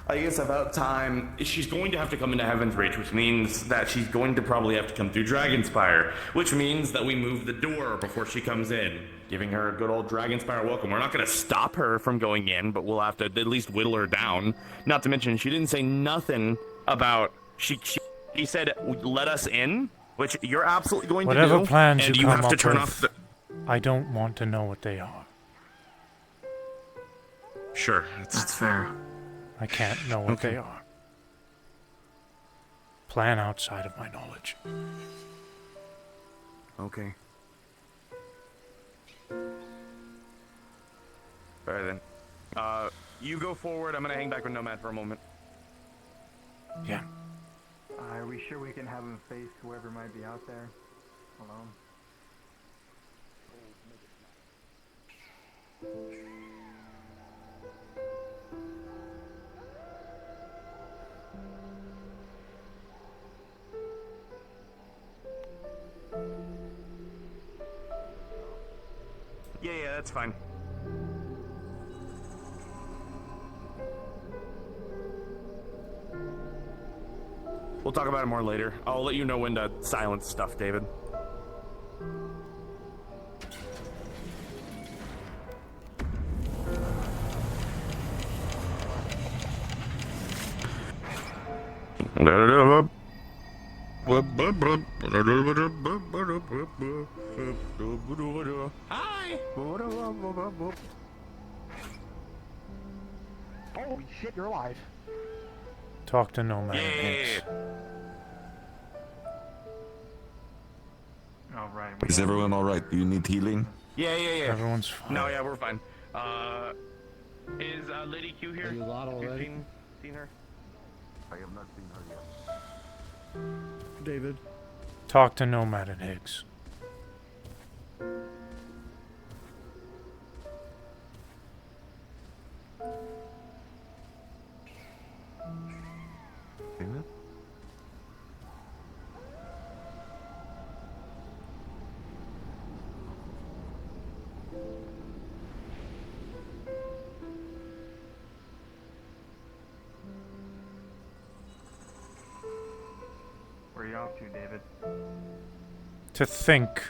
Speaker 4: I guess about time, she's going to have to come into Heaven's Reach, which means that she's going to probably have to come through Dragonspire, which means that we move the door before she comes in, giving her a good old Dragonspire welcome. We're not going to stop her from going in, but we'll have to at least whittle her down. Not to mention, she didn't say nothing about... She said, let us in, which you're absolutely going to do.
Speaker 1: Whatever plans
Speaker 4: and
Speaker 1: you
Speaker 4: you
Speaker 1: come
Speaker 4: have to
Speaker 1: up
Speaker 4: turn
Speaker 1: with,
Speaker 4: off the...
Speaker 1: I don't want to know what they are.
Speaker 2: Sure.
Speaker 6: That's fair.
Speaker 1: I can't know what they are. Plan outside of my knowledge.
Speaker 4: Okay. Alright then. You go forward. I'm gonna hang back with Nomad for a moment.
Speaker 1: Yeah.
Speaker 6: Are we sure we can have him face whoever might be out there alone?
Speaker 4: Yeah, that's fine. We'll talk about it more later. I'll let you know when to silence stuff, David.
Speaker 16: Hi! Holy shit, you're alive.
Speaker 1: Talk to Nomad and Hicks.
Speaker 6: Alright.
Speaker 17: Is everyone alright? Do you need healing?
Speaker 4: Yeah.
Speaker 1: Everyone's fine.
Speaker 4: No, yeah, we're fine. Is Lady Q here?
Speaker 18: Are you lot
Speaker 4: Have you
Speaker 18: already?
Speaker 4: seen her?
Speaker 12: I have not seen her yet.
Speaker 18: David.
Speaker 1: Talk to Nomad and Hicks.
Speaker 12: Amen.
Speaker 6: Where are you off to, David?
Speaker 1: To think.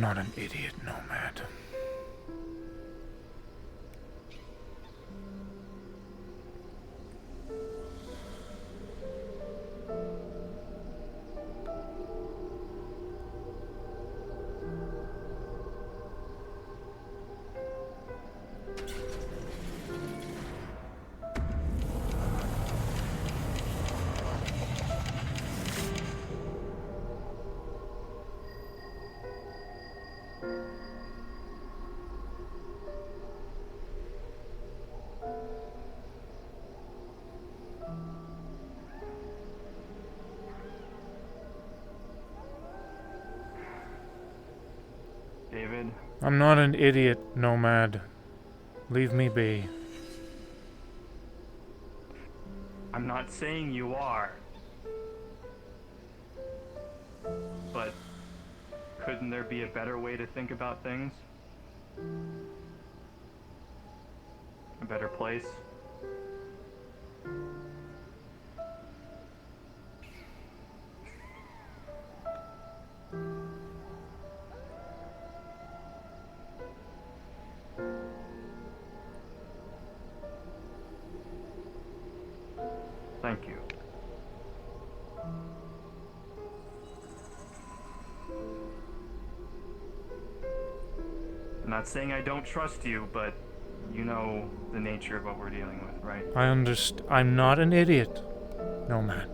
Speaker 1: not an idiot, Nomad.
Speaker 6: David?
Speaker 1: I'm not an idiot, Nomad. Leave me be.
Speaker 6: I'm not saying you are. But couldn't there be a better way to think about things? A better place? Thank you. I'm not saying I don't trust you, but you know the nature of what we're dealing with, right?
Speaker 1: I understand. I'm not an idiot, Nomad.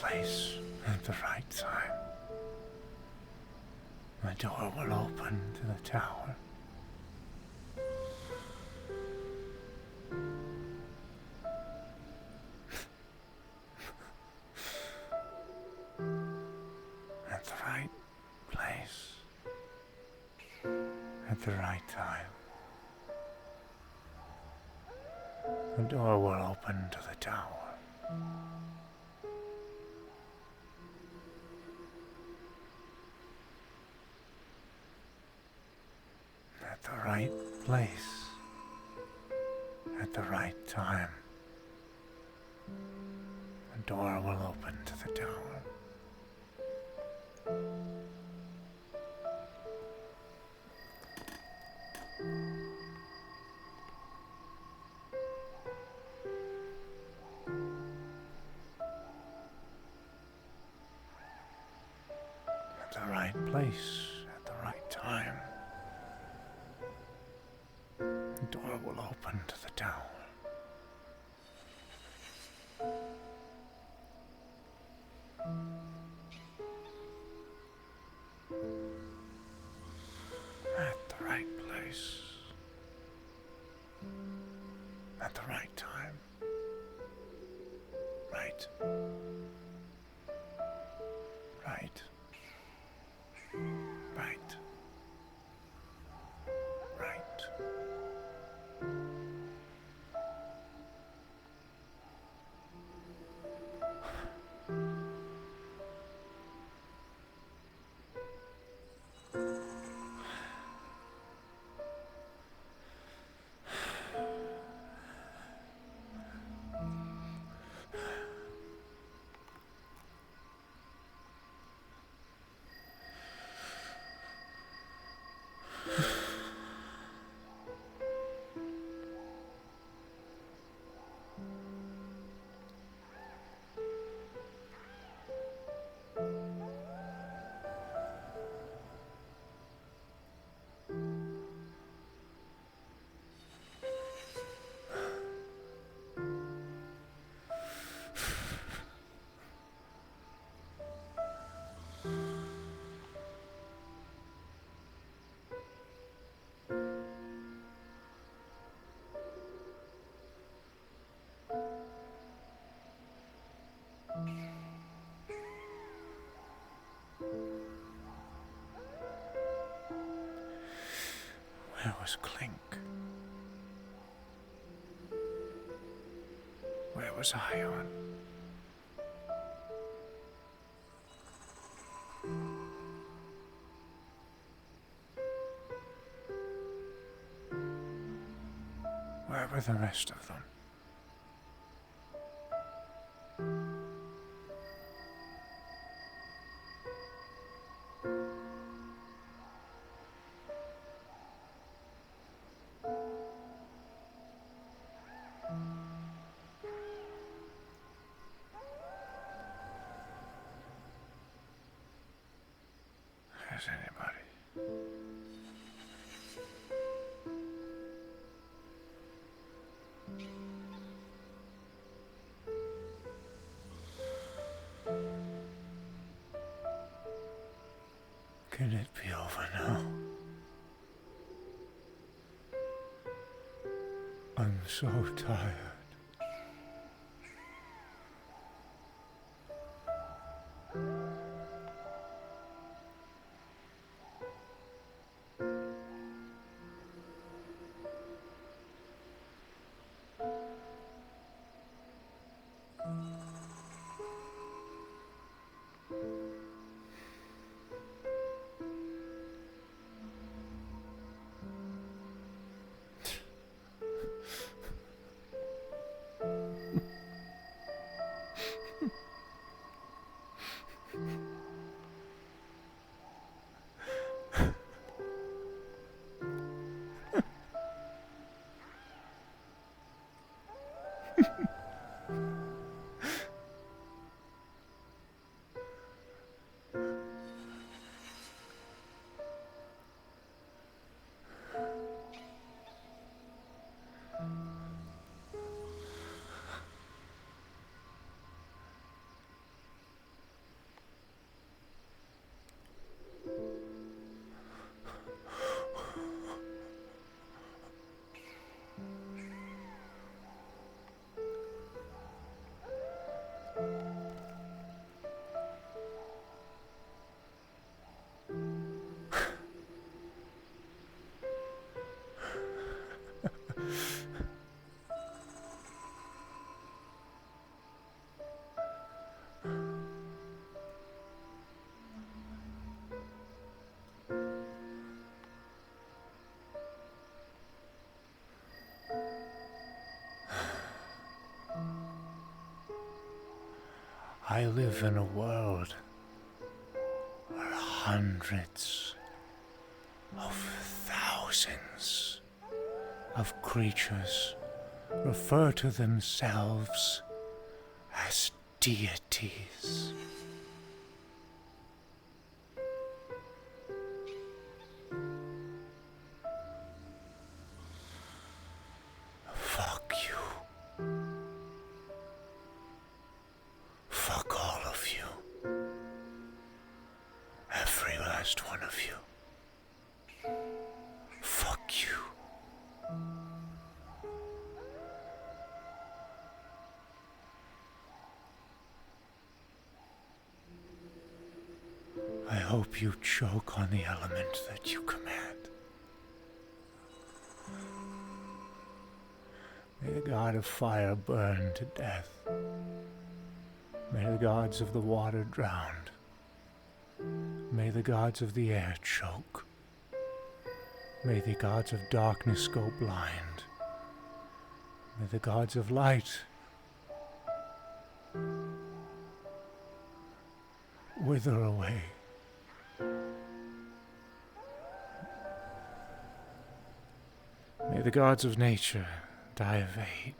Speaker 1: Place at the right time. The door will open to the tower. At the right place. At the right time. The door will open to the tower. At the right place. At the right time. The door will open to the tower. At the right place, at the right time. The door will open to the tower. At the right place. At the right time. Right. Right. Right. Right. Where was Clink? Where was Ion? Where were the rest of them? Has anybody? Can it be over now? I'm so tired. I live in a world where hundreds of thousands of creatures refer to themselves as deities. Fuck you. Fuck all of you. Every last one of you. Fuck you. I hope you choke on the element that you command. May the god of fire burn to death. May the gods of the water drown. May the gods of the air choke. May the gods of darkness go blind. May the gods of light wither away. May the gods of nature die of age.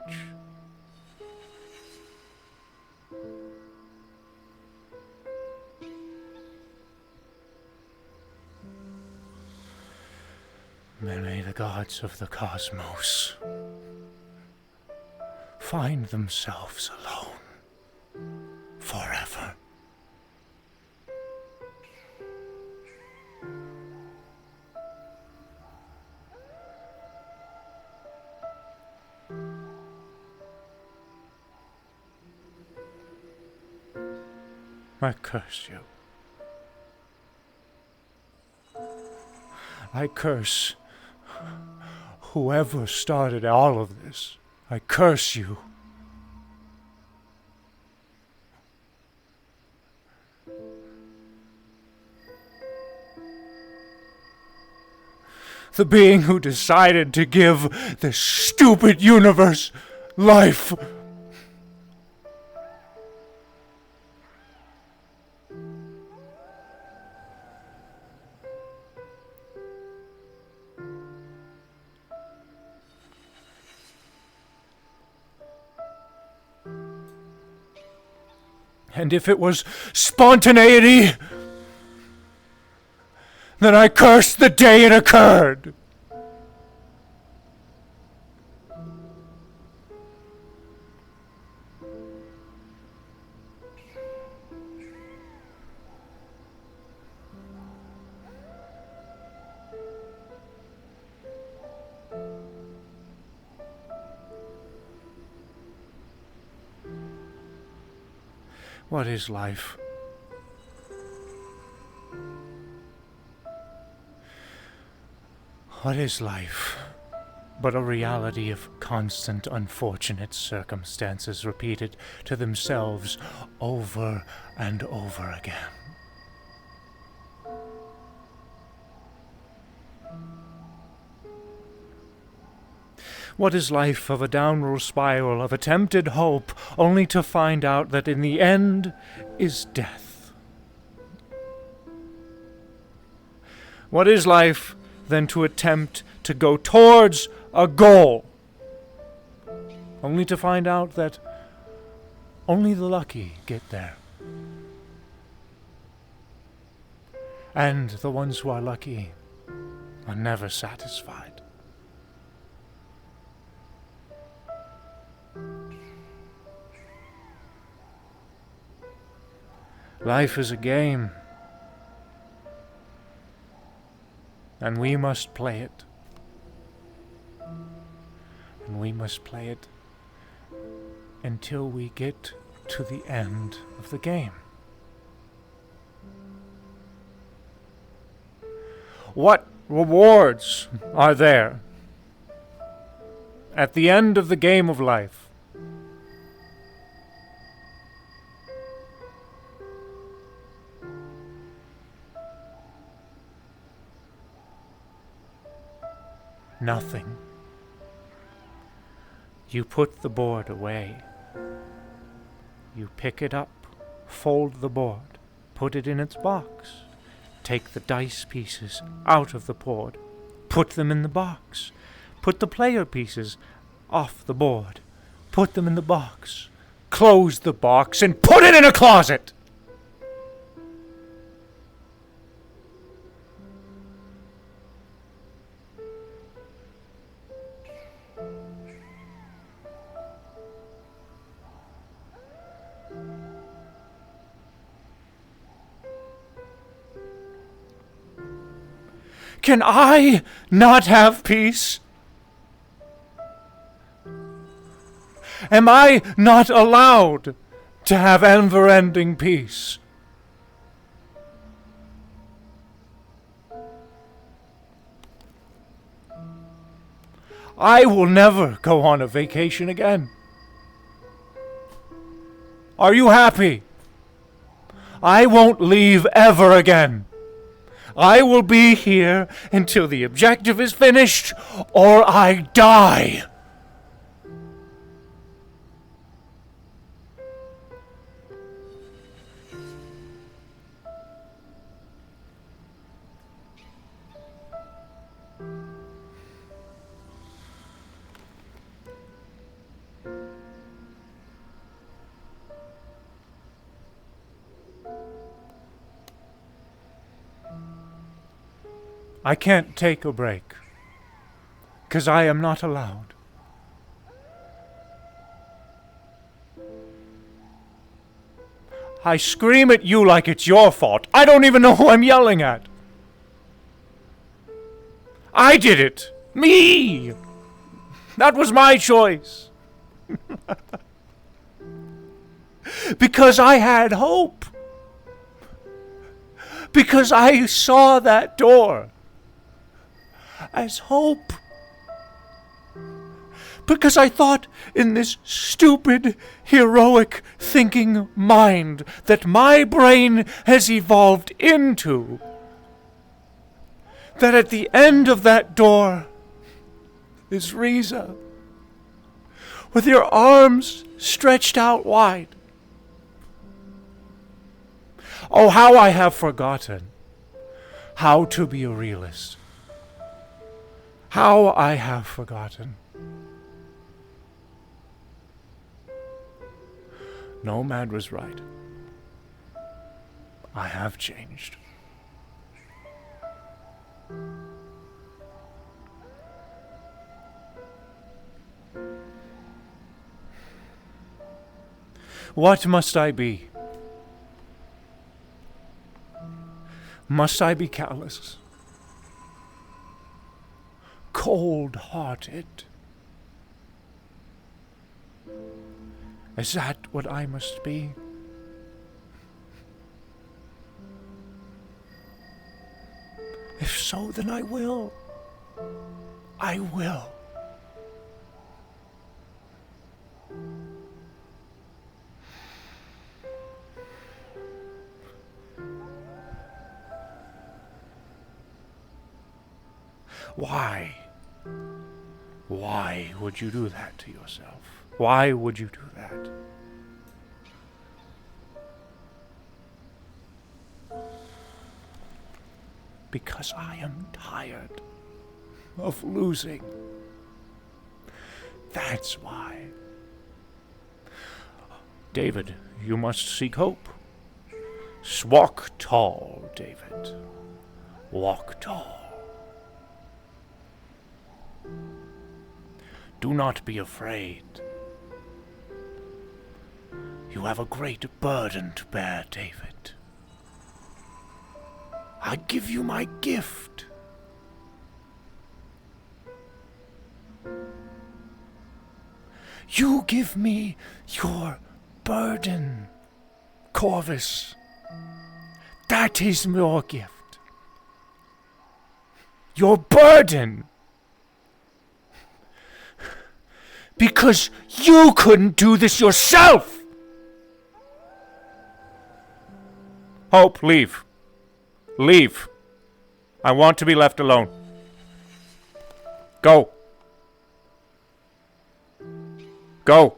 Speaker 1: May the gods of the cosmos find themselves alone forever. I curse you. I curse whoever started all of this. I curse you. The being who decided to give this stupid universe life. And if it was spontaneity, then I curse the day it occurred. What is life? What is life but a reality of constant unfortunate circumstances repeated to themselves over and over again? What is life of a downward spiral of attempted hope, only to find out that in the end is death? What is life than to attempt to go towards a goal, only to find out that only the lucky get there? And the ones who are lucky are never satisfied. Life is a game, and we must play it. And we must play it until we get to the end of the game. What rewards are there at the end of the game of life? Nothing. You put the board away. You pick it up fold the board, put it in its box. Take the dice pieces out of the board, put them in the box. Put the player pieces off the board, put them in the box. Close the box and put it in a closet! Can I not have peace? Am I not allowed to have never-ending peace? I will never go on a vacation again. Are you happy? I won't leave ever again. I will be here until the objective is finished, or I die. I can't take a break, 'cause I am not allowed. I scream at you like it's your fault. I don't even know who I'm yelling at. I did it. Me! That was my choice. Because I had hope. Because I saw that door as hope. Because I thought in this stupid, heroic thinking mind that my brain has evolved into, that at the end of that door is Riza, with your arms stretched out wide. Oh, how I have forgotten how to be a realist. How I have forgotten. Nomad was right. I have changed. What must I be? Must I be callous? Cold-hearted? Is that what I must be? If so, then I will. I will. Why? Why would you do that to yourself? Why would you do that? Because I am tired of losing. That's why. David, you must seek hope. Walk tall, David. Walk tall. Do not be afraid. You have a great burden to bear, David. I give you my gift. You give me your burden, Corvus. That is your gift. Your burden. Because you couldn't do this yourself! Hope, leave. Leave. I want to be left alone. Go. Go.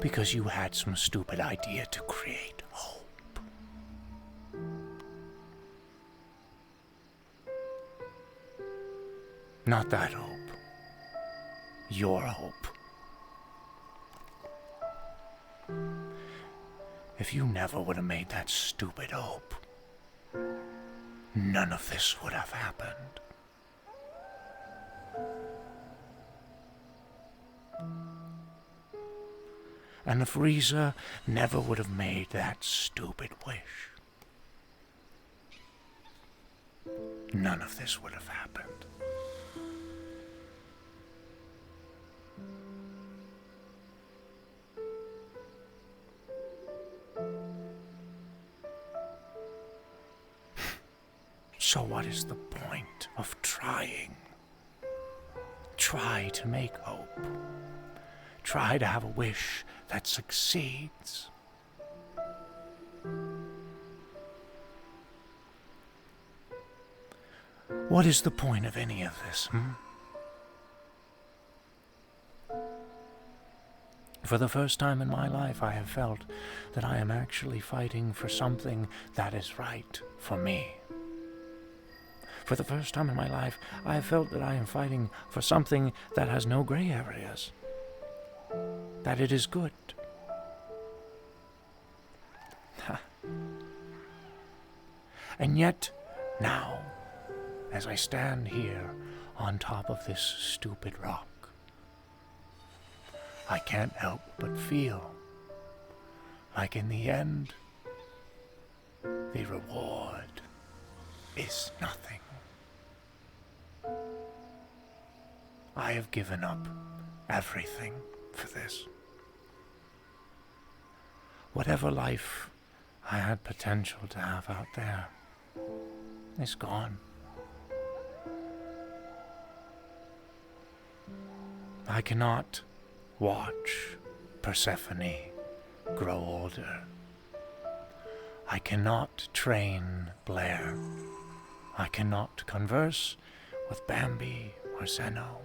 Speaker 1: because you had some stupid idea to create hope. Not that hope. Your hope. If you never would have made that stupid hope, none of this would have happened. And if Riza never would have made that stupid wish, none of this would have happened. So what is the point of trying? Try to make hope. Try to have a wish that succeeds. What is the point of any of this, For the first time in my life, I have felt that I am actually fighting for something that is right for me. For the first time in my life, I have felt that I am fighting for something that has no gray areas. That it is good. And yet, now, as I stand here on top of this stupid rock, I can't help but feel like in the end, the reward is nothing. I have given up everything for this. Whatever life I had potential to have out there is gone. I cannot watch Persephone grow older. I cannot train Blair. I cannot converse with Bambi or Zeno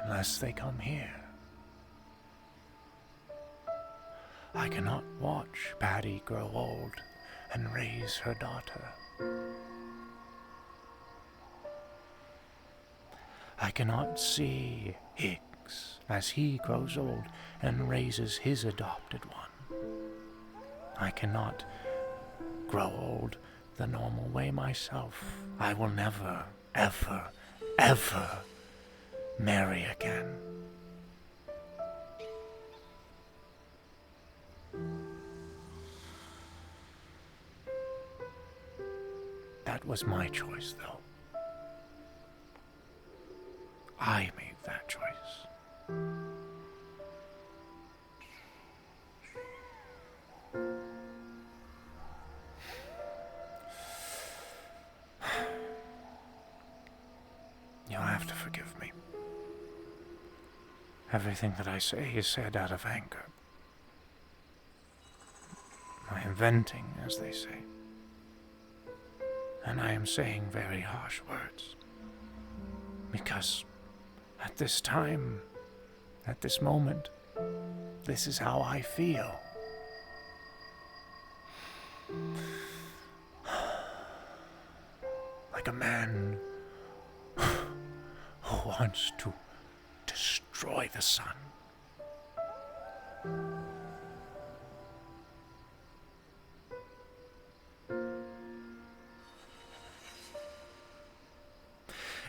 Speaker 1: unless they come here. I cannot watch Patty grow old and raise her daughter. I cannot see Higgs as he grows old and raises his adopted one. I cannot grow old the normal way myself. I will never, ever, ever marry again. That was my choice, though. I made that choice. You'll have to forgive me. Everything that I say is said out of anger. I am venting, as they say. And I am saying very harsh words. Because at this time, at this moment, this is how I feel. Like a man who wants to destroy the sun.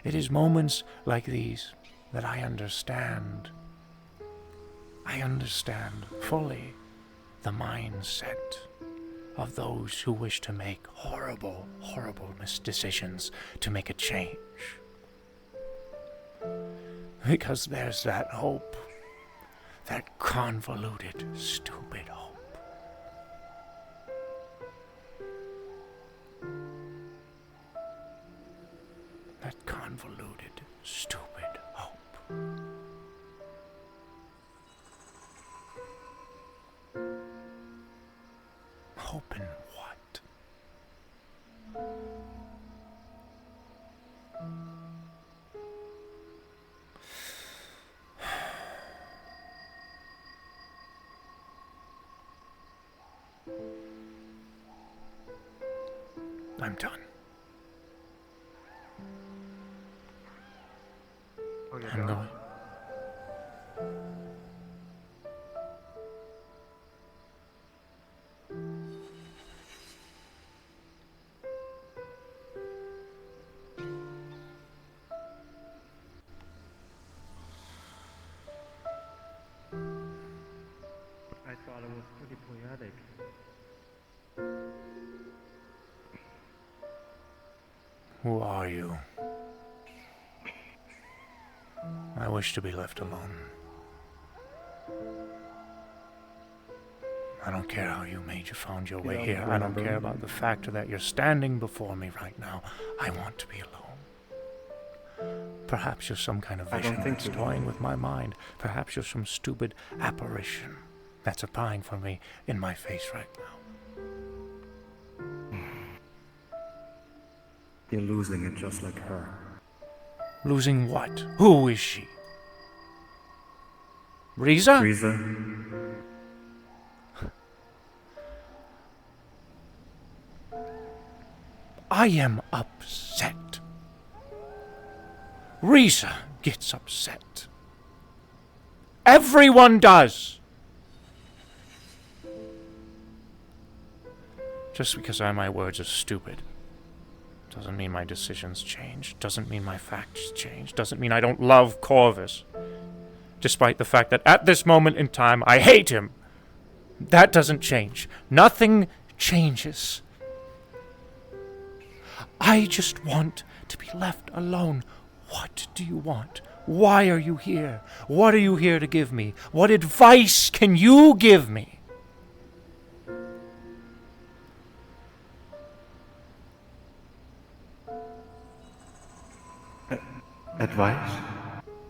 Speaker 1: It is moments like these that I understand. I understand fully the mindset of those who wish to make horrible, horrible decisions to make a change. Because there's that hope, that convoluted, stupid hope. That convoluted, stupid hope. Hope in what? I'm done. I'm going.
Speaker 11: I thought it was pretty poetic.
Speaker 1: Who are you? I wish to be left alone. I don't care how you found your way here. I don't care about the fact that you're standing before me right now. I want to be alone. Perhaps you're some kind of vision that's toying with my mind. Perhaps you're some stupid apparition that's applying for me in my face right now.
Speaker 10: You're losing it just like her.
Speaker 1: Losing what? Who is she? Riza?
Speaker 10: Riza?
Speaker 1: I am upset. Riza gets upset. Everyone does. Just because my words are stupid doesn't mean my decisions change. Doesn't mean my facts change. Doesn't mean I don't love Corvus. Despite the fact that at this moment in time, I hate him. That doesn't change. Nothing changes. I just want to be left alone. What do you want? Why are you here? What are you here to give me? What advice can you give me?
Speaker 10: Advice?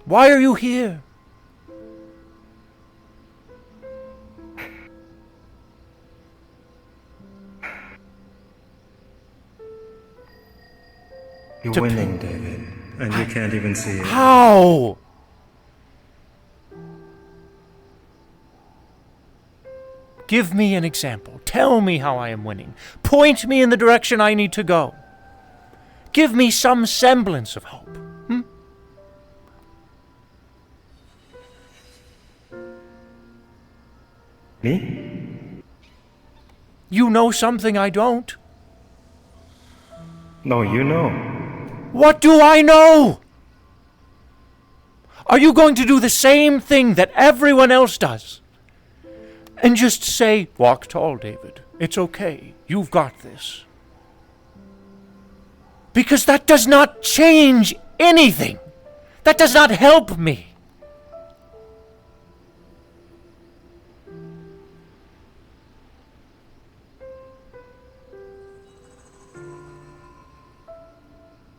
Speaker 1: Why are you here?
Speaker 10: You're winning, David, and you can't even see it.
Speaker 1: How? Give me an example. Tell me how I am winning. Point me in the direction I need to go. Give me some semblance of hope.
Speaker 10: Me?
Speaker 1: You know something I don't.
Speaker 10: No, you know.
Speaker 1: What do I know? Are you going to do the same thing that everyone else does? And just say, walk tall, David. It's okay. You've got this. Because that does not change anything. That does not help me.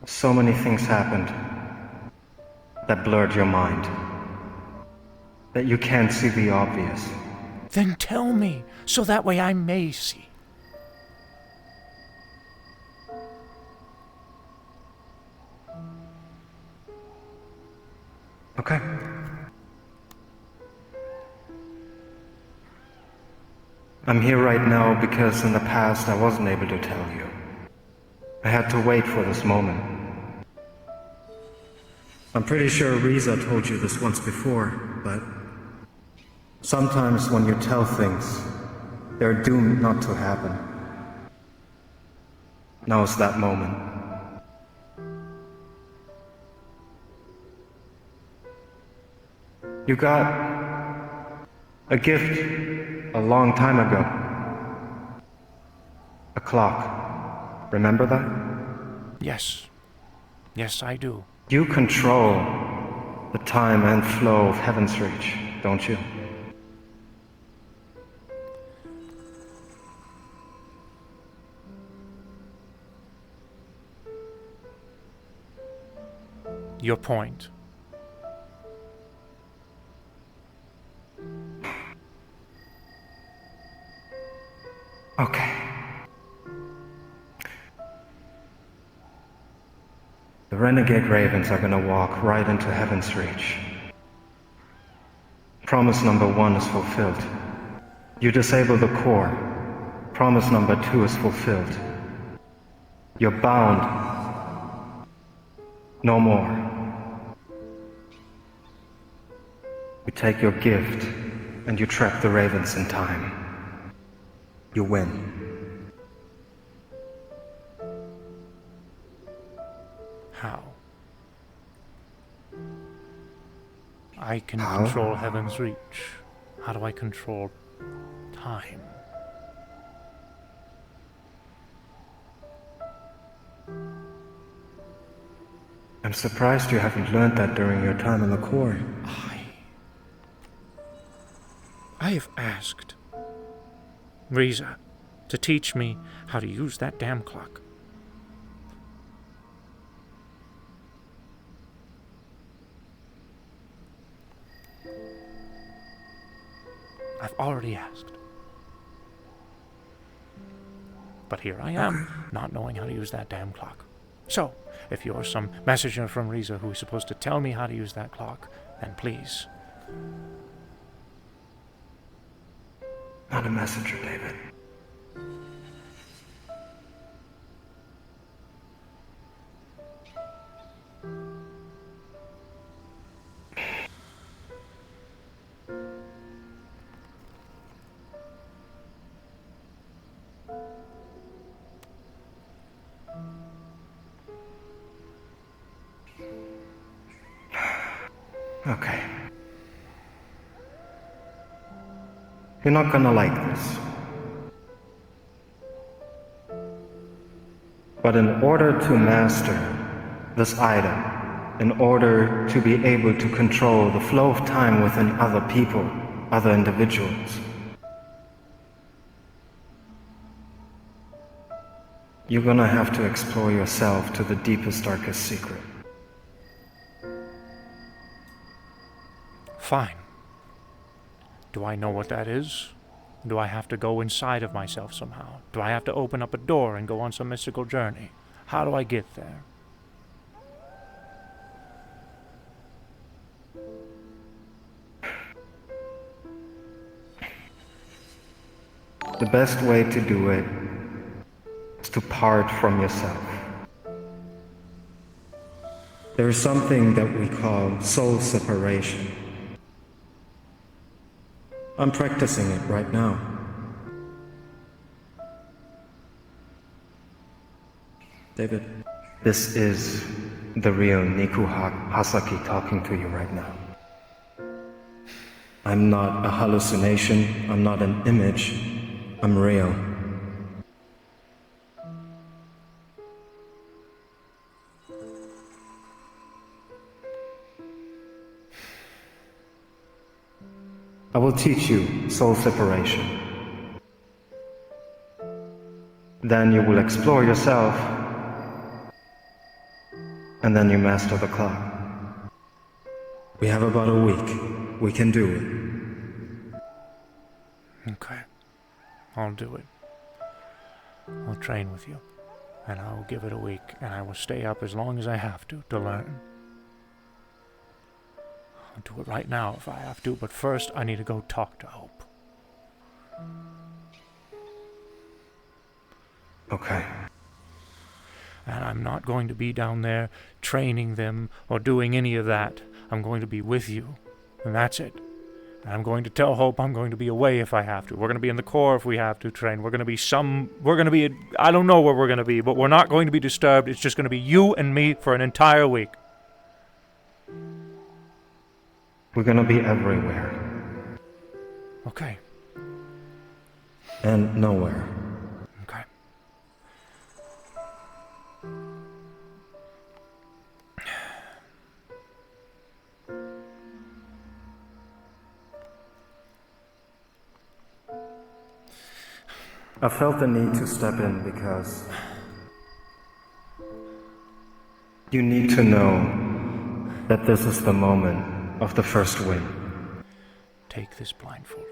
Speaker 10: So many things happened that blurred your mind, that you can't see the obvious.
Speaker 1: Then tell me, so that way I may see.
Speaker 10: Okay. I'm here right now because in the past I wasn't able to tell you. I had to wait for this moment. I'm pretty sure Riza told you this once before, but sometimes when you tell things, they're doomed not to happen. Now's that moment. You got a gift a long time ago. A clock. Remember that?
Speaker 1: Yes. Yes, I do.
Speaker 10: You control the time and flow of Heaven's Reach, don't you?
Speaker 1: Your point.
Speaker 10: Okay. The Renegade Ravens are gonna walk right into Heaven's Reach. Promise number 1 is fulfilled. You disable the core. Promise number 2 is fulfilled.
Speaker 11: You're bound. No more. You take your gift and you trap the ravens in time. You win.
Speaker 1: How? I can
Speaker 11: How?
Speaker 1: control Heaven's Reach. How do I control time?
Speaker 11: I'm surprised you haven't learned that during your time in the Corps.
Speaker 1: I have asked Riza to teach me how to use that damn clock. I've already asked. But here I am, not knowing how to use that damn clock. So, if you're some messenger from Riza who is supposed to tell me how to use that clock, then please.
Speaker 11: Not a messenger, David. Okay. You're not gonna like this. But in order to master this item, in order to be able to control the flow of time within other people, other individuals, you're gonna have to explore yourself to the deepest, darkest secret.
Speaker 1: Fine. Do I know what that is? Do I have to go inside of myself somehow? Do I have to open up a door and go on some mystical journey? How do I get there?
Speaker 11: The best way to do it is to part from yourself. There is something that we call soul separation. I'm practicing it right now. David, this is the real Niku Hasaki talking to you right now. I'm not a hallucination, I'm not an image, I'm real. I will teach you soul separation. Then you will explore yourself, and then you master the clock. We have about a week. We can do it.
Speaker 1: Okay. I'll do it. I'll train with you. And I will give it a week, and I will stay up as long as I have to learn. I'll do it right now if I have to, but first I need to go talk to Hope.
Speaker 11: Okay.
Speaker 1: And I'm not going to be down there training them or doing any of that. I'm going to be with you, and that's it. And I'm going to tell Hope I'm going to be away if I have to. We're going to be in the Corps if we have to train. We're going to be, I don't know where we're going to be, but we're not going to be disturbed. It's just going to be you and me for an entire week.
Speaker 11: We're gonna be everywhere.
Speaker 1: Okay.
Speaker 11: And nowhere.
Speaker 1: Okay.
Speaker 11: I felt the need to step in because you need to know that this is the moment of the first win.
Speaker 1: Take this blindfold.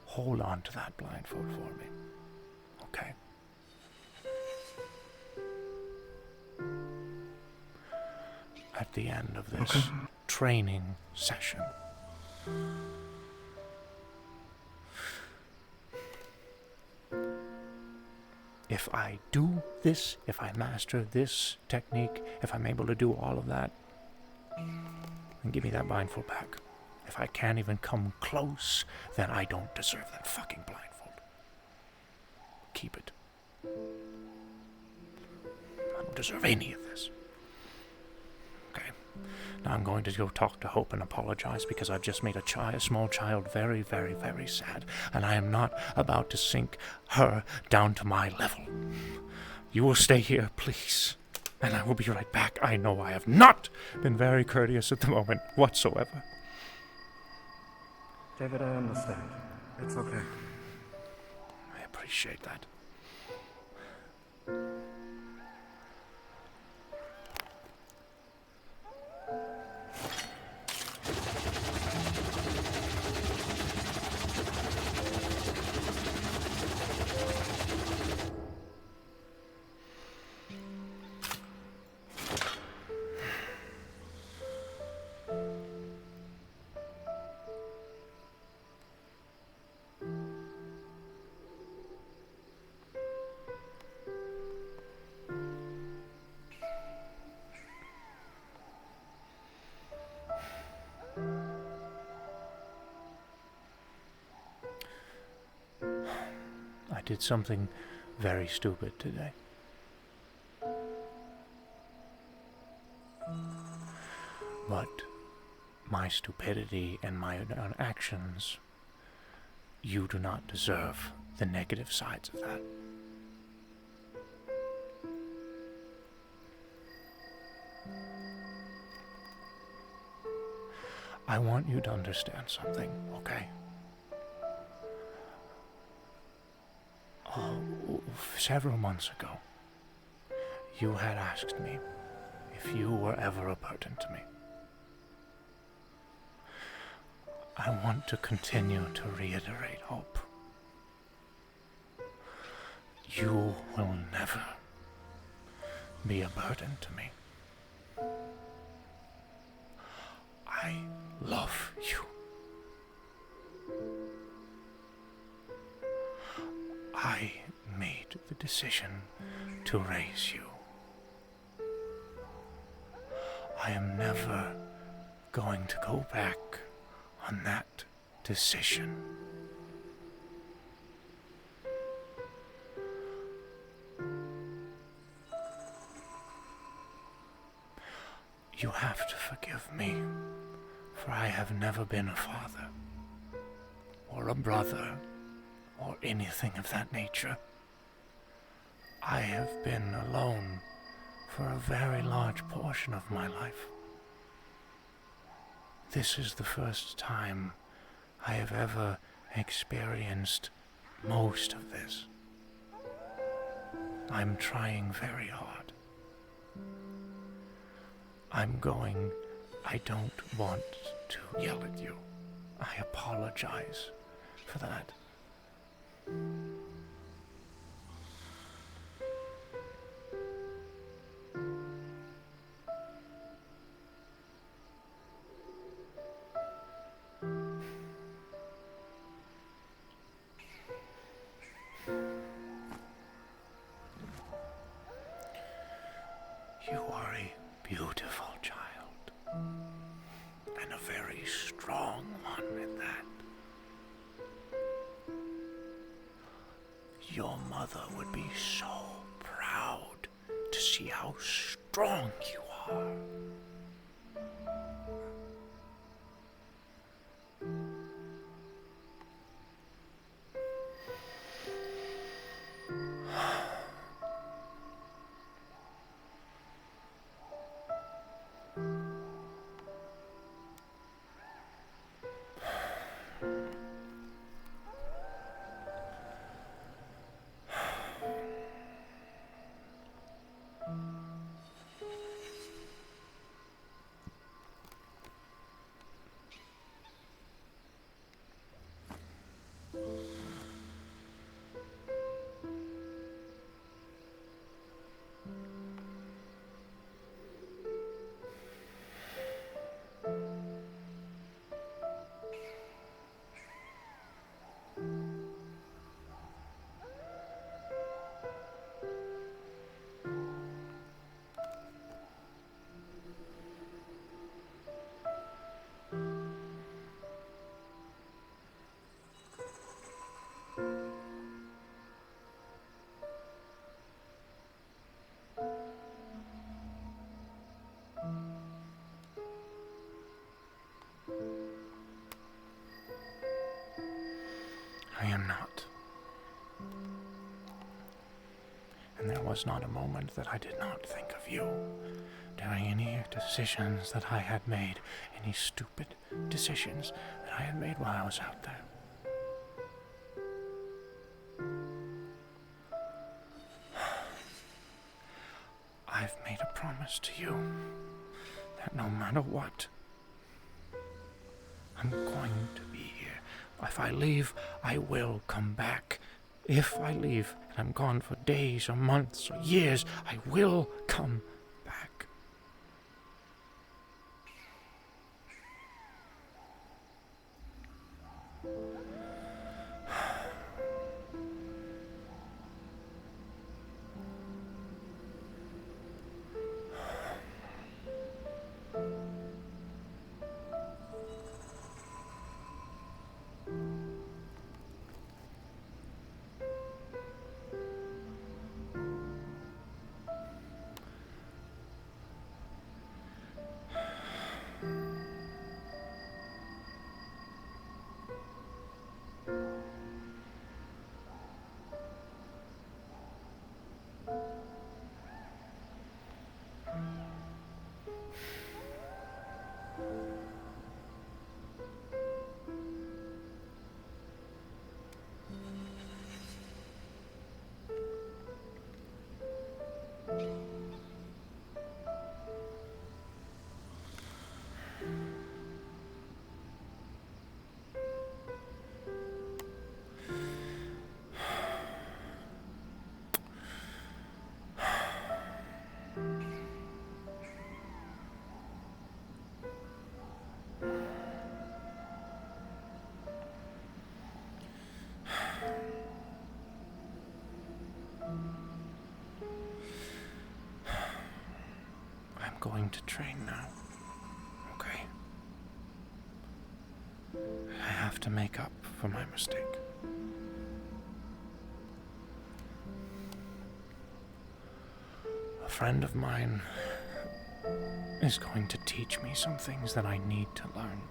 Speaker 1: Hold on to that blindfold for me. Okay? At the end of this training session, if I do this, if I master this technique, if I'm able to do all of that, then give me that blindfold back. If I can't even come close, then I don't deserve that fucking blindfold. Keep it. I don't deserve any of this. Okay. Now I'm going to go talk to Hope and apologize because I've just made a small child very, very, very sad, and I am not about to sink her down to my level. You will stay here, please, and I will be right back. I know I have not been very courteous at the moment whatsoever.
Speaker 11: David, I understand. It's okay.
Speaker 1: I appreciate that. I did something very stupid today. But my stupidity and my own actions, you do not deserve the negative sides of that. I want you to understand something, okay? Several months ago, you had asked me if you were ever a burden to me. I want to continue to reiterate, Hope. You will never be a burden to me. I love you. I made the decision to raise you. I am never going to go back on that decision. You have to forgive me, for I have never been a father, or a brother, or anything of that nature. I have been alone for a very large portion of my life. This is the first time I have ever experienced most of this. I'm trying very hard. I don't want to yell at you. I apologize for that. You are a beautiful child, and a very strong one at that. Your mother would be so proud to see how strong you are. was not a moment that I did not think of you during any decisions that I had made, any stupid decisions that I had made while I was out there. I've made a promise to you that no matter what, I'm going to be here. If I leave, I will come back. If I leave and I'm gone for days or months or years, I will come back. I'm going to train now, okay? I have to make up for my mistake. A friend of mine is going to teach me some things that I need to learn.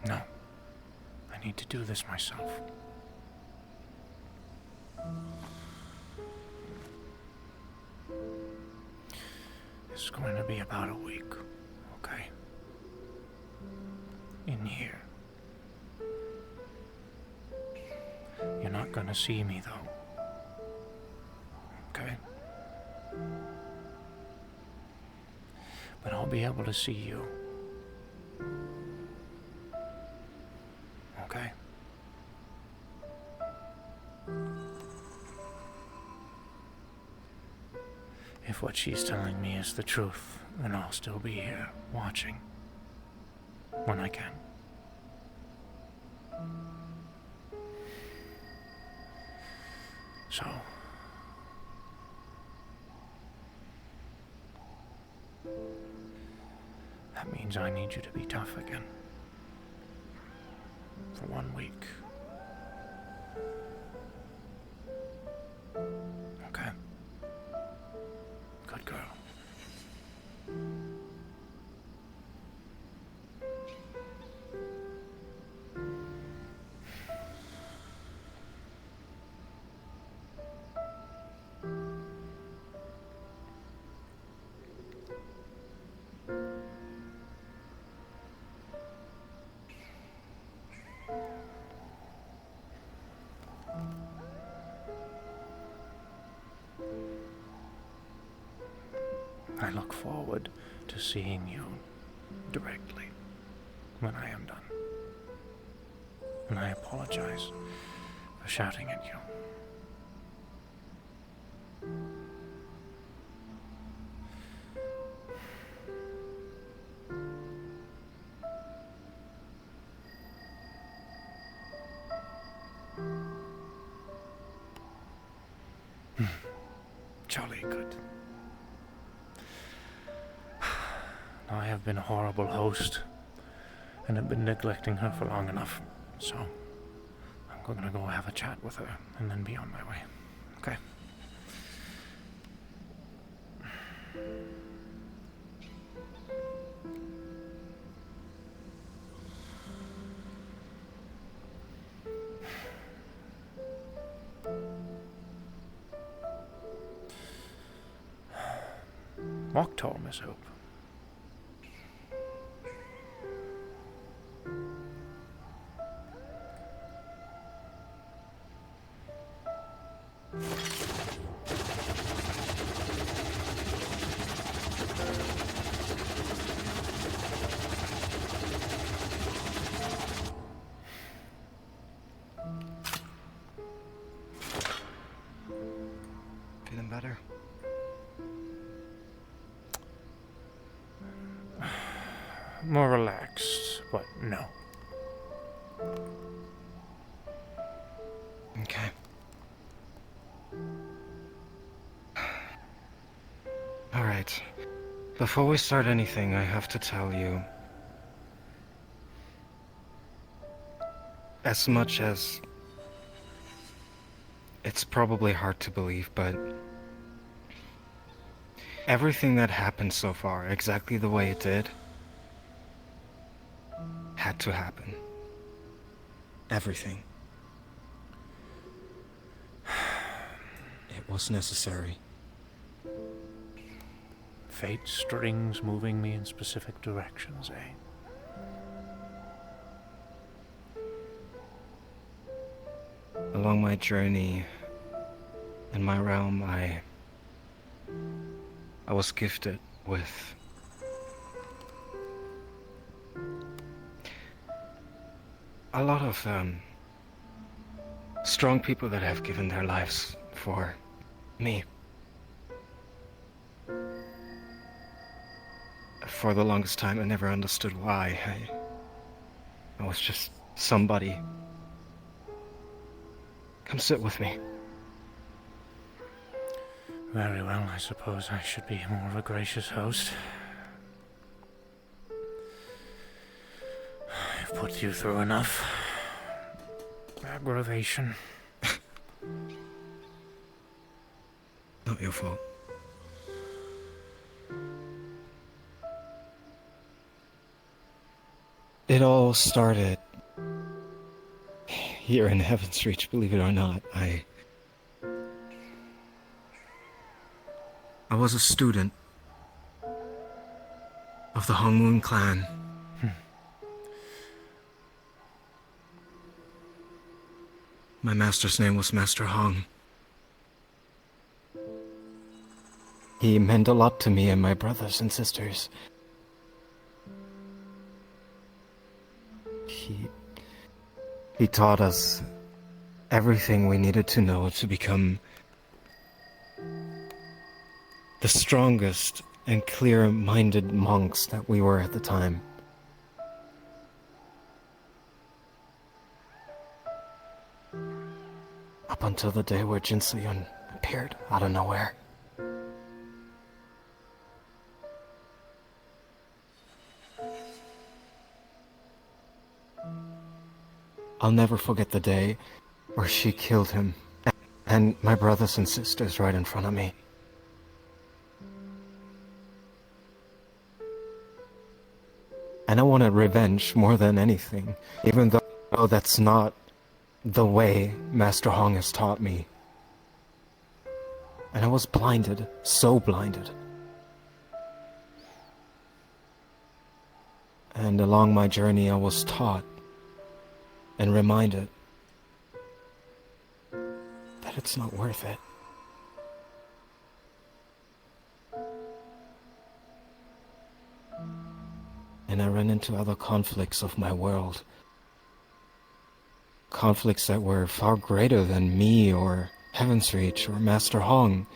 Speaker 1: No, I need to do this myself. It's going to be about a week, okay? In here. You're not gonna see me, though. Okay? But I'll be able to see you. Okay? If what she's telling me is the truth, then I'll still be here, watching. When I can. So... that means I need you to be tough again. For 1 week. Okay? Good girl. I look forward to seeing you directly when I am done. And I apologize for shouting at you. Jolly good. I have been a horrible host and have been neglecting her for long enough, so I'm I'm gonna go have a chat with her and then be on my way. Okay. Walk tall, Miss Hope.
Speaker 10: Feeling better?
Speaker 1: More relaxed, but no.
Speaker 10: Okay. All right. Before we start anything, I have to tell you. As much as it's probably hard to believe, but everything that happened so far, exactly the way it did, had to happen. Everything. It was necessary.
Speaker 1: Fate strings moving me in specific directions, eh?
Speaker 10: Along my journey in my realm, I was gifted with a lot of strong people that have given their lives for me. For the longest time, I never understood why. I was just somebody. Come sit with me.
Speaker 1: Very well, I suppose I should be more of a gracious host. I've put you through enough aggravation.
Speaker 10: Not your fault. It all started here in Heaven's Reach, believe it or not. I was a student of the Hong Moon clan. My master's name was Master Hong. He meant a lot to me and my brothers and sisters. He taught us everything we needed to know to become the strongest and clear-minded monks that we were at the time. Up until the day where Jin Se-yun appeared out of nowhere. I'll never forget the day where she killed him and my brothers and sisters right in front of me. And I wanted revenge more than anything, even though that's not the way Master Hong has taught me. And I was blinded, so blinded. And along my journey I was taught and reminded that it's not worth it. And I ran into other conflicts of my world. Conflicts that were far greater than me or Heaven's Reach or Master Hong.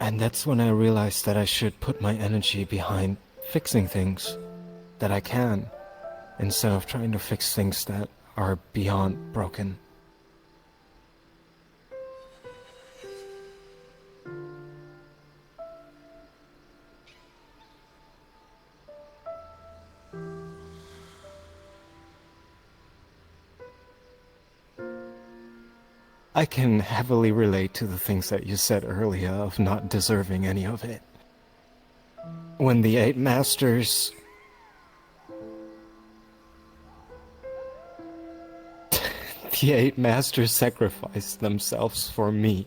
Speaker 10: And that's when I realized that I should put my energy behind fixing things that I can, instead of trying to fix things that are beyond broken.
Speaker 5: I can heavily relate to the things that you said earlier of not deserving any of it. When the 8 masters... the 8 masters sacrificed themselves for me.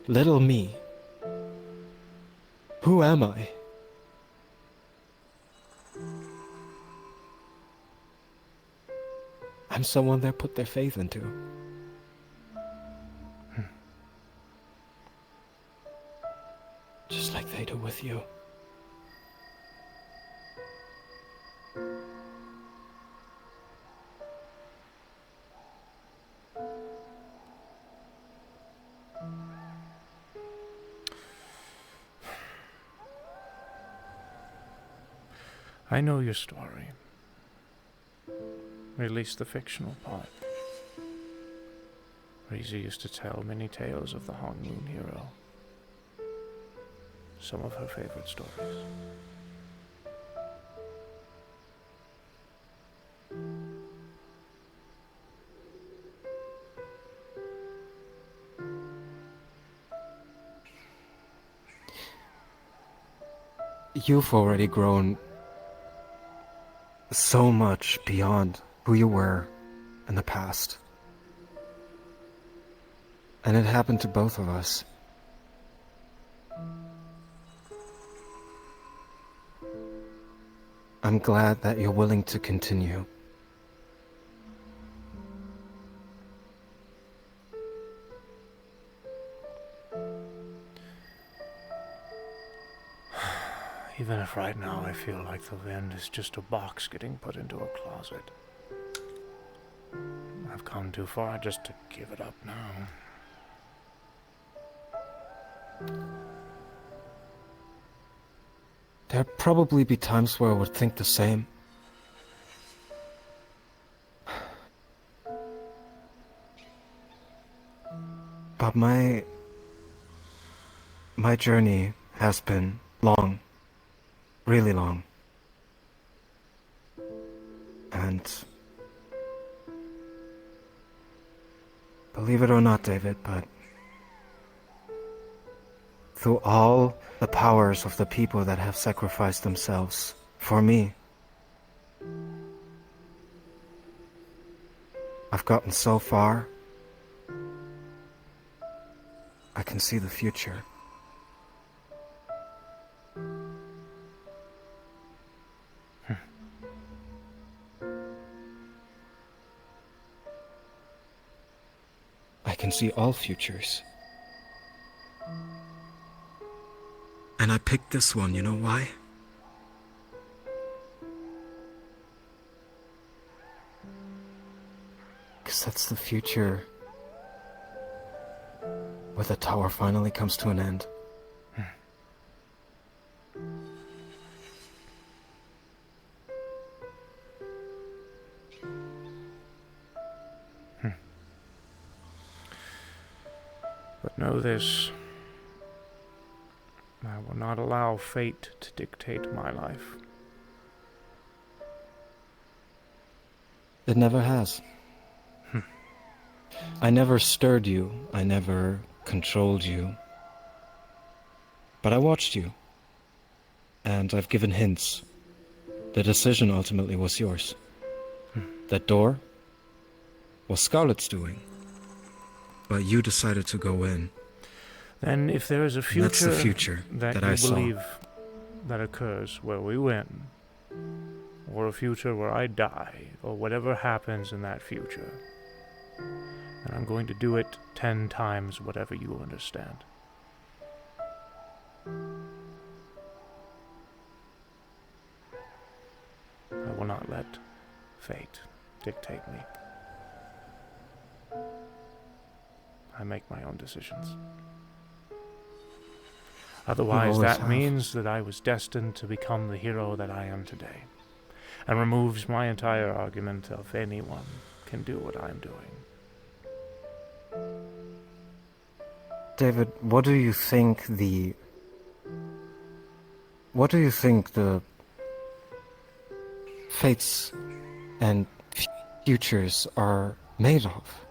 Speaker 5: Little me. Who am I? I'm someone they put their faith into. Just like they do with you.
Speaker 1: I know your story. Or at least the fictional part. Riza used to tell many tales of the Hong Moon hero. Some of her favorite stories.
Speaker 5: You've already grown so much beyond who you were in the past. And it happened to both of us. I'm glad that you're willing to continue.
Speaker 1: Even if right now I feel like the wind is just a box getting put into a closet. I've come too far just to give it up now.
Speaker 5: There'd probably be times where I would think the same. But my journey has been long. Really long. And believe it or not, David, but through all the powers of the people that have sacrificed themselves for me, I've gotten so far, I can see the future. I can see all futures. And I picked this one, you know why? Because that's the future where the tower finally comes to an end.
Speaker 1: But know this. I will not allow fate to dictate my life.
Speaker 5: It never has. I never stirred you. I never controlled you. But I watched you. And I've given hints. The decision ultimately was yours. That door was Scarlet's doing. But you decided to go in.
Speaker 1: Then if there is a future,
Speaker 5: that's the future that
Speaker 1: you
Speaker 5: I saw.
Speaker 1: believe that occurs where we win, or a future where I die, or whatever happens in that future, then I'm going to do it 10 times whatever you understand. I will not let fate dictate me. I make my own decisions. Otherwise, that means that I was destined to become the hero that I am today, and removes my entire argument of anyone can do what I'm doing.
Speaker 5: David, what do you think the fates and futures are made of?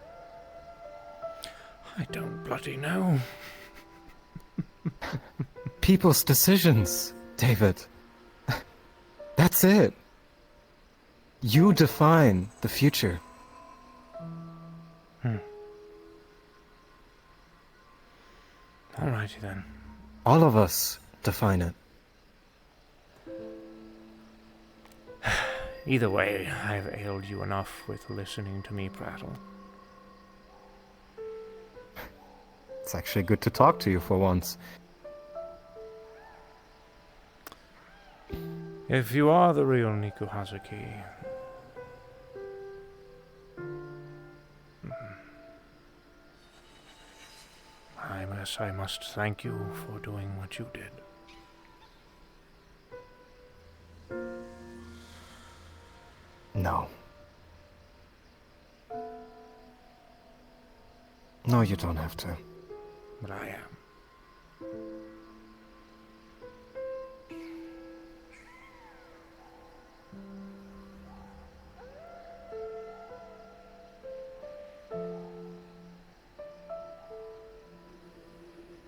Speaker 1: I don't bloody know.
Speaker 11: People's decisions, David. That's it. You define the future.
Speaker 1: Alrighty then.
Speaker 11: All of us define it.
Speaker 1: Either way, I've ailed you enough with listening to me prattle.
Speaker 11: It's actually good to talk to you for once.
Speaker 1: If you are the real Niku Hazuki, I must thank you for doing what you did.
Speaker 11: No. No, you don't have to.
Speaker 1: But I am.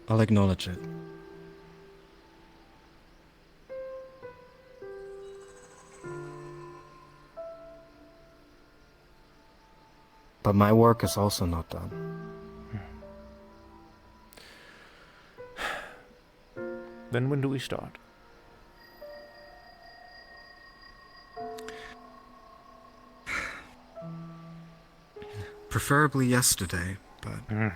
Speaker 11: I'll acknowledge it. But my work is also not done.
Speaker 1: Then when do we start?
Speaker 9: Preferably yesterday, but...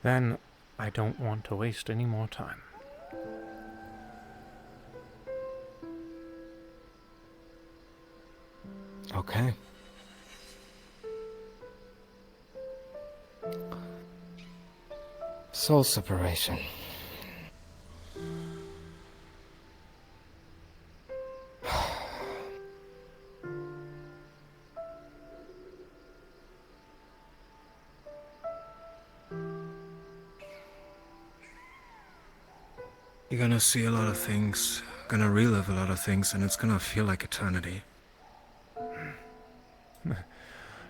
Speaker 1: Then I don't want to waste any more time.
Speaker 11: Okay. Soul separation.
Speaker 9: You're gonna see a lot of things, gonna relive a lot of things, and it's gonna feel like eternity.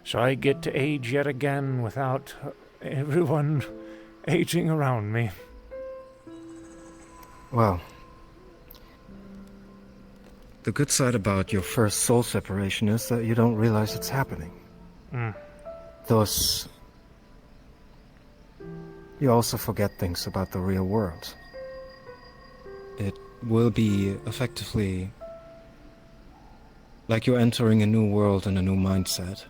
Speaker 1: So I get to age yet again without everyone aging around me.
Speaker 11: Well, the good side about your first soul separation is that you don't realize it's happening. Thus, you also forget things about the real world. It will be effectively like you're entering a new world and a new mindset.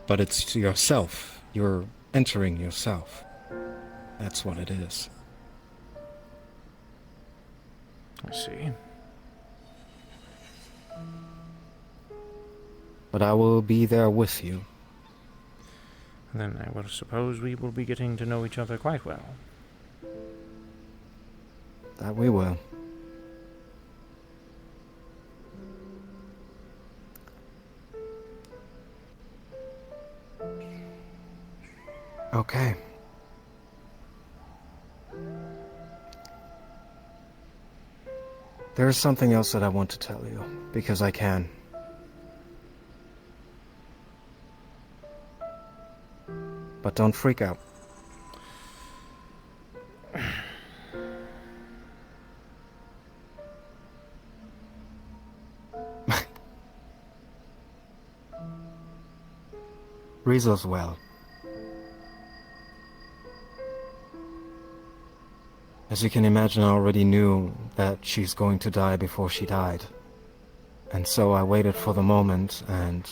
Speaker 11: But it's yourself. You're entering yourself. That's what it is.
Speaker 1: I see.
Speaker 11: But I will be there with you.
Speaker 1: Then I will suppose we will be getting to know each other quite well.
Speaker 11: That we will. Okay. There is something else that I want to tell you, because I can. But don't freak out. Rizzo's well. As you can imagine, I already knew that she's going to die before she died. And so I waited for the moment, and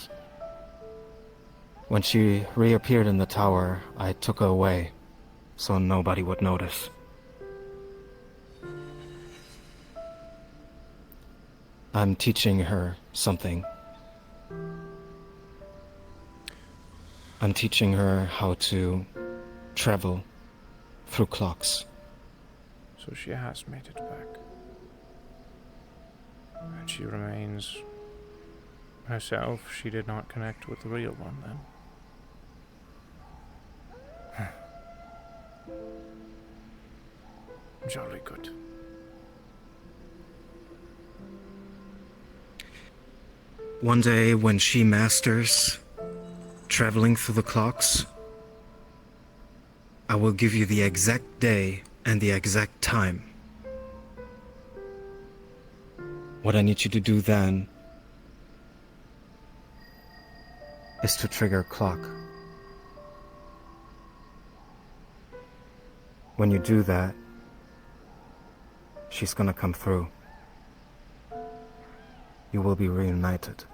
Speaker 11: when she reappeared in the tower, I took her away, so nobody would notice. I'm teaching her something. I'm teaching her how to travel through clocks.
Speaker 1: So she has made it back. And she remains herself. She did not connect with the real one then. Jolly good.
Speaker 9: One day when she masters traveling through the clocks, I will give you the exact day and the exact time. What I need you to do then is to trigger a clock. When you do that, she's gonna come through. You will be reunited.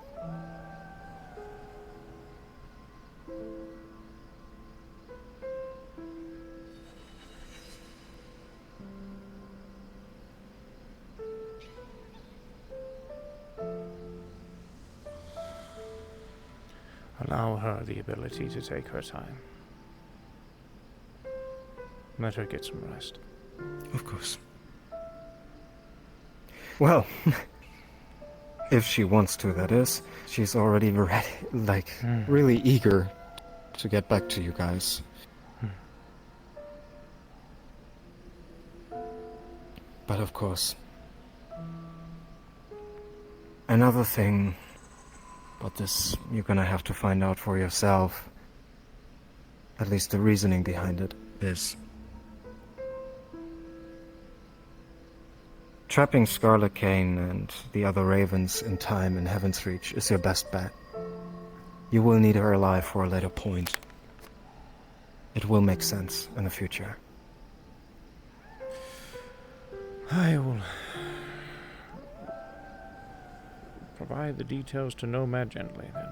Speaker 1: Allow her the ability to take her time. Let her get some rest.
Speaker 9: Of course. Well, if she wants to, that is. She's already ready, really eager to get back to you guys. But of course, another thing, but this you're gonna have to find out for yourself. At least the reasoning behind it is. Trapping Scarlet Cane and the other ravens in time in Heaven's Reach is your best bet. You will need her alive for a later point. It will make sense in the future.
Speaker 1: I will provide the details to Nomad gently, then.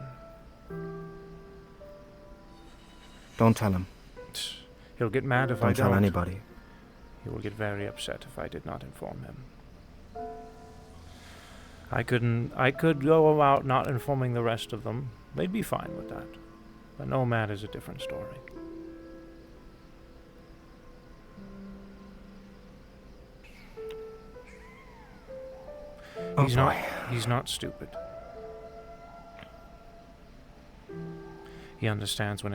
Speaker 9: Don't tell him.
Speaker 1: He'll get mad if I don't.
Speaker 9: Don't tell anybody.
Speaker 1: He will get very upset if I did not inform him. I could go about not informing the rest of them. They'd be fine with that. But Nomad is a different story.
Speaker 9: Oh,
Speaker 1: He's not stupid. He understands when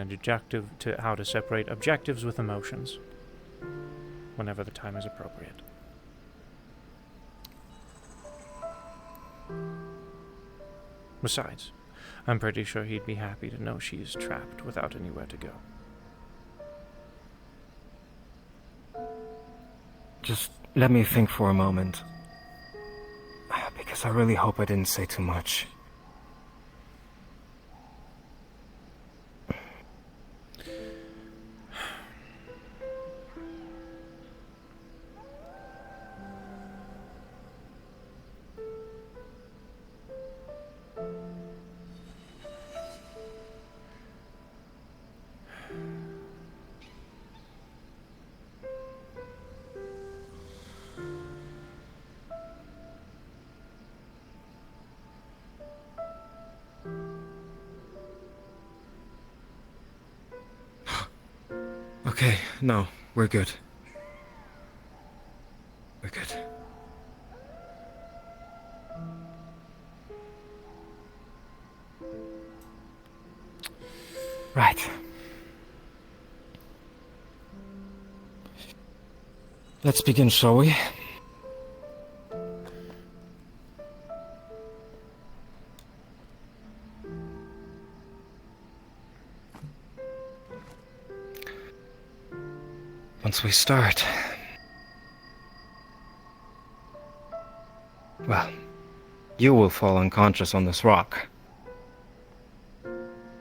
Speaker 1: how to separate objectives with emotions whenever the time is appropriate. Besides, I'm pretty sure he'd be happy to know she's trapped without anywhere to go.
Speaker 9: Just let me think for a moment. Because I really hope I didn't say too much. Okay, no, we're good. We're good. Right. Let's begin, shall we? Once we start, well, you will fall unconscious on this rock.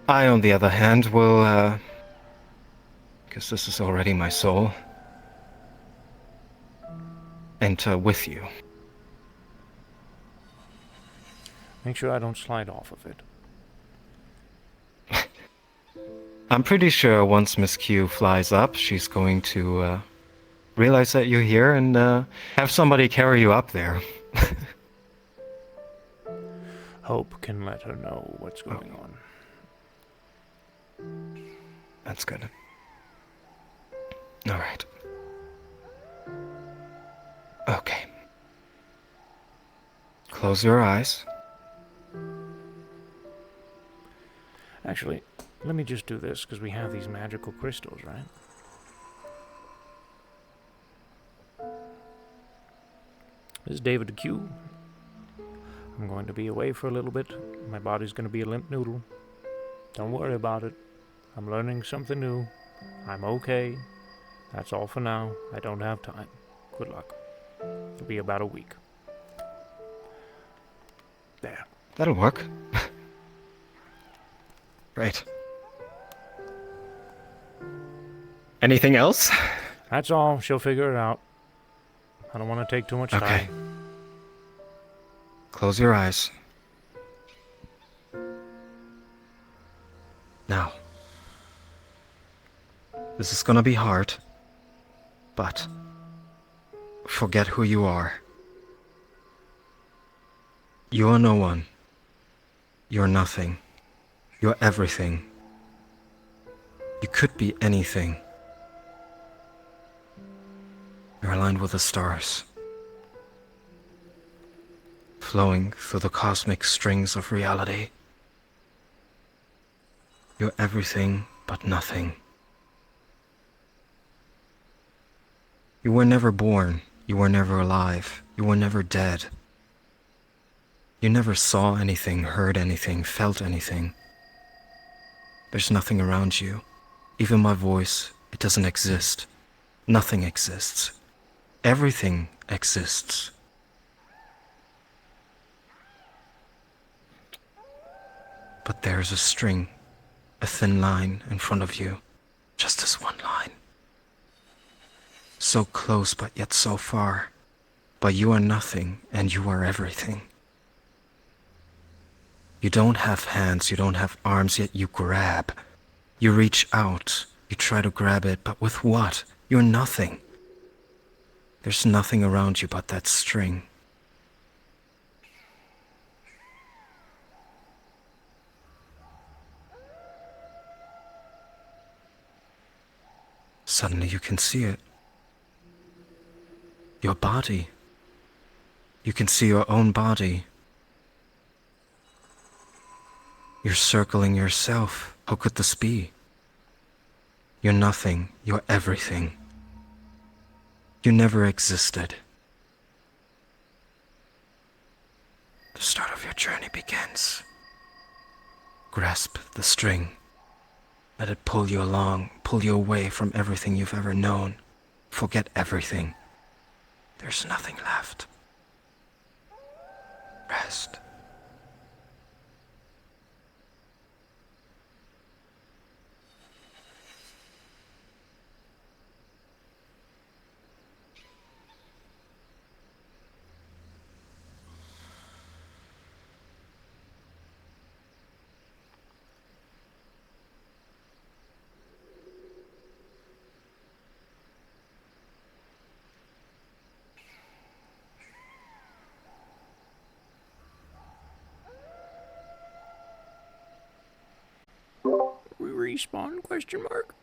Speaker 9: I, on the other hand, will, because this is already my soul, enter with you.
Speaker 1: Make sure I don't slide off of it.
Speaker 9: I'm pretty sure once Miss Q flies up, she's going to realize that you're here and have somebody carry you up there.
Speaker 1: Hope can let her know what's going on.
Speaker 9: That's good. All right. Okay. Close your eyes.
Speaker 1: Actually, let me just do this, because we have these magical crystals, right? This is David the Q. I'm going to be away for a little bit. My body's going to be a limp noodle. Don't worry about it. I'm learning something new. I'm okay. That's all for now. I don't have time. Good luck. It'll be about a week. There.
Speaker 11: That'll work. Great. Anything else?
Speaker 1: That's all. She'll figure it out. I don't want to take too much
Speaker 11: Okay.
Speaker 1: time.
Speaker 11: Close your eyes. Now. This is gonna be hard, but forget who you are. You are no one. You're nothing. You're everything. You could be anything. You're aligned with the stars, flowing through the cosmic strings of reality. You're everything but nothing. You were never born. You were never alive. You were never dead. You never saw anything, heard anything, felt anything. There's nothing around you. Even my voice, it doesn't exist. Nothing exists. Everything exists. But there's a string, a thin line in front of you. Just this one line. So close, but yet so far. But you are nothing, and you are everything. You don't have hands, you don't have arms, yet you grab. You reach out, you try to grab it, but with what? You're nothing. There's nothing around you but that string. Suddenly you can see it. Your body. You can see your own body. You're circling yourself. How could this be? You're nothing. You're everything. You never existed. The start of your journey begins. Grasp the string. Let it pull you along, pull you away from everything you've ever known. Forget everything. There's nothing left. Rest.
Speaker 1: Respawn? Question mark.